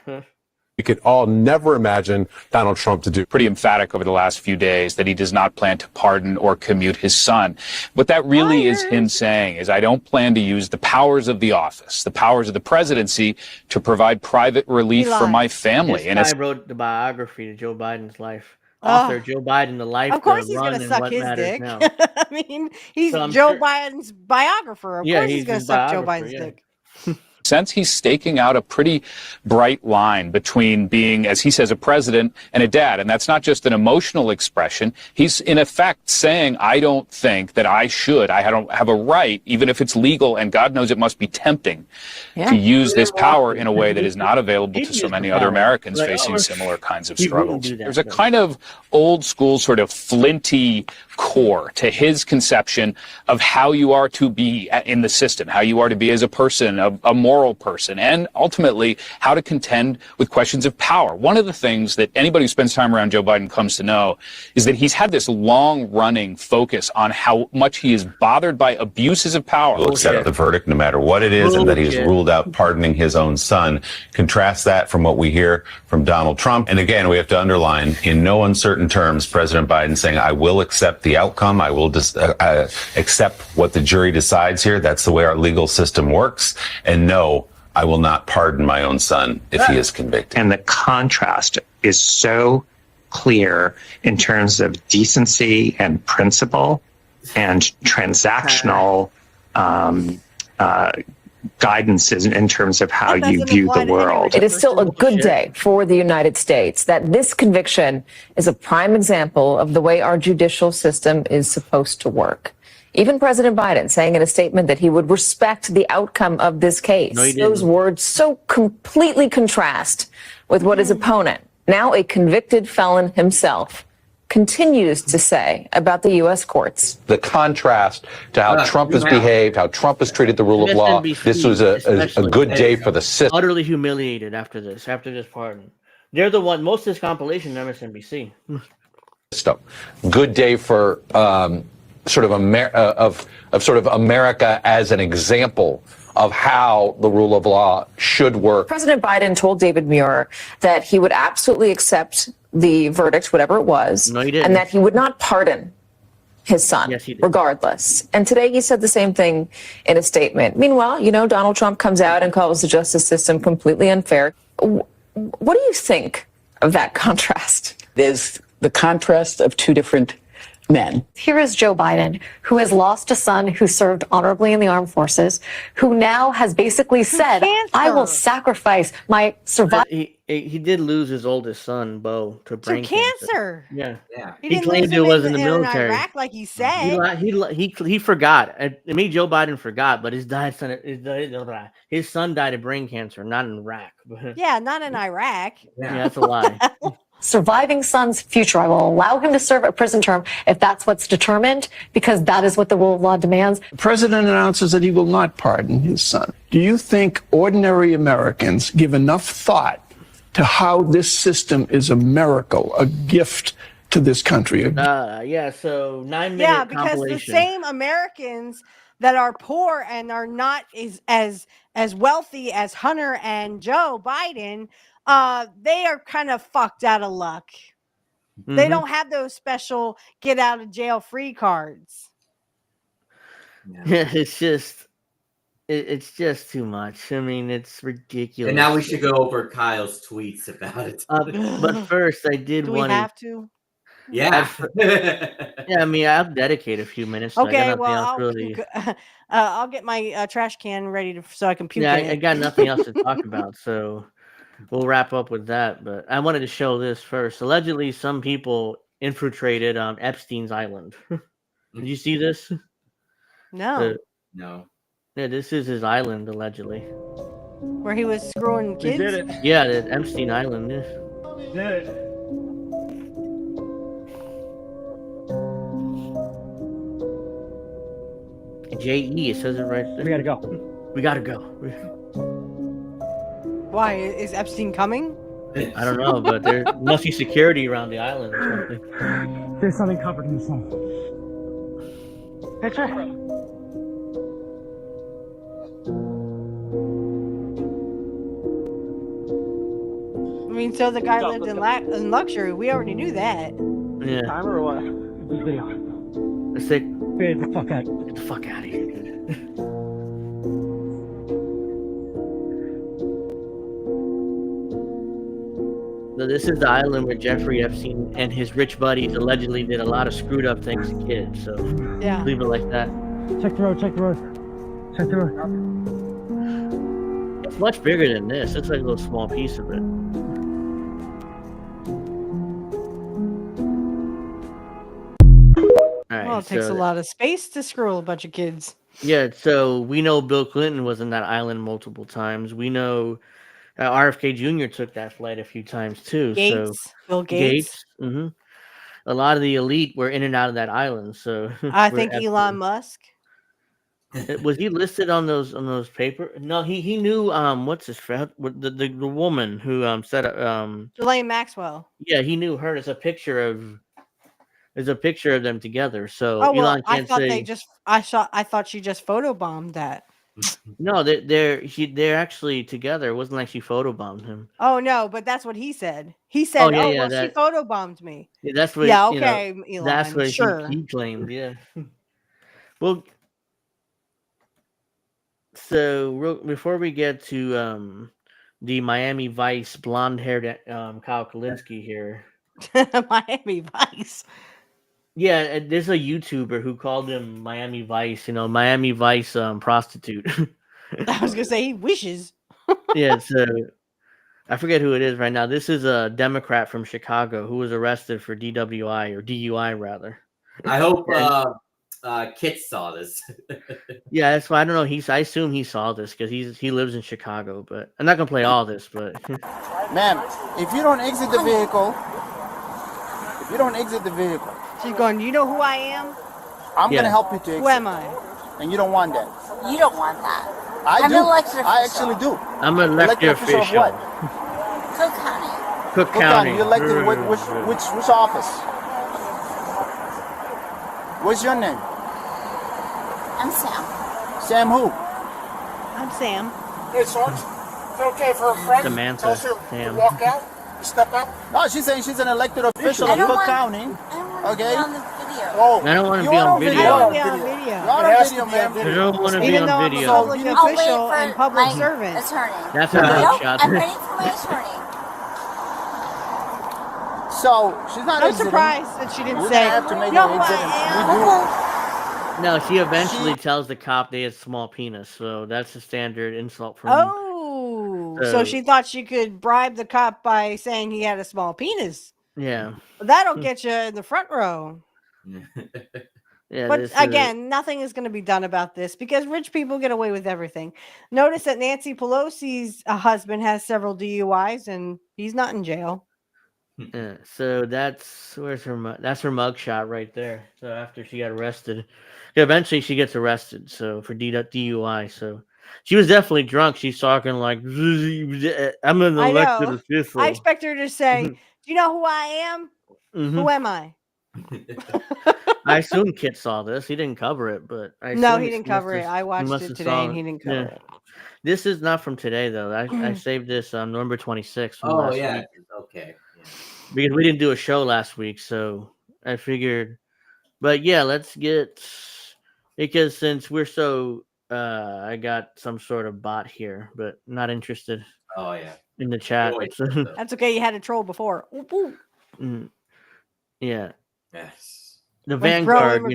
Speaker 25: we could all never imagine Donald Trump to do.
Speaker 4: Pretty emphatic over the last few days that he does not plan to pardon or commute his son. What that really is him saying is, I don't plan to use the powers of the office, the powers of the presidency, to provide private relief for my family.
Speaker 1: This guy wrote the biography to Joe Biden's life. Author Joe Biden, the life.
Speaker 2: Of course,
Speaker 1: the
Speaker 2: he's
Speaker 1: run,
Speaker 2: going to
Speaker 1: and
Speaker 2: suck
Speaker 1: what
Speaker 2: his
Speaker 1: matters
Speaker 2: dick.
Speaker 1: now.
Speaker 2: I mean, he's
Speaker 1: So I'm
Speaker 2: Joe
Speaker 1: sure-
Speaker 2: Biden's biographer. Of
Speaker 1: Yeah,
Speaker 2: course, he's
Speaker 1: he's
Speaker 2: going to
Speaker 1: his
Speaker 2: suck Joe
Speaker 1: biographer,
Speaker 2: Biden's
Speaker 1: yeah.
Speaker 2: dick.
Speaker 4: Sense he's staking out a pretty bright line between being, as he says, a president and a dad. And that's not just an emotional expression. He's in effect saying, I don't think that I don't have a right, even if it's legal, and God knows it must be tempting to use this power in a way that is not available to so many other Americans facing similar kinds of struggles. There's a kind of old school sort of flinty core to his conception of how you are to be in the system, how you are to be as a person, a moral person, and ultimately how to contend with questions of power. One of the things that anybody who spends time around Joe Biden comes to know is that he's had this long-running focus on how much he is bothered by abuses of power.
Speaker 16: Will accept the verdict no matter what it is, and that he has ruled out pardoning his own son. Contrast that from what we hear from Donald Trump. And again, we have to underline, in no uncertain terms, President Biden saying, I will accept the outcome. I will just accept what the jury decides here. That's the way our legal system works. And no, I will not pardon my own son if he is convicted.
Speaker 18: And the contrast is so clear in terms of decency and principle and transactional guidance in terms of how you view the world.
Speaker 17: It is still a good day for the United States that this conviction is a prime example of the way our judicial system is supposed to work. Even President Biden saying in a statement that he would respect the outcome of this case.
Speaker 1: No, he didn't.
Speaker 17: Those words so completely contrast with what his opponent, now a convicted felon himself, continues to say about the U.S. courts.
Speaker 25: The contrast to how Trump has behaved, how Trump has treated the rule of law.
Speaker 1: MSNBC
Speaker 25: This was a good day for the system.
Speaker 1: Utterly humiliated after this pardon. They're the one, most of this compilation, MSNBC.
Speaker 25: Good day for sort of America as an example of how the rule of law should work.
Speaker 17: President Biden told David Muir that he would absolutely accept the verdict, whatever it was,
Speaker 1: No, he didn't.
Speaker 17: and that he would not pardon his son,
Speaker 1: Yes, he did.
Speaker 17: regardless. And today he said the same thing in a statement. Meanwhile, Donald Trump comes out and calls the justice system completely unfair. What do you think of that contrast?
Speaker 6: There's the contrast of two different men.
Speaker 9: Here is Joe Biden, who has lost a son who served honorably in the armed forces, who now has basically said, I will sacrifice my survival.
Speaker 1: He did lose his oldest son, Bo, to brain
Speaker 2: cancer.
Speaker 1: Yeah.
Speaker 2: He
Speaker 1: He
Speaker 2: didn't
Speaker 1: claimed
Speaker 2: lose
Speaker 1: it
Speaker 2: him
Speaker 1: was in the
Speaker 2: in
Speaker 1: military.
Speaker 2: Iraq like he said.
Speaker 1: He forgot. I mean, Joe Biden forgot, but his son died of brain cancer, not in Iraq.
Speaker 2: Yeah, not in Iraq.
Speaker 1: Yeah, that's a lie.
Speaker 9: Surviving son's future. I will allow him to serve a prison term if that's what's determined, because that is what the rule of law demands.
Speaker 11: The president announces that he will not pardon his son. Do you think ordinary Americans give enough thought to how this system is a miracle, a gift to this country?
Speaker 1: Yeah, so 9-minute
Speaker 2: Yeah, because the
Speaker 1: compilation.
Speaker 2: same Americans that are poor and are not as wealthy as Hunter and Joe Biden, they are kind of fucked out of luck. They
Speaker 1: Mhm.
Speaker 2: don't have those special get out of jail free cards.
Speaker 1: Yeah, it's just too much. I mean, it's ridiculous.
Speaker 3: And now we should go over Kyle's tweets about it.
Speaker 1: But first, I did
Speaker 2: Do we
Speaker 1: want
Speaker 2: have to?
Speaker 3: Yeah.
Speaker 1: Yeah, I mean, I'll dedicate a few minutes. I got
Speaker 2: Okay,
Speaker 1: nothing
Speaker 2: well,
Speaker 1: else really.
Speaker 2: I'll get my trash can ready so I can puke.
Speaker 1: Yeah,
Speaker 2: in
Speaker 1: I
Speaker 2: it.
Speaker 1: got nothing else to talk about, so we'll wrap up with that. But I wanted to show this first. Allegedly, some people infiltrated Epstein's island. Did you see this?
Speaker 2: No.
Speaker 3: No.
Speaker 1: Yeah, this is his island, allegedly.
Speaker 2: Where he was screwing kids.
Speaker 1: Yeah, the Epstein Island. Yeah.
Speaker 11: Did it.
Speaker 1: JE, it says it right there.
Speaker 12: We gotta go.
Speaker 1: We gotta go.
Speaker 2: Why is Epstein coming?
Speaker 1: I don't know, but there must be security around the island or something.
Speaker 12: There's something covered in the snow. That's right.
Speaker 2: mean, so the guy lived in luxury. We already knew that.
Speaker 1: Yeah.
Speaker 12: Timer or what? This video.
Speaker 1: Let's take.
Speaker 12: Get the fuck out.
Speaker 1: Get the fuck out of here. So this is the island where Jeffrey Epstein and his rich buddies allegedly did a lot of screwed up things as kids. So
Speaker 2: yeah,
Speaker 1: leave it like that.
Speaker 12: Check the road. Check the road. Check the road.
Speaker 1: It's much bigger than this. It's like a little small piece of it. All right,
Speaker 2: well, it takes a lot of space to scroll a bunch of kids.
Speaker 1: Yeah, so we know Bill Clinton was in that island multiple times. We know RFK Jr. took that flight a few times too.
Speaker 2: Bill Gates.
Speaker 1: Mm-hmm. A lot of the elite were in and out of that island. So
Speaker 2: I think Elon Musk.
Speaker 1: Was he listed on those papers? No, he knew what's his friend, the woman who set up
Speaker 2: Ghislaine Maxwell.
Speaker 1: Yeah, he knew her. There's a picture of them together. So
Speaker 2: Elon
Speaker 1: can't say.
Speaker 2: I thought she just photobombed that.
Speaker 1: No, they're actually together. It wasn't like she photobombed him.
Speaker 2: Oh no, but that's what he said. He said, she photobombed me.
Speaker 1: Yeah, that's what.
Speaker 2: Yeah, okay, Elon.
Speaker 1: That's what
Speaker 2: sure.
Speaker 1: he claimed. Yeah. Well, so before we get to the Miami Vice blonde-haired Kyle Kulinski here,
Speaker 2: Miami Vice.
Speaker 1: Yeah, there's a YouTuber who called him Miami Vice, Miami Vice prostitute.
Speaker 2: I was gonna say he wishes.
Speaker 1: Yeah, so I forget who it is right now. This is a Democrat from Chicago who was arrested for DWI or DUI rather.
Speaker 3: I hope Kit saw this.
Speaker 1: Yeah, that's why I don't know. I assume he saw this because he lives in Chicago. But I'm not gonna play all this. But
Speaker 7: ma'am, if you don't exit the vehicle,
Speaker 2: she's going, you know who I am?
Speaker 7: I'm going to help you to exit.
Speaker 2: Who am I?
Speaker 7: And you don't want that.
Speaker 14: You don't want that.
Speaker 7: I'm
Speaker 14: an elected official.
Speaker 7: I actually do.
Speaker 1: I'm an elected official.
Speaker 7: Of what?
Speaker 14: Cook County.
Speaker 7: Cook County. You elected which office? What's your name?
Speaker 14: I'm Sam.
Speaker 7: Sam who?
Speaker 2: I'm Sam.
Speaker 7: Hey, Sarge. Is it okay for a friend?
Speaker 1: Samantha. Sam.
Speaker 7: Walk out? Step up? No, she's saying she's an elected official of Cook County. Okay.
Speaker 14: On the video.
Speaker 7: Oh,
Speaker 1: I don't want to be on video.
Speaker 2: I don't want to be on video.
Speaker 7: You're on video, ma'am.
Speaker 1: I don't want to be
Speaker 2: Even
Speaker 1: on
Speaker 2: though I'm a
Speaker 1: video.
Speaker 2: public official and public servant.
Speaker 14: Attorney.
Speaker 1: That's a mugshot.
Speaker 14: I'm waiting for my attorney.
Speaker 7: So she's not.
Speaker 2: I'm surprised that she didn't
Speaker 7: We're
Speaker 2: say.
Speaker 7: gonna have to make
Speaker 2: No,
Speaker 7: an exit.
Speaker 1: No, she eventually tells the cop they had small penis, so that's a standard insult from.
Speaker 2: So she thought she could bribe the cop by saying he had a small penis.
Speaker 1: Yeah.
Speaker 2: That'll get you in the front row.
Speaker 1: Yeah,
Speaker 2: but again, nothing is going to be done about this because rich people get away with everything. Notice that Nancy Pelosi's husband has several DUIs and he's not in jail.
Speaker 1: Yeah, so that's her mugshot right there. So after she got arrested, eventually she gets arrested. So for DUI, so she was definitely drunk. She's talking like, "I'm an elected official."
Speaker 2: I expect her to say, "Do you know who I am? Who am I?"
Speaker 1: I assume Kit saw this. He didn't cover it, but
Speaker 2: no, he didn't cover it. I watched it today, and he didn't cover it.
Speaker 1: This is not from today, though. I saved this on November 26th.
Speaker 3: Oh yeah, okay.
Speaker 1: Because we didn't do a show last week, so I figured. But yeah, let's get, because since we're so, I got some sort of bot here, but not interested.
Speaker 3: Oh yeah.
Speaker 1: In the chat.
Speaker 2: That's okay. You had a troll before.
Speaker 1: Yeah.
Speaker 3: Yes.
Speaker 1: The Vanguard,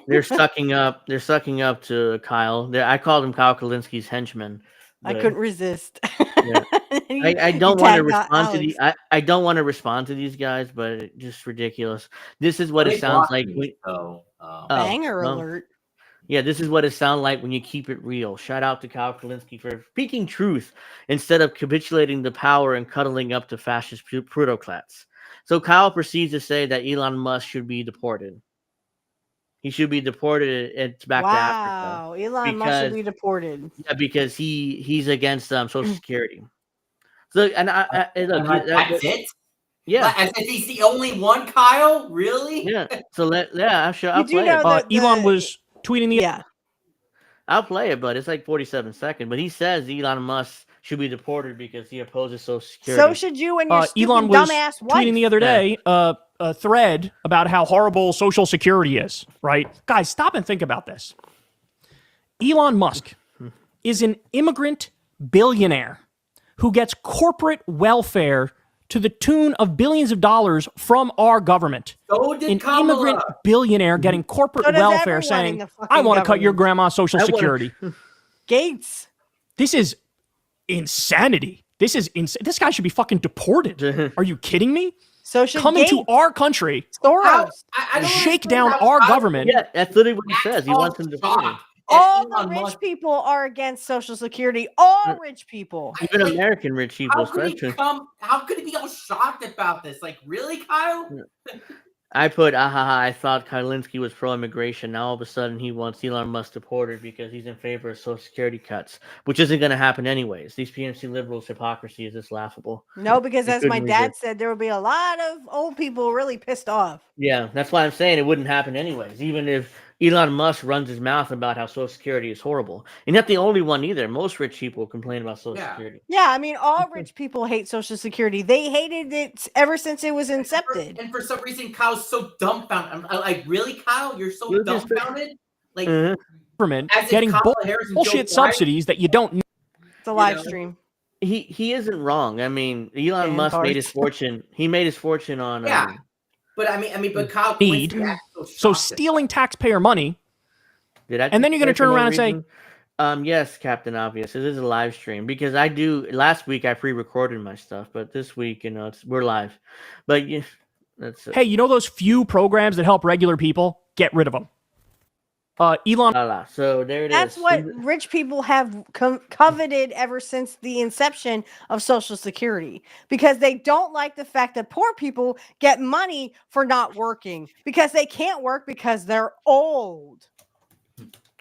Speaker 1: they're sucking up. They're sucking up to Kyle. I called him Kyle Kulinski's henchman.
Speaker 2: I couldn't resist.
Speaker 1: Yeah. I don't want to respond to these. I don't want to respond to these guys, but it's just ridiculous. This is what it sounds like.
Speaker 2: Banger alert.
Speaker 1: Yeah, this is what it sounds like when you keep it real. Shout out to Kyle Kulinski for speaking truth instead of capitulating to power and cuddling up to fascist plutocrats. So Kyle proceeds to say that Elon Musk should be deported. He should be deported back to Africa.
Speaker 2: Wow, Elon Musk should be deported.
Speaker 1: Yeah, because he's against Social Security. So and
Speaker 3: that's it.
Speaker 1: Yeah,
Speaker 3: as if he's the only one. Kyle, really?
Speaker 1: Yeah. So I'll play it.
Speaker 2: Elon
Speaker 24: was tweeting the
Speaker 1: I'll play it, but it's like 47 seconds. But he says Elon Musk should be deported because he opposes Social Security.
Speaker 2: So should you and your stupid
Speaker 13: Elon was
Speaker 2: dumbass wife.
Speaker 13: tweeting the other day a thread about how horrible Social Security is, right? Guys, stop and think about this. Elon Musk is an immigrant billionaire who gets corporate welfare to the tune of billions of dollars from our government.
Speaker 3: So did
Speaker 13: An
Speaker 3: Kamala.
Speaker 13: immigrant billionaire getting corporate
Speaker 2: So does
Speaker 13: welfare
Speaker 2: everyone in
Speaker 13: saying,
Speaker 2: the fucking
Speaker 13: I want to cut your
Speaker 2: government.
Speaker 13: grandma's Social Security.
Speaker 2: Gates.
Speaker 13: This is insanity. This guy should be fucking deported. Are you kidding me?
Speaker 2: So should
Speaker 13: Come into
Speaker 2: Gates.
Speaker 13: our country,
Speaker 2: Soros.
Speaker 3: I don't
Speaker 13: shake
Speaker 3: understand
Speaker 13: down
Speaker 3: how
Speaker 13: our
Speaker 3: Kamala-
Speaker 13: government.
Speaker 1: Yeah, that's literally what he says. He wants him deported.
Speaker 2: All the rich people are against Social Security. All rich people.
Speaker 1: Even American rich people,
Speaker 3: How could he
Speaker 1: especially.
Speaker 3: How could he be all shocked about this? Like, really, Kyle?
Speaker 1: I put, I thought Kalinske was pro-immigration. Now all of a sudden he wants Elon Musk deported because he's in favor of Social Security cuts, which isn't going to happen anyways. These PNC liberals' hypocrisy is just laughable.
Speaker 2: No, because
Speaker 1: They
Speaker 2: as my
Speaker 1: couldn't
Speaker 2: dad
Speaker 1: resist.
Speaker 2: said, there would be a lot of old people really pissed off.
Speaker 1: Yeah, that's why I'm saying it wouldn't happen anyways, even if Elon Musk runs his mouth about how Social Security is horrible. And not the only one either. Most rich people complain about Social Security.
Speaker 2: Yeah, I mean, all rich people hate Social Security. They hated it ever since it was incepted.
Speaker 3: And for some reason, Kyle's so dumbfounded. I'm like, really, Kyle? You're so
Speaker 1: Look at this-
Speaker 3: dumbfounded? Like,
Speaker 13: Government
Speaker 3: as if
Speaker 13: getting
Speaker 3: Kamala Harris and Joe
Speaker 13: bullshit
Speaker 3: Biden-
Speaker 13: subsidies that you don't need.
Speaker 2: It's a live stream.
Speaker 1: He isn't wrong. I mean, Elon Musk made his fortune. He made his fortune on
Speaker 3: Yeah. But I mean, but Kyle
Speaker 13: Need.
Speaker 3: Kalinske acts so
Speaker 13: So
Speaker 3: shocked.
Speaker 13: stealing taxpayer money,
Speaker 1: Did I
Speaker 13: and then you're going to
Speaker 1: for
Speaker 13: turn
Speaker 1: no
Speaker 13: around and say,
Speaker 1: reason? Yes, Captain Obvious. It is a live stream because I do. Last week I pre-recorded my stuff, but this week, we're live. But yeah, that's
Speaker 13: hey, you know those few programs that help regular people? Get rid of them. Elon.
Speaker 1: So there it
Speaker 2: That's
Speaker 1: is.
Speaker 2: what rich people have coveted ever since the inception of Social Security, because they don't like the fact that poor people get money for not working because they can't work because they're old.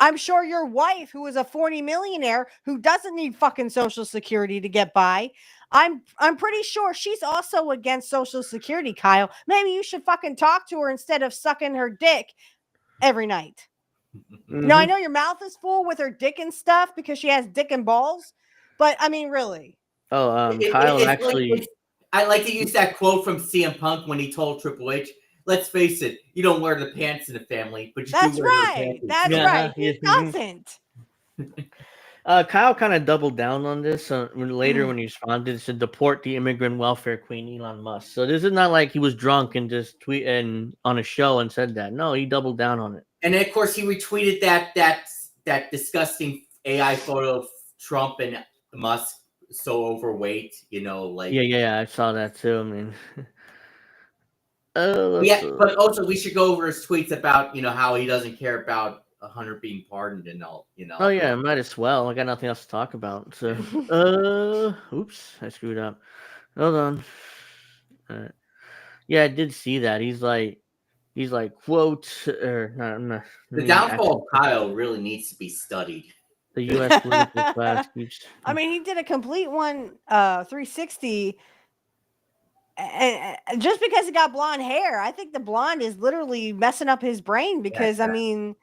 Speaker 2: I'm sure your wife, who is a 40 millionaire who doesn't need fucking Social Security to get by, I'm pretty sure she's also against Social Security, Kyle. Maybe you should fucking talk to her instead of sucking her dick every night. No, I know your mouth is full with her dick and stuff because she has dick and balls, but I mean, really.
Speaker 1: Oh, Kyle
Speaker 3: It's
Speaker 1: actually.
Speaker 3: like- I like to use that quote from CM Punk when he told Triple H, let's face it, you don't wear the pants in the family, but you
Speaker 2: That's
Speaker 3: do wear the
Speaker 2: right.
Speaker 3: panties.
Speaker 2: That's
Speaker 1: Yeah,
Speaker 2: right. He
Speaker 1: yeah.
Speaker 2: doesn't.
Speaker 1: Kyle kind of doubled down on this later when he responded to deport the immigrant welfare queen Elon Musk. So this is not like he was drunk and just tweet and on a show and said that. No, he doubled down on it.
Speaker 3: And then, of course, he retweeted that disgusting AI photo of Trump and Musk so overweight, like
Speaker 1: Yeah, I saw that too. I mean,
Speaker 3: but also we should go over his tweets about how he doesn't care about Hunter being pardoned and all.
Speaker 1: Oh yeah, might as well. I got nothing else to talk about. So, oops, I screwed up. Hold on. Yeah, I did see that. He's like, quote, or no.
Speaker 3: The downfall of Kyle really needs to be studied.
Speaker 1: The U.S. political class keeps.
Speaker 2: I mean, he did a complete 360. And just because he got blonde hair, I think the blonde is literally messing up his brain because, I mean,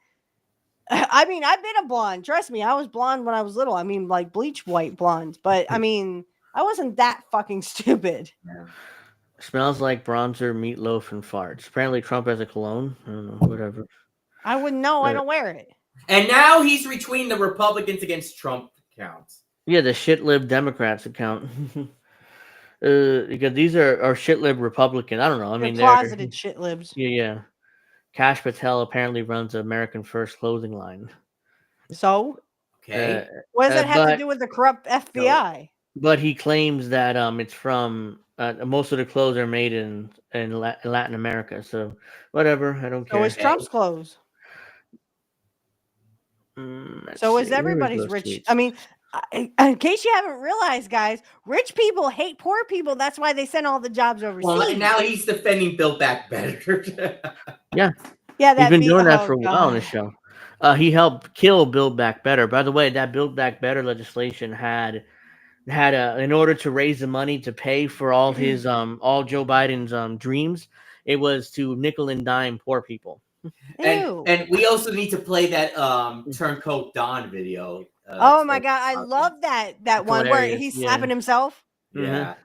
Speaker 2: I've been a blonde. Trust me, I was blonde when I was little. I mean, like bleach white blonde. But, I mean, I wasn't that fucking stupid.
Speaker 1: Smells like bronzer, meatloaf, and farts. Apparently, Trump has a cologne. I don't know, whatever.
Speaker 2: I wouldn't know. I don't wear it.
Speaker 3: And now he's retweeting the Republicans against Trump accounts.
Speaker 1: Yeah, the shitlib Democrats account. Because these are shitlib Republican. I don't know. I mean,
Speaker 2: they're closeted shit libs.
Speaker 1: Yeah. Cash Patel apparently runs American First clothing line.
Speaker 2: So,
Speaker 3: okay,
Speaker 2: what does that have to do with the corrupt FBI?
Speaker 1: But he claims that it's from most of the clothes are made in Latin America. So whatever, I don't care.
Speaker 2: So it's Trump's clothes. So is everybody's rich?
Speaker 1: Tweets.
Speaker 2: I mean, in case you haven't realized, guys, rich people hate poor people. That's why they send all the jobs overseas.
Speaker 3: Well, and now he's defending Build Back Better.
Speaker 1: Yeah.
Speaker 2: Yeah,
Speaker 1: he's been doing that for a while on the show. He helped kill Build Back Better. By the way, that Build Back Better legislation had in order to raise the money to pay for all his all Joe Biden's dreams, it was to nickel and dime poor people.
Speaker 3: And we also need to play that Turncoat Don video.
Speaker 2: Oh my god, I love that one where he's slapping himself.
Speaker 3: Yeah.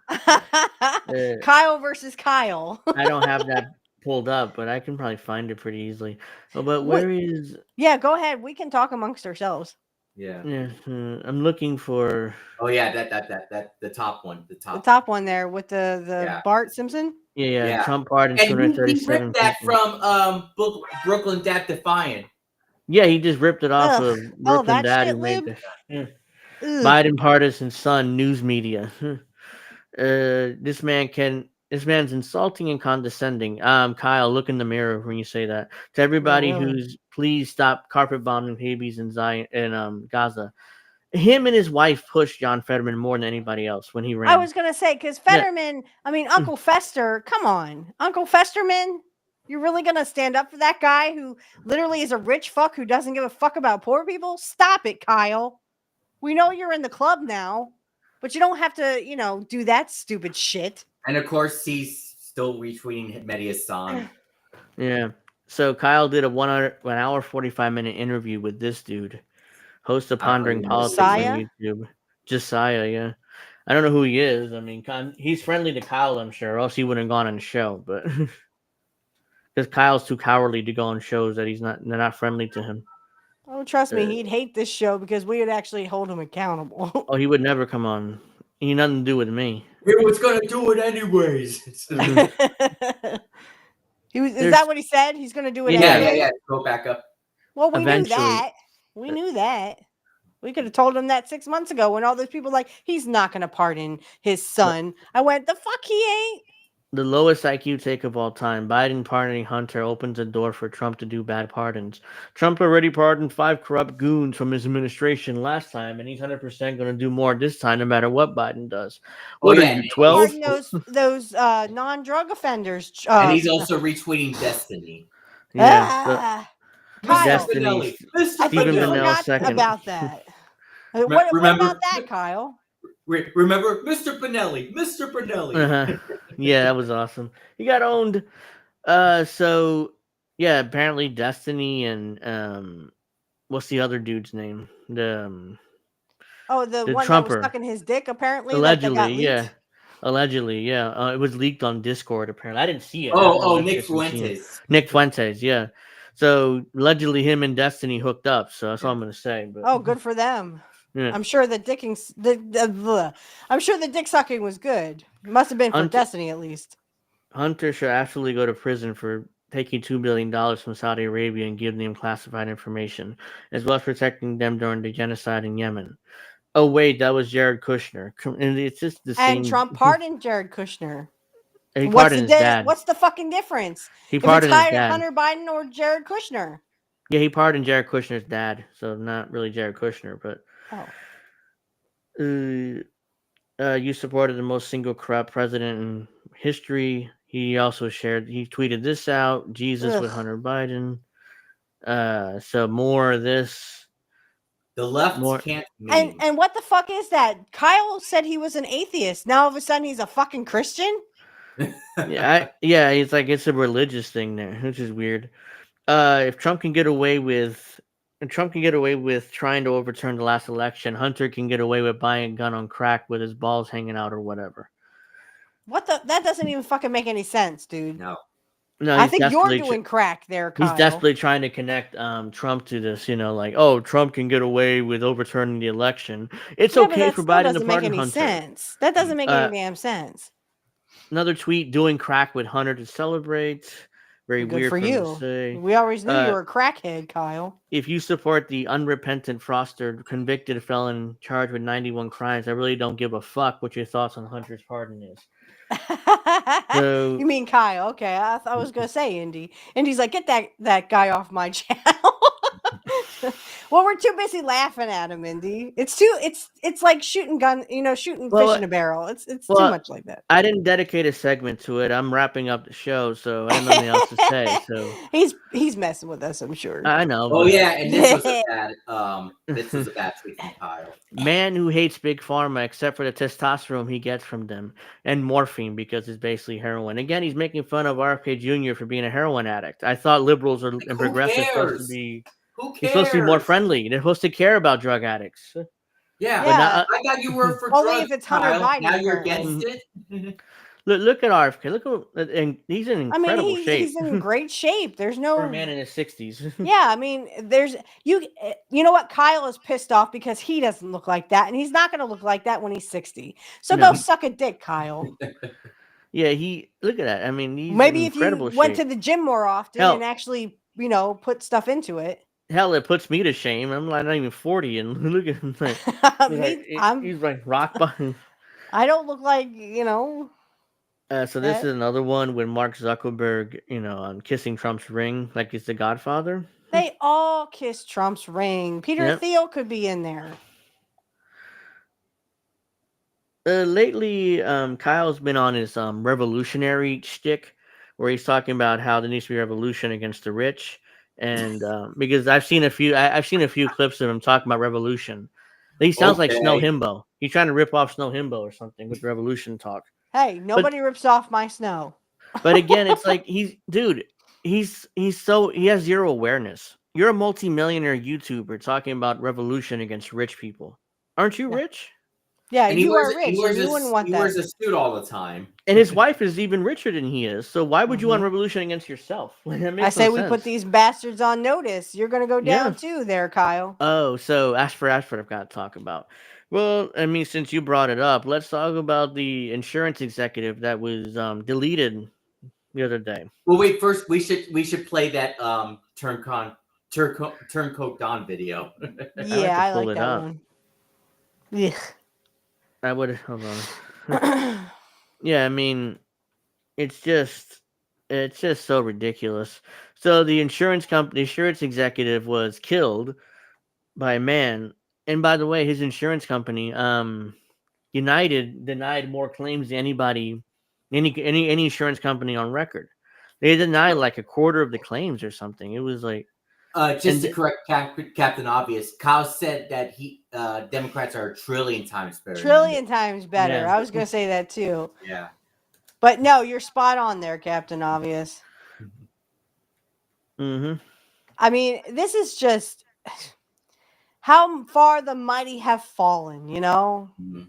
Speaker 2: Kyle versus Kyle.
Speaker 1: I don't have that pulled up, but I can probably find it pretty easily. Oh, but where is?
Speaker 2: Yeah, go ahead. We can talk amongst ourselves.
Speaker 3: Yeah.
Speaker 1: Yeah, I'm looking for.
Speaker 3: Oh yeah, that the top one, the
Speaker 2: top one there with the Bart Simpson.
Speaker 1: Yeah. Trump pardoned
Speaker 3: And
Speaker 1: 237
Speaker 3: he ripped that
Speaker 1: people.
Speaker 3: from Brooklyn Dad Defiant.
Speaker 1: Yeah, he just ripped it off of Brooklyn
Speaker 2: that
Speaker 1: Dad
Speaker 2: shit
Speaker 1: who made
Speaker 2: lib?
Speaker 1: this. Biden partisan son news media. This man's insulting and condescending. Kyle, look in the mirror when you say that. To everybody who's please stop carpet bombing babies in Zion in Gaza. Him and his wife pushed John Fetterman more than anybody else when he ran.
Speaker 2: I was gonna say because Fetterman, I mean Uncle Fester. Come on, Uncle Festerman. You're really gonna stand up for that guy who literally is a rich fuck who doesn't give a fuck about poor people? Stop it, Kyle. We know you're in the club now, but you don't have to, do that stupid shit.
Speaker 3: And of course, he's still retweeting Media's song.
Speaker 1: Yeah. So Kyle did a 1 hour 45-minute interview with this dude, host of Pondering Politics on YouTube. Josiah, yeah. I don't know who he is. I mean, he's friendly to Kyle, I'm sure, or else he wouldn't have gone on the show. But because Kyle's too cowardly to go on shows that they're not friendly to him.
Speaker 2: Oh, trust me, he'd hate this show because we would actually hold him accountable.
Speaker 1: Oh, he would never come on. He had nothing to do with me.
Speaker 3: He was gonna do it anyways.
Speaker 2: Is that what he said? He's gonna do it anyway?
Speaker 3: Yeah. Go back up.
Speaker 2: Well, we knew that. We knew that. We could have told him that 6 months ago when all those people he's not gonna pardon his son. I went, the fuck he ain't.
Speaker 1: The lowest IQ take of all time. Biden pardoning Hunter opens a door for Trump to do bad pardons. Trump already pardoned 5 corrupt goons from his administration last time, and he's 100% going to do more this time, no matter what Biden does. What are you, 12?
Speaker 2: Pardon those non-drug offenders.
Speaker 3: And he's also retweeting Destiny.
Speaker 1: Yeah.
Speaker 3: Destiny.
Speaker 1: Stephen Bennell second.
Speaker 2: About that. What about that, Kyle?
Speaker 3: Remember Mr. Pinelli. Mr. Pinelli.
Speaker 1: Yeah, that was awesome. He got owned. So yeah, apparently Destiny and what's the other dude's name? The
Speaker 2: one
Speaker 1: Trumper.
Speaker 2: that was sucking his dick. Apparently,
Speaker 1: allegedly, yeah. Allegedly, yeah. It was leaked on Discord. Apparently, I didn't see it.
Speaker 3: Nick Fuentes.
Speaker 1: Nick Fuentes, yeah. So allegedly, him and Destiny hooked up. So that's all I'm gonna say. But
Speaker 2: good for them.
Speaker 1: Yeah.
Speaker 2: I'm sure the dick sucking was good. It must have been for Destiny at least.
Speaker 1: Hunter should absolutely go to prison for taking $2 billion from Saudi Arabia and giving them classified information, as well as protecting them during the genocide in Yemen. Oh wait, that was Jared Kushner. And it's just the same.
Speaker 2: And Trump pardoned Jared Kushner.
Speaker 1: He pardoned his dad.
Speaker 2: What's the fucking difference?
Speaker 1: He pardoned his dad.
Speaker 2: Hunter Biden or Jared Kushner?
Speaker 1: Yeah, he pardoned Jared Kushner's dad, so not really Jared Kushner, but. You supported the most single corrupt president in history. He also he tweeted this out. Jesus with Hunter Biden. So more of this.
Speaker 3: The left can't
Speaker 2: meme. And what the fuck is that? Kyle said he was an atheist. Now all of a sudden he's a fucking Christian?
Speaker 1: He's like it's a religious thing there, which is weird. If Trump can get away with trying to overturn the last election, Hunter can get away with buying a gun on crack with his balls hanging out or whatever.
Speaker 2: That doesn't even fucking make any sense, dude.
Speaker 3: No,
Speaker 2: I think you're doing crack there, Kyle.
Speaker 1: He's desperately trying to connect Trump to this, Trump can get away with overturning the election. It's okay for Biden to pardon Hunter.
Speaker 2: Sense. That doesn't make any damn sense.
Speaker 1: Another tweet, doing crack with Hunter to celebrate. Very
Speaker 2: good
Speaker 1: weird
Speaker 2: for you. We always knew you were a crackhead, Kyle.
Speaker 1: If you support the unrepentant Froster, convicted felon charged with 91 crimes, I really don't give a fuck what your thoughts on Hunter's pardon is. So,
Speaker 2: you mean Kyle? Okay, I was gonna say Indy. Indy's like, get that guy off my channel. Well, we're too busy laughing at him, Indy. It's like shooting shooting fish in a barrel. It's too much like that.
Speaker 1: I didn't dedicate a segment to it. I'm wrapping up the show, so I have nothing else to say. So
Speaker 2: he's messing with us, I'm sure.
Speaker 1: I know.
Speaker 3: Oh yeah, and this was a bad tweet from Kyle.
Speaker 1: Man who hates big pharma except for the testosterone he gets from them and morphine because it's basically heroin. Again, he's making fun of RFK Jr. for being a heroin addict. I thought liberals and progressives supposed to be.
Speaker 3: Who cares?
Speaker 1: You're supposed to be more friendly. They're supposed to care about drug addicts.
Speaker 3: Yeah,
Speaker 1: but not,
Speaker 3: I thought you were for
Speaker 2: only
Speaker 3: drugs,
Speaker 2: if it's Hunter
Speaker 3: Kyle.
Speaker 2: Biden.
Speaker 3: Now you're against it.
Speaker 1: Look at RFK. Look at, and he's in incredible shape.
Speaker 2: He's in great shape. There's no
Speaker 1: for a man in his 60s.
Speaker 2: Yeah, I mean, there's you know what? Kyle is pissed off because he doesn't look like that, and he's not going to look like that when he's 60. So go suck a dick, Kyle.
Speaker 1: Yeah, look at that. I mean, he's
Speaker 2: maybe
Speaker 1: in incredible
Speaker 2: if you went
Speaker 1: shape.
Speaker 2: to the gym more often and actually, put stuff into it.
Speaker 1: Hell, it puts me to shame. I'm like not even 40, and look at him. Like, he's like rock bottom.
Speaker 2: I don't look like
Speaker 1: So this is another one when Mark Zuckerberg, kissing Trump's ring like he's the Godfather.
Speaker 2: They all kiss Trump's ring. Peter Thiel could be in there.
Speaker 1: Lately, Kyle's been on his revolutionary shtick, where he's talking about how there needs to be revolution against the rich, and because I've seen a few clips of him talking about revolution. He sounds like Snow Himbo. He's trying to rip off Snow Himbo or something with revolution talk.
Speaker 2: Hey, nobody rips off my snow.
Speaker 1: But again, it's like he has zero awareness. You're a multi-millionaire YouTuber talking about revolution against rich people. Aren't you rich?
Speaker 2: Yeah, you are rich. You wouldn't want that.
Speaker 3: He wears a suit all the time.
Speaker 1: And his wife is even richer than he is. So why would you want revolution against yourself?
Speaker 2: I say we put these bastards on notice. You're going to go down too there, Kyle.
Speaker 1: Oh, so Ashford I've got to talk about. Well, I mean, since you brought it up, let's talk about the insurance executive that was deleted the other day.
Speaker 3: Well, wait. First, we should play that Turncoat Don video.
Speaker 2: Yeah, I like that one. Yeah.
Speaker 1: I would hold on. Yeah, I mean, it's just so ridiculous. So the insurance executive was killed by a man. And by the way, his insurance company, United, denied more claims than any insurance company on record. They denied like a quarter of the claims or something. It was like
Speaker 3: just to correct Captain Obvious, Kyle said that Democrats are a trillion times better.
Speaker 2: Yeah. I was going to say that too.
Speaker 3: Yeah.
Speaker 2: But no, you're spot on there, Captain Obvious.
Speaker 1: Mm-hmm.
Speaker 2: I mean, this is just how far the mighty have fallen,
Speaker 3: Mm-hmm.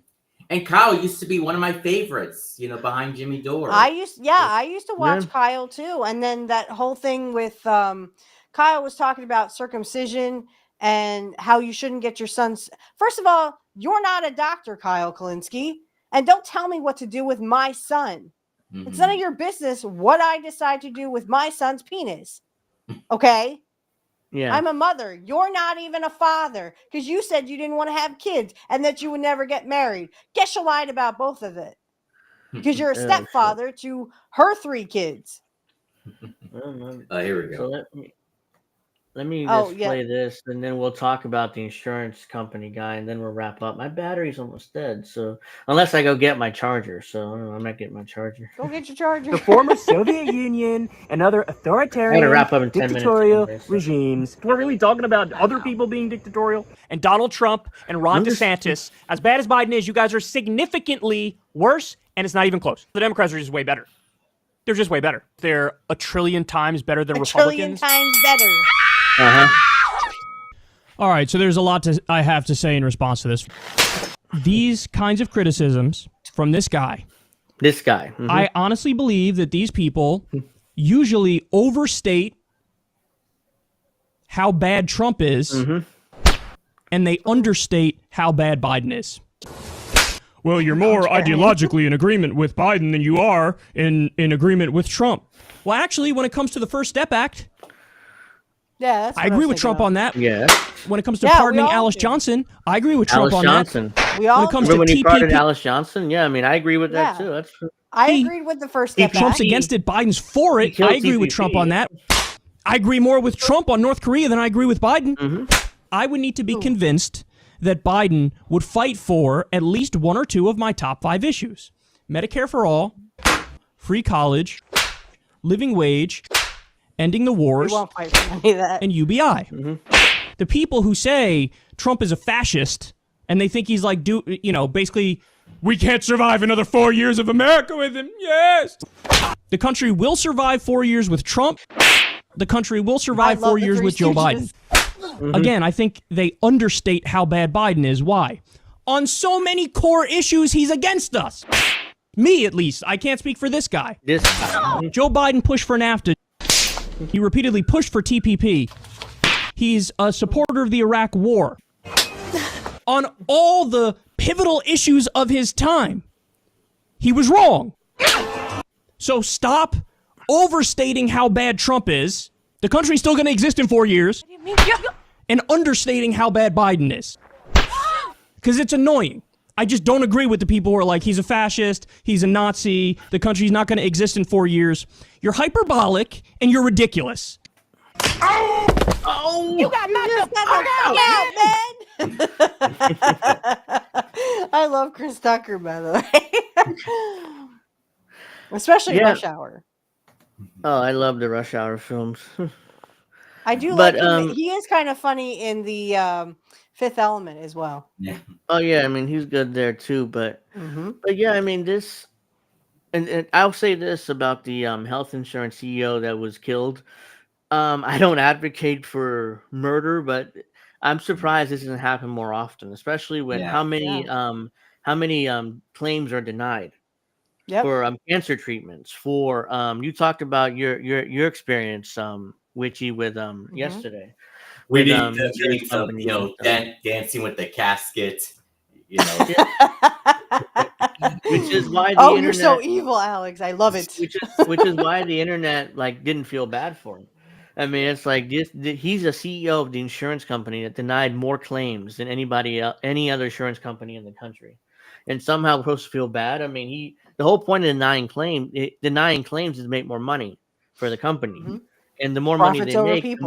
Speaker 3: And Kyle used to be one of my favorites, behind Jimmy Dore.
Speaker 2: I used to watch Kyle too. And then that whole thing with Kyle was talking about circumcision and how you shouldn't get your son's. First of all, you're not a doctor, Kyle Kalinske, and don't tell me what to do with my son. Mm-hmm. It's none of your business what I decide to do with my son's penis. Okay?
Speaker 1: Yeah.
Speaker 2: I'm a mother. You're not even a father because you said you didn't want to have kids and that you would never get married. Guess you lied about both of it because you're a stepfather to her 3 kids.
Speaker 3: Here we go.
Speaker 1: So let me just play this, and then we'll talk about the insurance company guy, and then we'll wrap up. My battery's almost dead, so unless I go get my charger, so I don't know, I might get my charger.
Speaker 2: Go get your charger.
Speaker 12: The former Soviet Union and other authoritarian, dictatorial regimes.
Speaker 13: We're really talking about other people being dictatorial. And Donald Trump and Ron DeSantis, as bad as Biden is, you guys are significantly worse, and it's not even close. The Democrats are just way better. They're just way better. They're a trillion times better than Republicans.
Speaker 2: A trillion times better.
Speaker 13: All right, so there's a lot I have to say in response to this. These kinds of criticisms from this guy.
Speaker 1: Mm-hmm.
Speaker 13: I honestly believe that these people usually overstate how bad Trump is, and they understate how bad Biden is. Well, you're more ideologically in agreement with Biden than you are in agreement with Trump. Well, actually, when it comes to the First Step Act, I agree with Trump on that.
Speaker 1: Yeah.
Speaker 13: When it comes to pardoning Alice Johnson, I agree with Trump on that.
Speaker 2: We all
Speaker 13: when it comes to
Speaker 1: when he
Speaker 13: TPP,
Speaker 1: pardoned Alice Johnson, I mean, I agree with that too. That's true.
Speaker 2: I agreed with the First Step Act.
Speaker 13: If Trump's against it, Biden's for it. I agree with Trump on that. I agree more with Trump on North Korea than I agree with Biden. I would need to be convinced that Biden would fight for at least one or two of my top 5 issues. Medicare for all, free college, living wage, ending the wars,
Speaker 2: won't fight for any of that.
Speaker 13: and UBI. The people who say Trump is a fascist and they think he's like, basically, we can't survive another 4 years of America with him. Yes. The country will survive 4 years with Trump. The country will survive 4 years with Joe Biden. Again, I think they understate how bad Biden is. Why? On so many core issues, he's against us. Me, at least. I can't speak for this guy. Joe Biden pushed for NAFTA. He repeatedly pushed for TPP. He's a supporter of the Iraq War. On all the pivotal issues of his time, he was wrong. So stop overstating how bad Trump is. The country's still going to exist in 4 years. And understating how bad Biden is. Because it's annoying. I just don't agree with the people who are like, he's a fascist, he's a Nazi, the country's not going to exist in 4 years. You're hyperbolic and you're ridiculous.
Speaker 2: Oh, you got knocked the fuck out, man. I love Chris Tucker, by the way. Especially Rush Hour.
Speaker 1: Oh, I love the Rush Hour films.
Speaker 2: I do like him. He is kind of funny in the Fifth Element as well.
Speaker 3: Yeah.
Speaker 1: Oh yeah, I mean he's good there too. But yeah, I mean this, and I'll say this about the health insurance CEO that was killed. I don't advocate for murder, but I'm surprised this doesn't happen more often, especially when how many claims are denied for cancer treatments. For you talked about your experience, Witchy, with yesterday.
Speaker 3: We did dancing with the casket,
Speaker 1: which is why
Speaker 2: the internet, you're so evil, Alex. I love it.
Speaker 1: Which is why the internet didn't feel bad for him. I mean, it's like he's a CEO of the insurance company that denied more claims than any other insurance company in the country, and somehow we're supposed to feel bad. I mean, the whole point of denying claims is to make more money for the company, and the more money they make,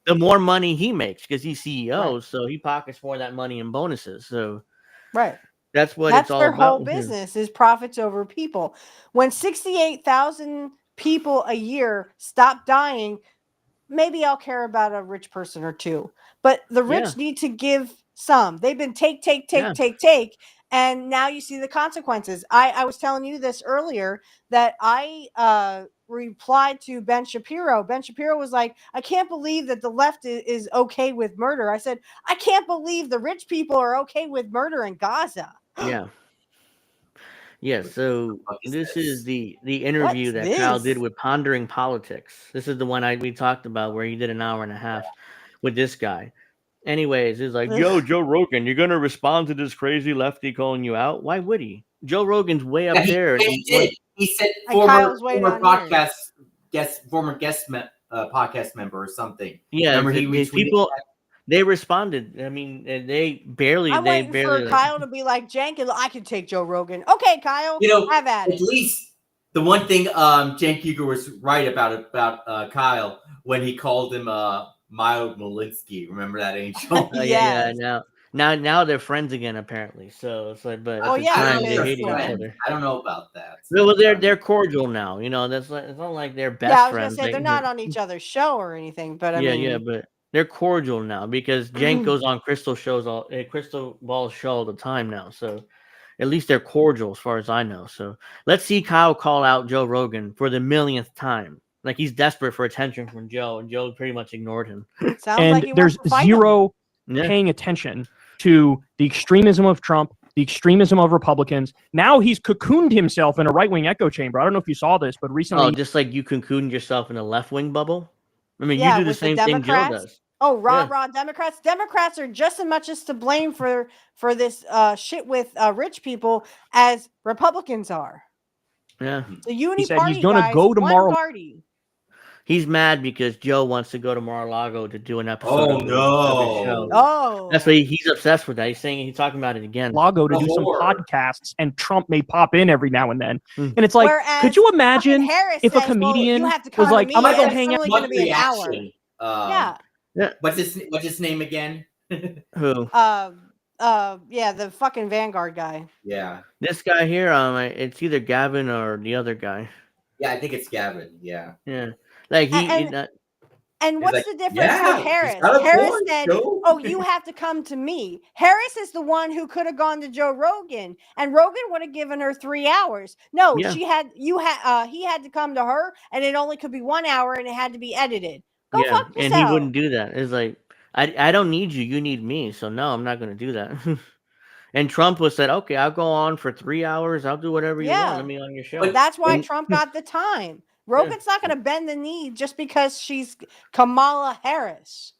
Speaker 1: the more money he makes because he's CEO, so he pockets more of that money in bonuses. So, that's what it's all about.
Speaker 2: That's their whole business is profits over people. When 68,000 people a year stop dying, maybe I'll care about a rich person or two. But the rich need to give some. They've been take. And now you see the consequences. I was telling you this earlier that I replied to Ben Shapiro. Ben Shapiro was like, I can't believe that the left is okay with murder. I said, I can't believe the rich people are okay with murder in Gaza.
Speaker 1: Yeah, so this is the interview that Kyle did with Pondering Politics. This is the one we talked about where he did an hour and a half with this guy. Anyways, he's like, yo, Joe Rogan, you're going to respond to this crazy lefty calling you out? Why would he? Joe Rogan's way up there.
Speaker 3: He did. He said former podcast member or something.
Speaker 1: Yeah,
Speaker 3: remember
Speaker 1: people... They responded. I mean, they barely.
Speaker 2: I'm waiting for Kyle to be like, Jenkins, I can take Joe Rogan. Okay, Kyle, have at it.
Speaker 3: At least the one thing Cenk Uygur was right about Kyle when he called him Mild Malinsky. Remember that, Angel?
Speaker 1: Yeah. Now they're friends again, apparently. So it's like, but at the time they hated each other.
Speaker 3: I don't know about that.
Speaker 1: Well, they're cordial now. You know, it's not like they're best friends.
Speaker 2: I was gonna say they're not on each other's show or anything, but I mean,
Speaker 1: but. They're cordial now because Cenk goes on Crystal Ball's show all the time now. So at least they're cordial as far as I know. So let's see Kyle call out Joe Rogan for the millionth time. Like he's desperate for attention from Joe, and Joe pretty much ignored him.
Speaker 13: And there's zero paying attention to the extremism of Trump, the extremism of Republicans. Now he's cocooned himself in a right-wing echo chamber. I don't know if you saw this, but recently...
Speaker 1: Oh, just like you cocooned yourself in a left-wing bubble? I mean, you do the same thing Joe does.
Speaker 2: Oh, raw Democrats. Democrats are just as much as to blame for this shit with rich people as Republicans are.
Speaker 1: Yeah.
Speaker 2: The unity
Speaker 13: he said
Speaker 2: party,
Speaker 13: he's going to go to
Speaker 2: party.
Speaker 1: He's mad because Joe wants to go to Mar-a-Lago to do an episode.
Speaker 3: of his show.
Speaker 2: Oh,
Speaker 1: that's why he's obsessed with that. He's talking about it again.
Speaker 13: Lago to do some podcasts, and Trump may pop in every now and then. And it's like, could you imagine if a comedian was like, "I'm gonna go hang out"?
Speaker 3: What's his name again?
Speaker 1: Who?
Speaker 2: Yeah, the fucking Vanguard guy.
Speaker 3: Yeah.
Speaker 1: This guy here, it's either Gavin or the other guy.
Speaker 3: Yeah, I think it's Gavin. Yeah.
Speaker 1: Yeah, like
Speaker 2: And what's
Speaker 3: like,
Speaker 2: the difference
Speaker 3: yeah,
Speaker 2: with
Speaker 3: he's
Speaker 2: Harris?
Speaker 3: got a
Speaker 2: Harris
Speaker 3: point,
Speaker 2: said,
Speaker 3: Joe.
Speaker 2: "Oh, you have to come to me." Harris is the one who could have gone to Joe Rogan, and Rogan would have given her 3 hours. No,
Speaker 1: Yeah.
Speaker 2: he had to come to her, and it only could be 1 hour, and it had to be edited. Go
Speaker 1: yeah,
Speaker 2: fuck
Speaker 1: and he
Speaker 2: yourself.
Speaker 1: wouldn't do that. It's like I don't need you, you need me. So no, I'm not going to do that. And Trump was said, okay, I'll go on for 3 hours. I'll do whatever you want. Let me on your show.
Speaker 2: But that's why
Speaker 1: And-
Speaker 2: Trump got the time. Rogan's not going to bend the knee just because she's Kamala Harris.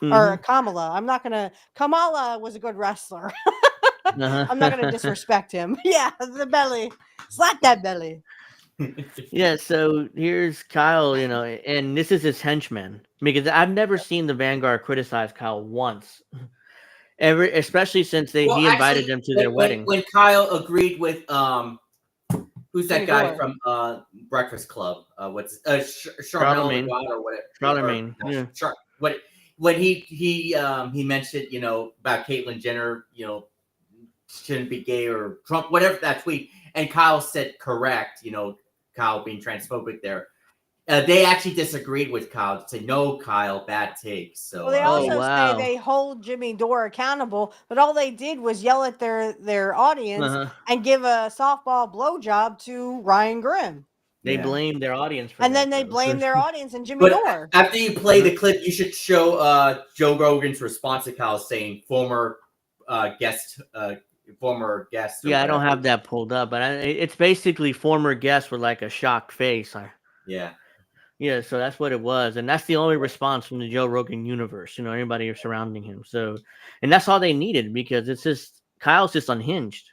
Speaker 2: Or Kamala. I'm not going to. Kamala was a good wrestler. I'm not going to disrespect him. Yeah, the belly. Slap that belly.
Speaker 1: Yeah, so here's Kyle, and this is his henchman. Because I've never seen the Vanguard criticize Kyle once. Especially since he invited them to their wedding.
Speaker 3: When Kyle agreed with who's that
Speaker 2: Jimmy
Speaker 3: guy
Speaker 2: Dore.
Speaker 3: from Breakfast Club? What's
Speaker 1: Charlemagne.
Speaker 3: Charlemagne or whatever?
Speaker 1: Charlemagne. Yeah.
Speaker 3: When he mentioned about Caitlyn Jenner, shouldn't be gay or Trump, whatever that tweet, and Kyle said correct. Kyle being transphobic there. They actually disagreed with Kyle. Say no, Kyle, bad take. So
Speaker 2: Well, they also say they hold Jimmy Dore accountable, but all they did was yell at their audience and give a softball blowjob to Ryan Grimm.
Speaker 1: They blame their audience for
Speaker 2: And
Speaker 1: that,
Speaker 2: then they
Speaker 1: though.
Speaker 2: blame their audience and Jimmy Dore.
Speaker 3: After you play the clip, you should show Joe Rogan's response to Kyle saying former guest.
Speaker 1: Yeah, I don't have that pulled up, but it's basically former guest with like a shocked face.
Speaker 3: Yeah.
Speaker 1: Yeah, so that's what it was, and that's the only response from the Joe Rogan universe. Anybody surrounding him. So, and that's all they needed because it's just Kyle's just unhinged.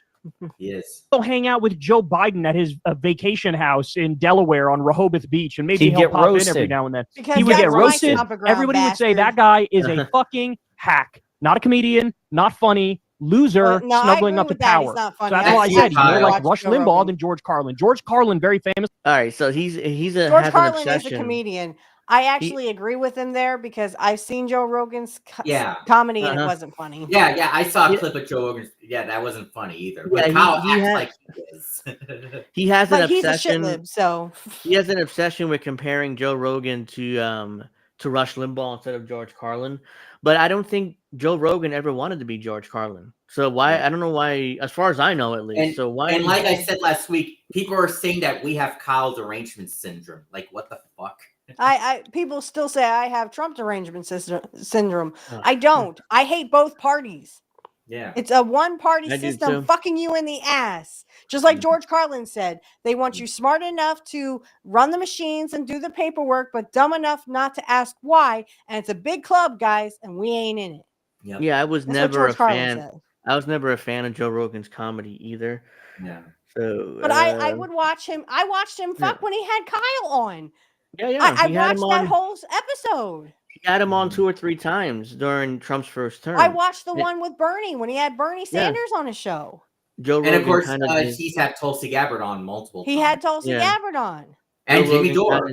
Speaker 3: Yes.
Speaker 13: Go hang out with Joe Biden at his vacation house in Delaware on Rehoboth Beach, and maybe he'll pop in every now and then.
Speaker 2: Because
Speaker 13: he would get
Speaker 2: that's my
Speaker 13: roasted.
Speaker 2: underground
Speaker 13: Everybody would say
Speaker 2: bastard.
Speaker 13: that guy is a fucking hack, not a comedian, not funny. Loser
Speaker 2: No, I
Speaker 13: snuggling
Speaker 2: agree
Speaker 13: up to
Speaker 2: with that. He's
Speaker 13: power.
Speaker 2: not
Speaker 13: So
Speaker 2: funny.
Speaker 13: that's why I
Speaker 2: That's
Speaker 13: said he's more
Speaker 3: Kyle.
Speaker 13: like Rush
Speaker 2: Joe
Speaker 13: Limbaugh
Speaker 2: Rogan.
Speaker 13: than George Carlin. George Carlin, very famous.
Speaker 1: All right, so he's
Speaker 2: George
Speaker 1: has an
Speaker 2: Carlin is
Speaker 1: obsession.
Speaker 2: a comedian. I actually agree with him there because I've seen Joe Rogan's comedy and it wasn't funny.
Speaker 3: Yeah, I saw a clip of Joe Rogan. Yeah, that wasn't funny either. But
Speaker 1: Yeah,
Speaker 3: Kyle
Speaker 1: he
Speaker 3: acts
Speaker 1: had-
Speaker 3: like he is.
Speaker 1: He has
Speaker 2: But
Speaker 1: an
Speaker 2: he's a
Speaker 1: obsession.
Speaker 2: shitlib, so
Speaker 1: He has an obsession with comparing Joe Rogan to Rush Limbaugh instead of George Carlin. But I don't think Joe Rogan ever wanted to be George Carlin. So why? I don't know why. As far as I know, at least.
Speaker 3: And,
Speaker 1: so why?
Speaker 3: and like I said last week, people are saying that we have Kyle derangement syndrome. Like, what the fuck?
Speaker 2: I people still say I have Trump derangement syndrome. I don't. I hate both parties.
Speaker 3: Yeah.
Speaker 2: It's a one-party
Speaker 1: I do
Speaker 2: system
Speaker 1: too.
Speaker 2: fucking you in the ass. Just like George Carlin said, they want you smart enough to run the machines and do the paperwork, but dumb enough not to ask why. And it's a big club, guys, and we ain't in it.
Speaker 3: Yep.
Speaker 1: Yeah, I was
Speaker 2: That's what
Speaker 1: never a
Speaker 2: George Carlin
Speaker 1: fan.
Speaker 2: said.
Speaker 1: I was never a fan of Joe Rogan's comedy either.
Speaker 3: Yeah.
Speaker 1: So,
Speaker 2: But I would watch him. I watched him fuck when he had Kyle on.
Speaker 1: Yeah.
Speaker 2: I
Speaker 1: he had
Speaker 2: watched
Speaker 1: him
Speaker 2: that
Speaker 1: on.
Speaker 2: whole episode.
Speaker 1: He had him on 2 or 3 times during Trump's first term.
Speaker 2: I watched the
Speaker 1: Yeah.
Speaker 2: one with Bernie when he had Bernie Sanders on his show.
Speaker 1: Joe Rogan
Speaker 3: And of course,
Speaker 1: kind of
Speaker 3: he's had Tulsi Gabbard on multiple
Speaker 2: He
Speaker 3: times.
Speaker 2: had Tulsi
Speaker 1: Yeah.
Speaker 2: Gabbard on.
Speaker 3: And
Speaker 1: Joe
Speaker 3: Jimmy
Speaker 1: Rogan
Speaker 3: Dore.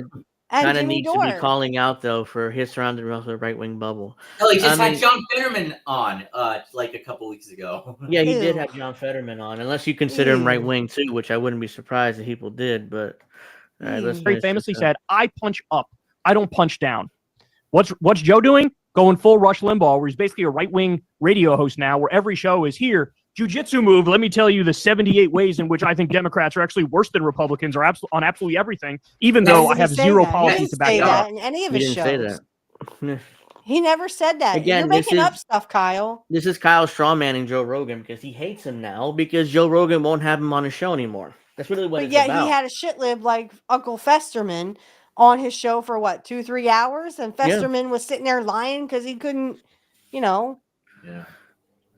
Speaker 2: And
Speaker 1: kind of
Speaker 2: Jimmy
Speaker 1: needs to be
Speaker 2: Dore.
Speaker 1: calling out though for his surrounded around the right wing bubble.
Speaker 3: Hell, he just
Speaker 1: I
Speaker 3: had
Speaker 1: mean-
Speaker 3: John Fetterman on like a couple weeks ago.
Speaker 1: Yeah, he did
Speaker 2: Ew.
Speaker 1: have John Fetterman on, unless you consider him
Speaker 2: Ew.
Speaker 1: right wing too, which I wouldn't be surprised if people did. But all right, let's
Speaker 13: Very
Speaker 1: finish
Speaker 13: famously
Speaker 1: this up.
Speaker 13: said, "I punch up. I don't punch down." What's Joe doing? Going full Rush Limbaugh, where he's basically a right-wing radio host now, where every show is here. Jiu-jitsu move. Let me tell you the 78 ways in which I think Democrats are actually worse than Republicans are on absolutely everything, even though I have zero policies to back
Speaker 2: say
Speaker 13: it
Speaker 2: that
Speaker 13: up.
Speaker 2: in any of
Speaker 1: He
Speaker 2: his
Speaker 1: didn't say
Speaker 2: shows.
Speaker 1: that.
Speaker 2: He never said that.
Speaker 1: Again,
Speaker 2: You're
Speaker 1: this
Speaker 2: making up
Speaker 1: is-
Speaker 2: stuff, Kyle.
Speaker 1: This is Kyle strawmanning Joe Rogan because he hates him now because Joe Rogan won't have him on his show anymore. That's really what
Speaker 2: But
Speaker 1: it's
Speaker 2: yet
Speaker 1: about.
Speaker 2: he had a shit lib like Uncle Festerman on his show for what, 2-3 hours, and Festerman was sitting there lying because he couldn't,
Speaker 3: Yeah.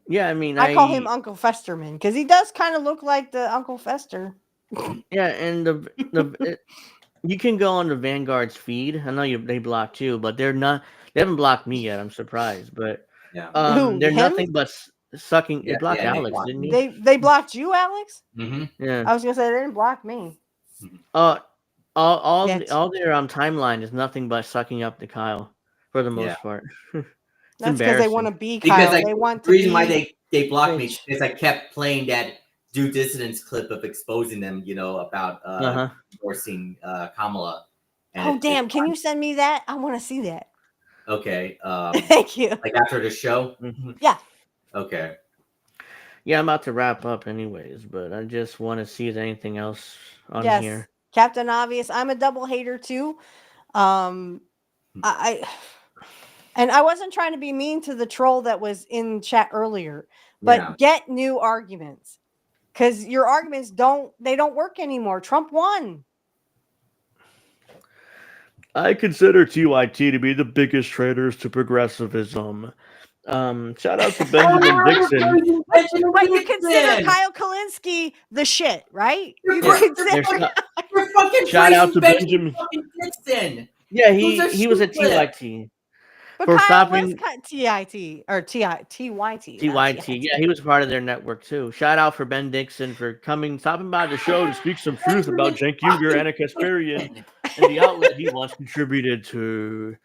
Speaker 1: Yeah, I mean,
Speaker 2: I call him Uncle Festerman because he does kind of look like the Uncle Fester.
Speaker 1: Yeah, and you can go on the Vanguard's feed. I know they blocked you, but they're not. They haven't blocked me yet. I'm surprised, but
Speaker 3: Yeah.
Speaker 2: Who,
Speaker 1: they're
Speaker 2: him?
Speaker 1: nothing but sucking.
Speaker 3: Yeah,
Speaker 1: It blocked
Speaker 3: yeah, they
Speaker 1: Alex,
Speaker 3: blocked
Speaker 1: didn't
Speaker 3: me.
Speaker 1: he?
Speaker 2: They blocked you, Alex?
Speaker 3: Mm-hmm.
Speaker 1: Yeah.
Speaker 2: I was gonna say they didn't block me.
Speaker 1: All
Speaker 2: Yes.
Speaker 1: their timeline is nothing but sucking up to Kyle for the most
Speaker 3: Yeah.
Speaker 1: part.
Speaker 2: That's because they want to be
Speaker 3: Because
Speaker 2: Kyle. They want
Speaker 3: the
Speaker 2: to
Speaker 3: reason
Speaker 2: be.
Speaker 3: why they blocked me
Speaker 2: rich.
Speaker 3: is I kept playing that due dissidence clip of exposing them, about endorsing Kamala. And
Speaker 2: Oh damn! Can you send me that? I want to see that.
Speaker 3: Okay.
Speaker 2: Thank you.
Speaker 3: Like after the show.
Speaker 2: Yeah.
Speaker 3: Okay.
Speaker 1: Yeah, I'm about to wrap up anyways, but I just want to see if there's anything else on
Speaker 2: Yes,
Speaker 1: here.
Speaker 2: Captain Obvious. I'm a double hater too. I and I wasn't trying to be mean to the troll that was in chat earlier, but get new arguments because your arguments don't work anymore. Trump won.
Speaker 1: I consider TYT to be the biggest traitors to progressivism. Shout out to Benjamin Dixon.
Speaker 2: But you consider Kyle Kalinske the shit, right? You consider
Speaker 3: You're fucking
Speaker 1: shout out to
Speaker 3: Benjamin
Speaker 1: Benjamin
Speaker 3: Dixon.
Speaker 1: Yeah, he was a TYT.
Speaker 2: But
Speaker 1: For
Speaker 2: Kyle
Speaker 1: stopping
Speaker 2: was TIT or TYT.
Speaker 1: TYT. Yeah, he was part of their network too. Shout out for Ben Dixon for stopping by the show to speak some truth about Cenk Uygur and a Kasparian and the outlet he once contributed to.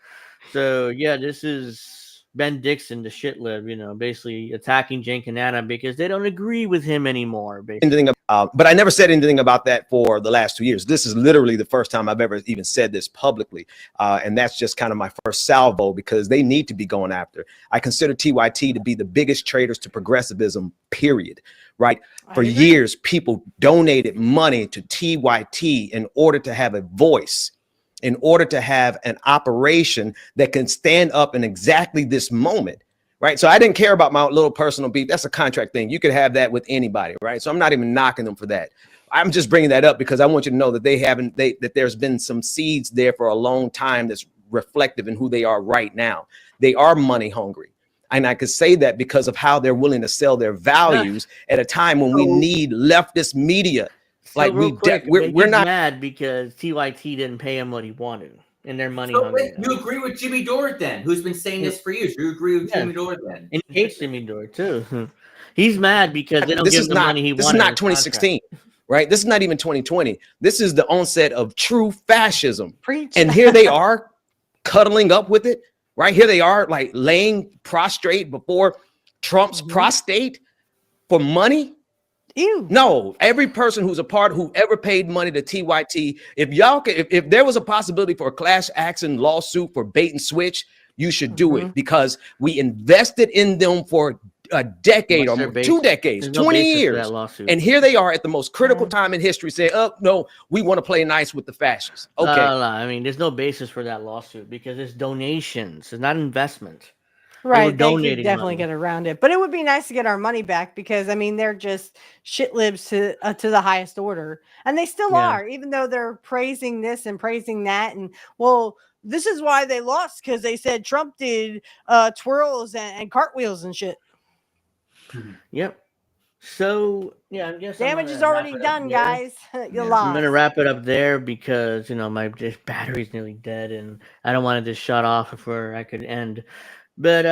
Speaker 1: So yeah, this is Ben Dixon, the shitlib, basically attacking Cenk and Anna because they don't agree with him anymore. Basically.
Speaker 15: But I never said anything about that for the last 2 years. This is literally the first time I've ever even said this publicly. And that's just kind of my first salvo because they need to be going after. I consider TYT to be the biggest traitors to progressivism, period. Right. For years, people donated money to TYT in order to have a voice, in order to have an operation that can stand up in exactly this moment. Right. So I didn't care about my little personal beef. That's a contract thing. You could have that with anybody. Right. So I'm not even knocking them for that. I'm just bringing that up because I want you to know that that there's been some seeds there for a long time that's reflective in who they are right now. They are money hungry. And I could say that because of how they're willing to sell their values at a time when we need leftist media.
Speaker 1: So like we're not mad because TYT didn't pay him what he wanted. And their money hungry.
Speaker 3: You agree with Jimmy Dore then, who's been saying this for years. You agree with Jimmy Dore then.
Speaker 1: And he hates Jimmy Dore too. He's mad because they don't give him the money he wanted.
Speaker 15: This is not 2016, right? This is not even 2020. This is the onset of true fascism.
Speaker 2: Preach.
Speaker 15: And here they are cuddling up with it, right? Here they are like laying prostrate before Trump's prostate for money.
Speaker 2: Ew.
Speaker 15: No, every person who's a part, whoever paid money to TYT, if there was a possibility for a class action lawsuit for bait and switch, you should do it because we invested in them for a decade or more, 2 decades, 20 years. And here they are at the most critical time in history saying, oh, no, we want to play nice with the fascists. Okay.
Speaker 1: I mean, there's no basis for that lawsuit because it's donations. It's not investment.
Speaker 2: Right, they could definitely get around it, but it would be nice to get our money back because I mean they're just shit libs to the highest order, and they still are, even though they're praising this and praising that, and well, this is why they lost because they said Trump did twirls and cartwheels and shit.
Speaker 1: Yep. So yeah, I guess
Speaker 2: damage is already done, guys. You lost.
Speaker 1: I'm gonna wrap it up there because my battery's nearly dead, and I don't want to just shut off before I could end. But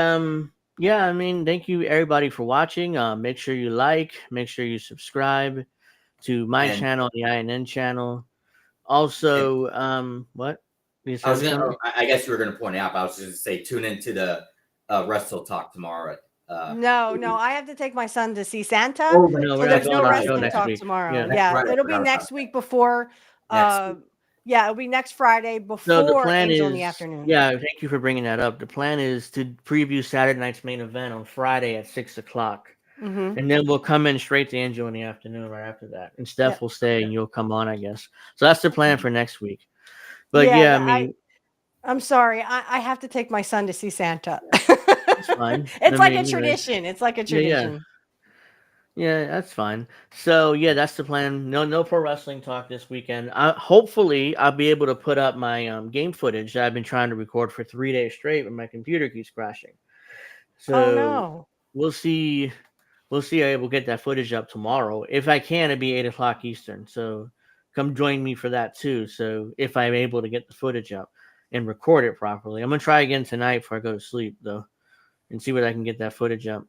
Speaker 1: yeah, I mean, thank you everybody for watching. Make sure you like, make sure you subscribe to my channel, the INN channel. Also, what?
Speaker 3: I guess you were gonna point out. But I was just gonna say, tune into the Wrestle Talk tomorrow.
Speaker 2: No, I have to take my son to see Santa.
Speaker 1: Oh, no,
Speaker 2: so there's no wrestling talk tomorrow. Yeah, it'll be next week before. Yeah, it'll be next Friday before
Speaker 1: the plan
Speaker 2: Angel
Speaker 1: is,
Speaker 2: in the afternoon.
Speaker 1: Yeah, thank you for bringing that up. The plan is to preview Saturday night's main event on Friday at 6 o'clock. And then we'll come in straight to Angel in the afternoon right after that. And Steph will stay and you'll come on, I guess. So that's the plan for next week. But I mean,
Speaker 2: I'm sorry. I have to take my son to see Santa.
Speaker 1: It's fine.
Speaker 2: It's like a tradition. It's like a tradition.
Speaker 1: Yeah, that's fine. So yeah, that's the plan. No pro wrestling talk this weekend. Hopefully, I'll be able to put up my game footage that I've been trying to record for 3 days straight, but my computer keeps crashing. So we'll see. We'll see. I will get that footage up tomorrow. If I can, it'll be 8 o'clock Eastern. So come join me for that too. So if I'm able to get the footage up and record it properly, I'm gonna try again tonight before I go to sleep though, and see what I can get that footage up.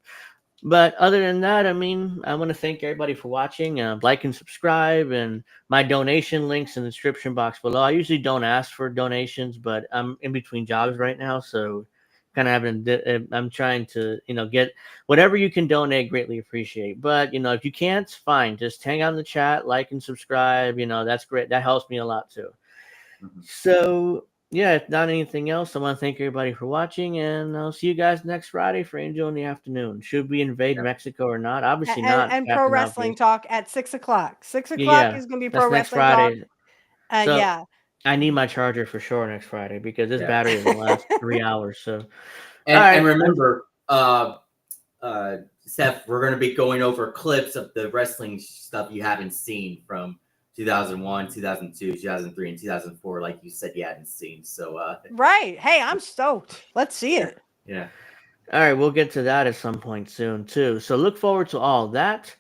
Speaker 1: But other than that, I mean, I want to thank everybody for watching. Like and subscribe, and my donation links in the description box below. I usually don't ask for donations, but I'm in between jobs right now, so kind of I'm trying to, get whatever you can donate, greatly appreciate. But, if you can't, fine. Just hang out in the chat, like and subscribe. That's great. That helps me a lot too. So, yeah, if not anything else, I want to thank everybody for watching, and I'll see you guys next Friday for Angel in the Afternoon. Should we invade Mexico or not? Obviously not.
Speaker 2: And Pro Wrestling Talk at 6 o'clock. 6 o'clock
Speaker 1: Yeah,
Speaker 2: is going to be
Speaker 1: that's
Speaker 2: Pro
Speaker 1: next
Speaker 2: Wrestling Talk.
Speaker 1: Friday. So
Speaker 2: yeah.
Speaker 1: I need my charger for sure next Friday because this battery is going to last 3 hours. So,
Speaker 3: and remember, Seth, we're going to be going over clips of the wrestling stuff you haven't seen from 2001, 2002, 2003, and 2004, like you said you hadn't seen. So,
Speaker 2: right. Hey, I'm stoked. Let's see it.
Speaker 3: Yeah.
Speaker 1: All right, we'll get to that at some point soon too. So look forward to all that.